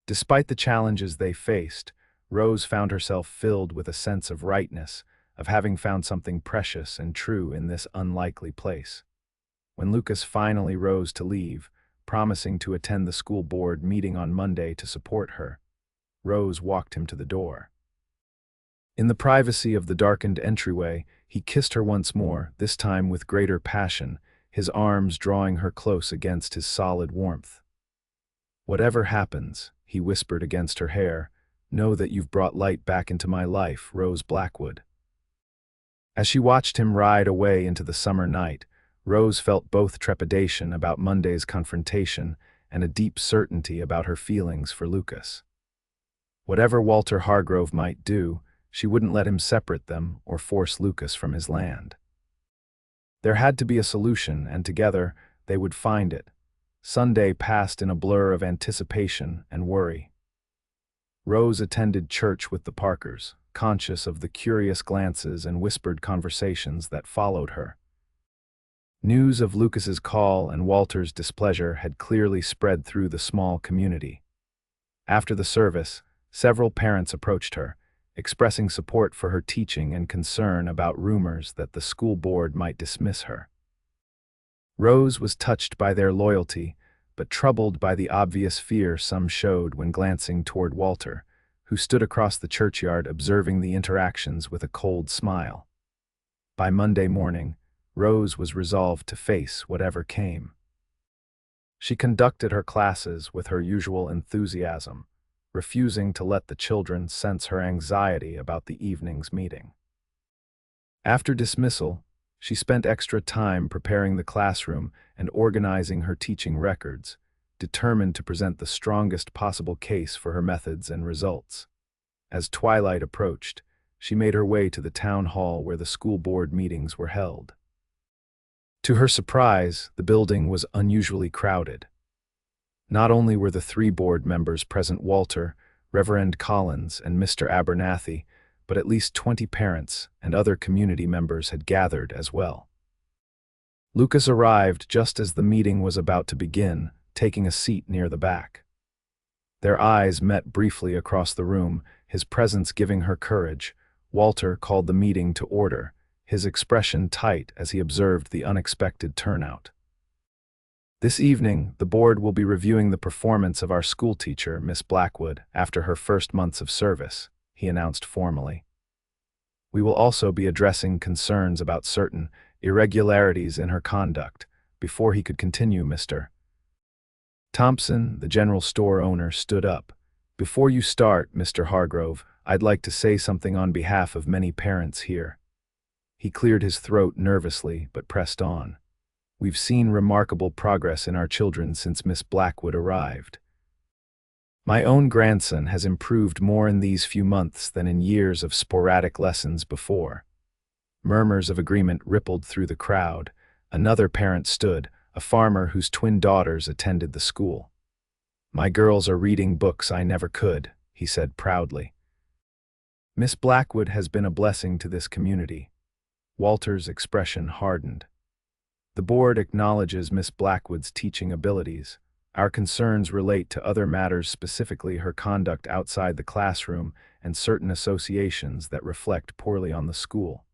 Despite the challenges they faced, Rose found herself filled with a sense of rightness, of having found something precious and true in this unlikely place. When Lucas finally rose to leave, promising to attend the school board meeting on Monday to support her, Rose walked him to the door. In the privacy of the darkened entryway, he kissed her once more, this time with greater passion, his arms drawing her close against his solid warmth. Whatever happens, he whispered against her hair, know that you've brought light back into my life, Rose Blackwood. As she watched him ride away into the summer night, Rose felt both trepidation about Monday's confrontation and a deep certainty about her feelings for Lucas. Whatever Walter Hargrove might do, she wouldn't let him separate them or force Lucas from his land. There had to be a solution, and together they would find it. Sunday passed in a blur of anticipation and worry. Rose attended church with the Parkers, conscious of the curious glances and whispered conversations that followed her. News of Lucas's call and Walter's displeasure had clearly spread through the small community. After the service, several parents approached her, expressing support for her teaching and concern about rumors that the school board might dismiss her. Rose was touched by their loyalty, but troubled by the obvious fear some showed when glancing toward Walter, who stood across the churchyard observing the interactions with a cold smile. By Monday morning, Rose was resolved to face whatever came. She conducted her classes with her usual enthusiasm, refusing to let the children sense her anxiety about the evening's meeting. After dismissal, she spent extra time preparing the classroom and organizing her teaching records, determined to present the strongest possible case for her methods and results. As twilight approached, she made her way to the town hall where the school board meetings were held. To her surprise, the building was unusually crowded. Not only were the 3 board members present, Walter, Reverend Collins, and Mr. Abernathy, but at least 20 parents and other community members had gathered as well. Lucas arrived just as the meeting was about to begin, taking a seat near the back. Their eyes met briefly across the room, his presence giving her courage. Walter called the meeting to order, his expression tight as he observed the unexpected turnout. This evening, the board will be reviewing the performance of our schoolteacher, Miss Blackwood, after her first months of service, he announced formally. We will also be addressing concerns about certain irregularities in her conduct. Before he could continue, Mr. Thompson, the general store owner, stood up. Before you start, Mr. Hargrove, I'd like to say something on behalf of many parents here. He cleared his throat nervously, but pressed on. We've seen remarkable progress in our children since Miss Blackwood arrived. My own grandson has improved more in these few months than in years of sporadic lessons before. Murmurs of agreement rippled through the crowd. Another parent stood, a farmer whose twin daughters attended the school. My girls are reading books I never could, he said proudly. Miss Blackwood has been a blessing to this community. Walter's expression hardened. The board acknowledges Miss Blackwood's teaching abilities. Our concerns relate to other matters, specifically her conduct outside the classroom and certain associations that reflect poorly on the school.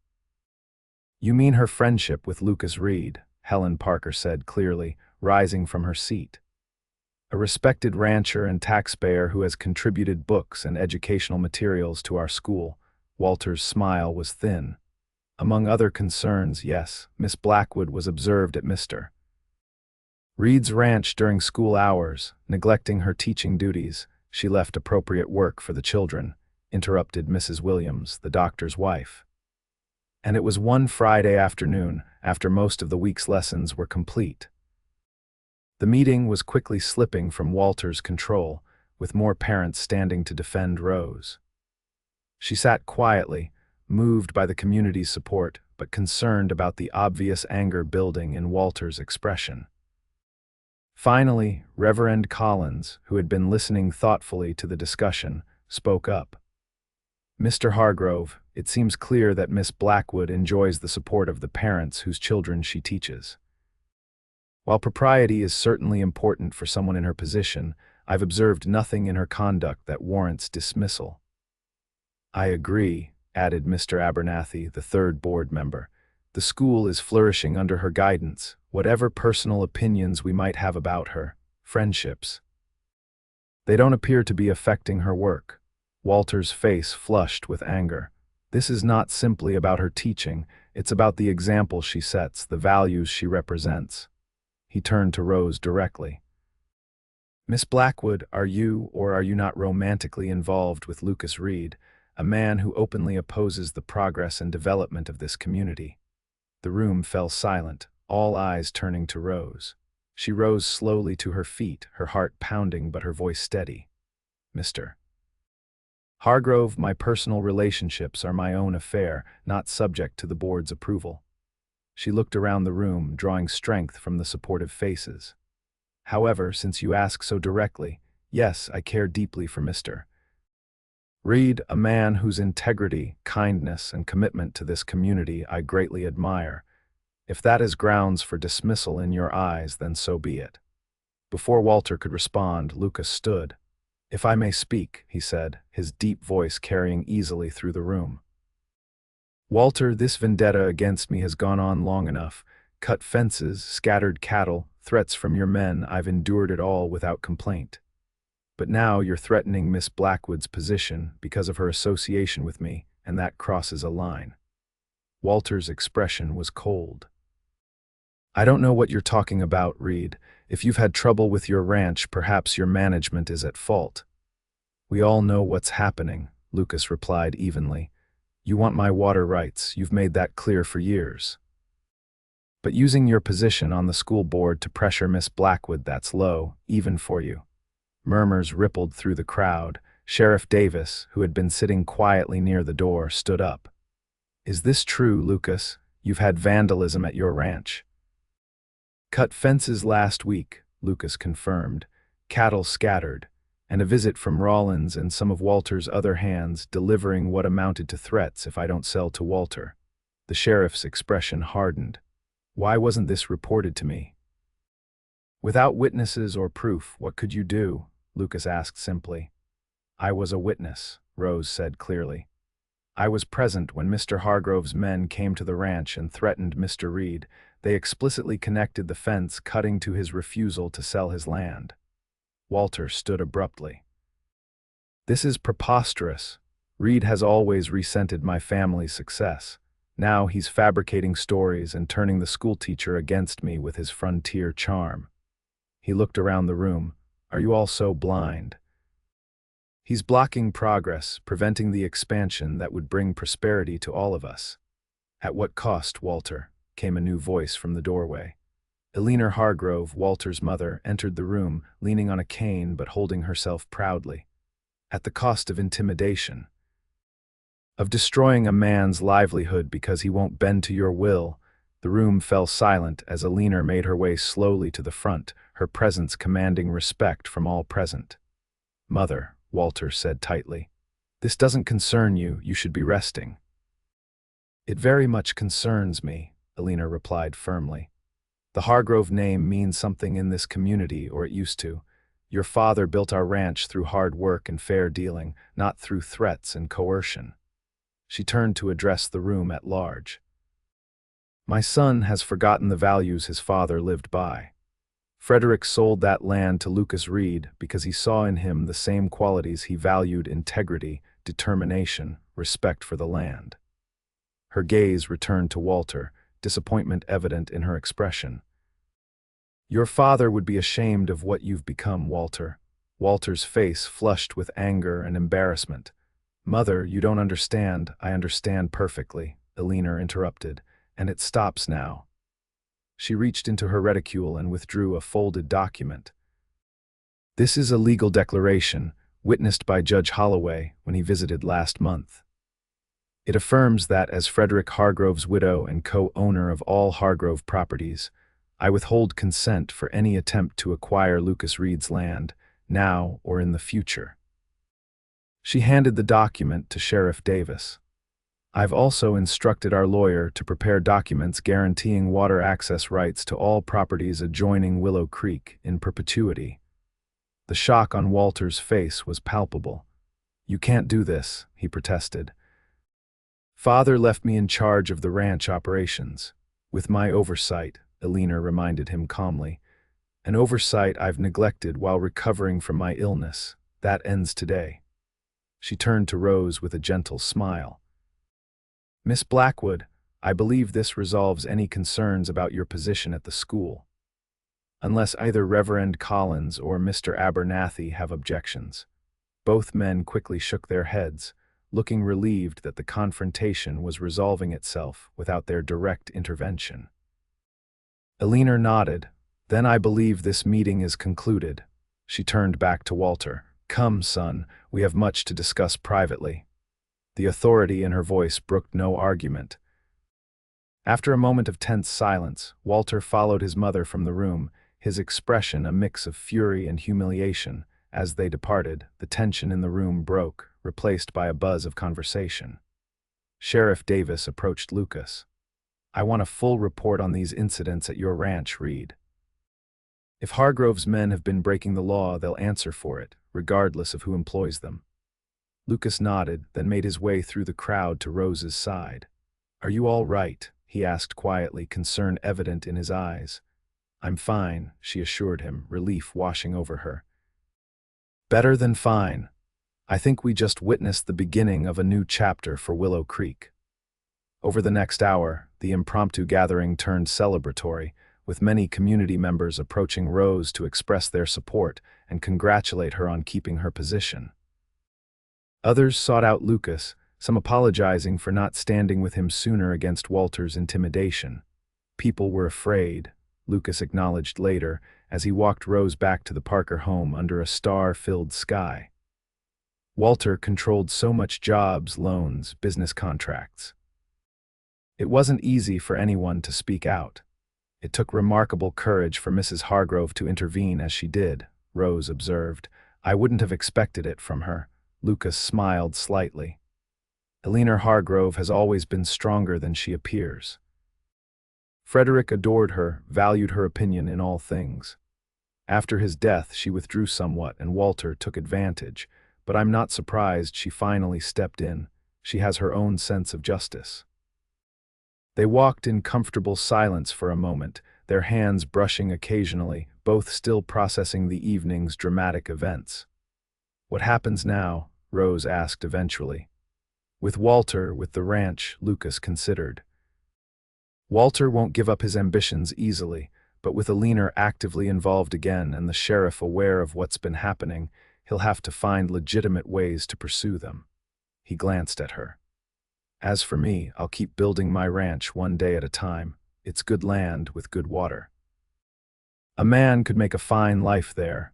You mean her friendship with Lucas Reed, Helen Parker said clearly, rising from her seat. A respected rancher and taxpayer who has contributed books and educational materials to our school. Walter's smile was thin. Among other concerns, yes, Miss Blackwood was observed at Mr. Reed's ranch during school hours, neglecting her teaching duties. She left appropriate work for the children, interrupted Mrs. Williams, the doctor's wife. And it was one Friday afternoon, after most of the week's lessons were complete. The meeting was quickly slipping from Walter's control, with more parents standing to defend Rose. She sat quietly, moved by the community's support, but concerned about the obvious anger building in Walter's expression. Finally, Reverend Collins, who had been listening thoughtfully to the discussion, spoke up. "Mr. Hargrove, it seems clear that Miss Blackwood enjoys the support of the parents whose children she teaches. While propriety is certainly important for someone in her position, I've observed nothing in her conduct that warrants dismissal." "I agree," added Mr. Abernathy, the third board member. "The school is flourishing under her guidance, whatever personal opinions we might have about her, friendships. They don't appear to be affecting her work." Walter's face flushed with anger. "This is not simply about her teaching, it's about the example she sets, the values she represents." He turned to Rose directly. "Miss Blackwood, are you or are you not romantically involved with Lucas Reed, a man who openly opposes the progress and development of this community?" The room fell silent, all eyes turning to Rose. She rose slowly to her feet, her heart pounding but her voice steady. "Mr. Hargrove, my personal relationships are my own affair, not subject to the board's approval." She looked around the room, drawing strength from the supportive faces. "However, since you ask so directly, yes, I care deeply for Mr. Reed, a man whose integrity, kindness, and commitment to this community I greatly admire. If that is grounds for dismissal in your eyes, then so be it." Before Walter could respond, Lucas stood. "If I may speak," he said, his deep voice carrying easily through the room. "Walter, this vendetta against me has gone on long enough. Cut fences, scattered cattle, threats from your men, I've endured it all without complaint. But now you're threatening Miss Blackwood's position because of her association with me, and that crosses a line." Walter's expression was cold. "I don't know what you're talking about, Reed. If you've had trouble with your ranch, perhaps your management is at fault." "We all know what's happening," Lucas replied evenly. "You want my water rights, you've made that clear for years. But using your position on the school board to pressure Miss Blackwood, that's low, even for you." Murmurs rippled through the crowd. Sheriff Davis, who had been sitting quietly near the door, stood up. "Is this true, Lucas? You've had vandalism at your ranch." "Cut fences last week," Lucas confirmed. "Cattle scattered, and a visit from Rollins and some of Walter's other hands delivering what amounted to threats if I don't sell to Walter." The sheriff's expression hardened. "Why wasn't this reported to me?" "Without witnesses or proof, what could you do?" Lucas asked simply. "I was a witness," Rose said clearly. "I was present when Mr. Hargrove's men came to the ranch and threatened Mr. Reed. They explicitly connected the fence cutting to his refusal to sell his land." Walter stood abruptly. "This is preposterous. Reed has always resented my family's success. Now he's fabricating stories and turning the schoolteacher against me with his frontier charm." He looked around the room. "Are you all so blind? He's blocking progress, preventing the expansion that would bring prosperity to all of us." "At what cost, Walter?" came a new voice from the doorway. Eleanor Hargrove, Walter's mother, entered the room, leaning on a cane but holding herself proudly. "At the cost of intimidation. Of destroying a man's livelihood because he won't bend to your will." The room fell silent as Eleanor made her way slowly to the front, her presence commanding respect from all present. "Mother," Walter said tightly, "this doesn't concern you, you should be resting." "It very much concerns me," Eleanor replied firmly. "The Hargrove name means something in this community, or it used to. Your father built our ranch through hard work and fair dealing, not through threats and coercion." She turned to address the room at large. "My son has forgotten the values his father lived by. Frederick sold that land to Lucas Reed because he saw in him the same qualities he valued: integrity, determination, respect for the land." Her gaze returned to Walter, disappointment evident in her expression. "Your father would be ashamed of what you've become, Walter." Walter's face flushed with anger and embarrassment. "Mother, you don't understand." "I understand perfectly," Eleanor interrupted, "and it stops now." She reached into her reticule and withdrew a folded document. This is a legal declaration, witnessed by Judge Holloway when he visited last month. It affirms that, as Frederick Hargrove's widow and co-owner of all Hargrove properties, I withhold consent for any attempt to acquire Lucas Reed's land, now or in the future. She handed the document to Sheriff Davis. I've also instructed our lawyer to prepare documents guaranteeing water access rights to all properties adjoining Willow Creek in perpetuity. The shock on Walter's face was palpable. You can't do this, he protested. Father left me in charge of the ranch operations. With my oversight, Elena reminded him calmly. An oversight I've neglected while recovering from my illness. That ends today. She turned to Rose with a gentle smile. Miss Blackwood, I believe this resolves any concerns about your position at the school. Unless either Reverend Collins or Mr. Abernathy have objections. Both men quickly shook their heads, looking relieved that the confrontation was resolving itself without their direct intervention. Elena nodded. Then I believe this meeting is concluded. She turned back to Walter. Come, son, we have much to discuss privately. The authority in her voice brooked no argument. After a moment of tense silence, Walter followed his mother from the room, his expression a mix of fury and humiliation. As they departed, the tension in the room broke, replaced by a buzz of conversation. Sheriff Davis approached Lucas. I want a full report on these incidents at your ranch, Reed. If Hargrove's men have been breaking the law, they'll answer for it, regardless of who employs them. Lucas nodded, then made his way through the crowd to Rose's side. Are you all right? He asked quietly, concern evident in his eyes. I'm fine, she assured him, relief washing over her. Better than fine. I think we just witnessed the beginning of a new chapter for Willow Creek. Over the next hour, the impromptu gathering turned celebratory, with many community members approaching Rose to express their support and congratulate her on keeping her position. Others sought out Lucas, some apologizing for not standing with him sooner against Walter's intimidation. People were afraid, Lucas acknowledged later, as he walked Rose back to the Parker home under a star-filled sky. Walter controlled so much jobs, loans, business contracts. It wasn't easy for anyone to speak out. It took remarkable courage for Mrs. Hargrove to intervene as she did, Rose observed. I wouldn't have expected it from her. Lucas smiled slightly. Elena Hargrove has always been stronger than she appears. Frederick adored her, valued her opinion in all things. After his death, she withdrew somewhat, and Walter took advantage, but I'm not surprised she finally stepped in. She has her own sense of justice. They walked in comfortable silence for a moment, their hands brushing occasionally, both still processing the evening's dramatic events. What happens now? Rose asked eventually. With Walter, with the ranch, Lucas considered. Walter won't give up his ambitions easily, but with Elena actively involved again and the sheriff aware of what's been happening, he'll have to find legitimate ways to pursue them. He glanced at her. As for me, I'll keep building my ranch one day at a time. It's good land with good water. A man could make a fine life there.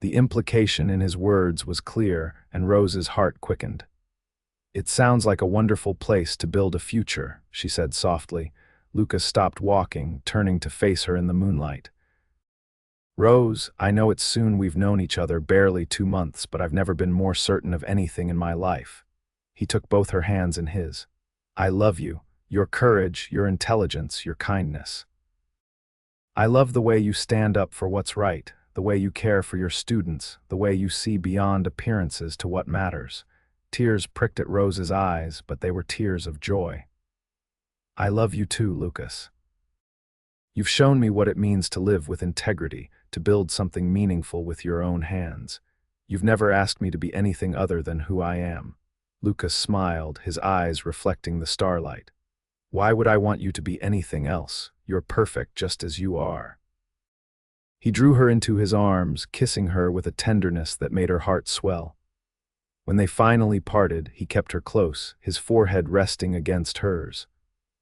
The implication in his words was clear, and Rose's heart quickened. It sounds like a wonderful place to build a future, she said softly. Lucas stopped walking, turning to face her in the moonlight. Rose, I know it's soon we've known each other barely 2 months, but I've never been more certain of anything in my life. He took both her hands in his. I love you, your courage, your intelligence, your kindness. I love the way you stand up for what's right, the way you care for your students, the way you see beyond appearances to what matters. Tears pricked at Rose's eyes, but they were tears of joy. I love you too, Lucas. You've shown me what it means to live with integrity, to build something meaningful with your own hands. You've never asked me to be anything other than who I am. Lucas smiled, his eyes reflecting the starlight. Why would I want you to be anything else? You're perfect just as you are. He drew her into his arms, kissing her with a tenderness that made her heart swell. When they finally parted, he kept her close, his forehead resting against hers.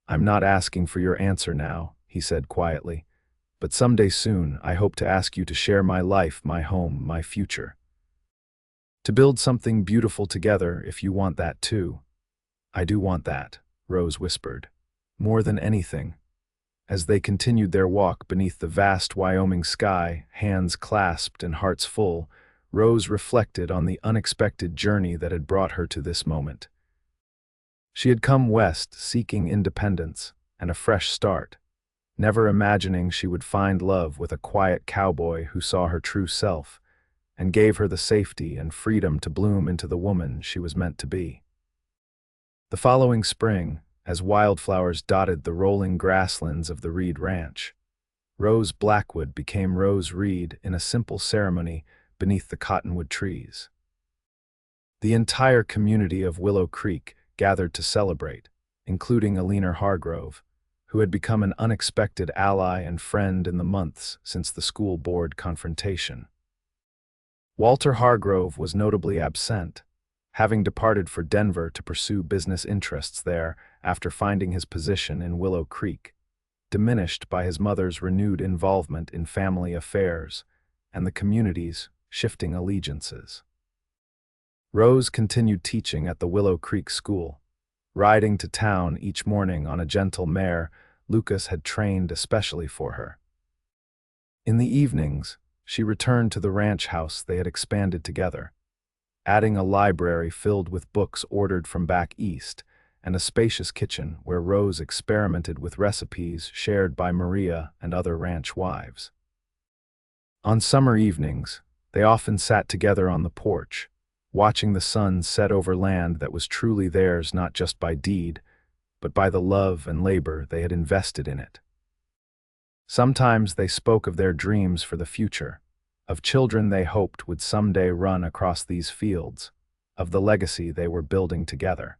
I'm not asking for your answer now, he he said quietly. "But someday soon, I hope to ask you to share my life, my home, my future. To build something beautiful together if you want that too." "I do want that," Rose whispered. "More than anything." As they continued their walk beneath the vast Wyoming sky, hands clasped and hearts full, Rose reflected on the unexpected journey that had brought her to this moment. She had come west seeking independence and a fresh start, never imagining she would find love with a quiet cowboy who saw her true self and gave her the safety and freedom to bloom into the woman she was meant to be. The following spring, as wildflowers dotted the rolling grasslands of the Reed Ranch, Rose Blackwood became Rose Reed in a simple ceremony beneath the cottonwood trees. The entire community of Willow Creek gathered to celebrate, including Walter Hargrove, who had become an unexpected ally and friend in the months since the school board confrontation. Walter Hargrove was notably absent, having departed for Denver to pursue business interests there after finding his position in Willow Creek, diminished by his mother's renewed involvement in family affairs and the community's shifting allegiances. Rose continued teaching at the Willow Creek School, riding to town each morning on a gentle mare Lucas had trained especially for her. In the evenings, she returned to the ranch house they had expanded together, adding a library filled with books ordered from back east and a spacious kitchen where Rose experimented with recipes shared by Maria and other ranch wives. On summer evenings, they often sat together on the porch, watching the sun set over land that was truly theirs not just by deed, but by the love and labor they had invested in it. Sometimes they spoke of their dreams for the future, of children they hoped would someday run across these fields, of the legacy they were building together.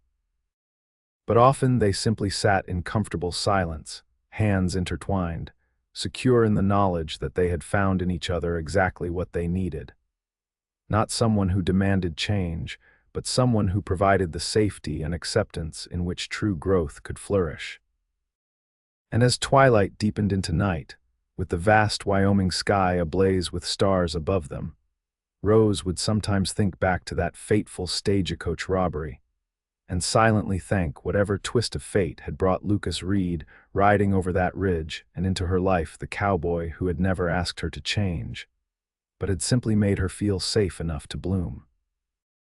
But often they simply sat in comfortable silence, hands intertwined, secure in the knowledge that they had found in each other exactly what they needed. Not someone who demanded change, but someone who provided the safety and acceptance in which true growth could flourish. And as twilight deepened into night, with the vast Wyoming sky ablaze with stars above them, Rose would sometimes think back to that fateful stagecoach robbery, and silently thank whatever twist of fate had brought Lucas Reed riding over that ridge and into her life the cowboy who had never asked her to change, but had simply made her feel safe enough to bloom.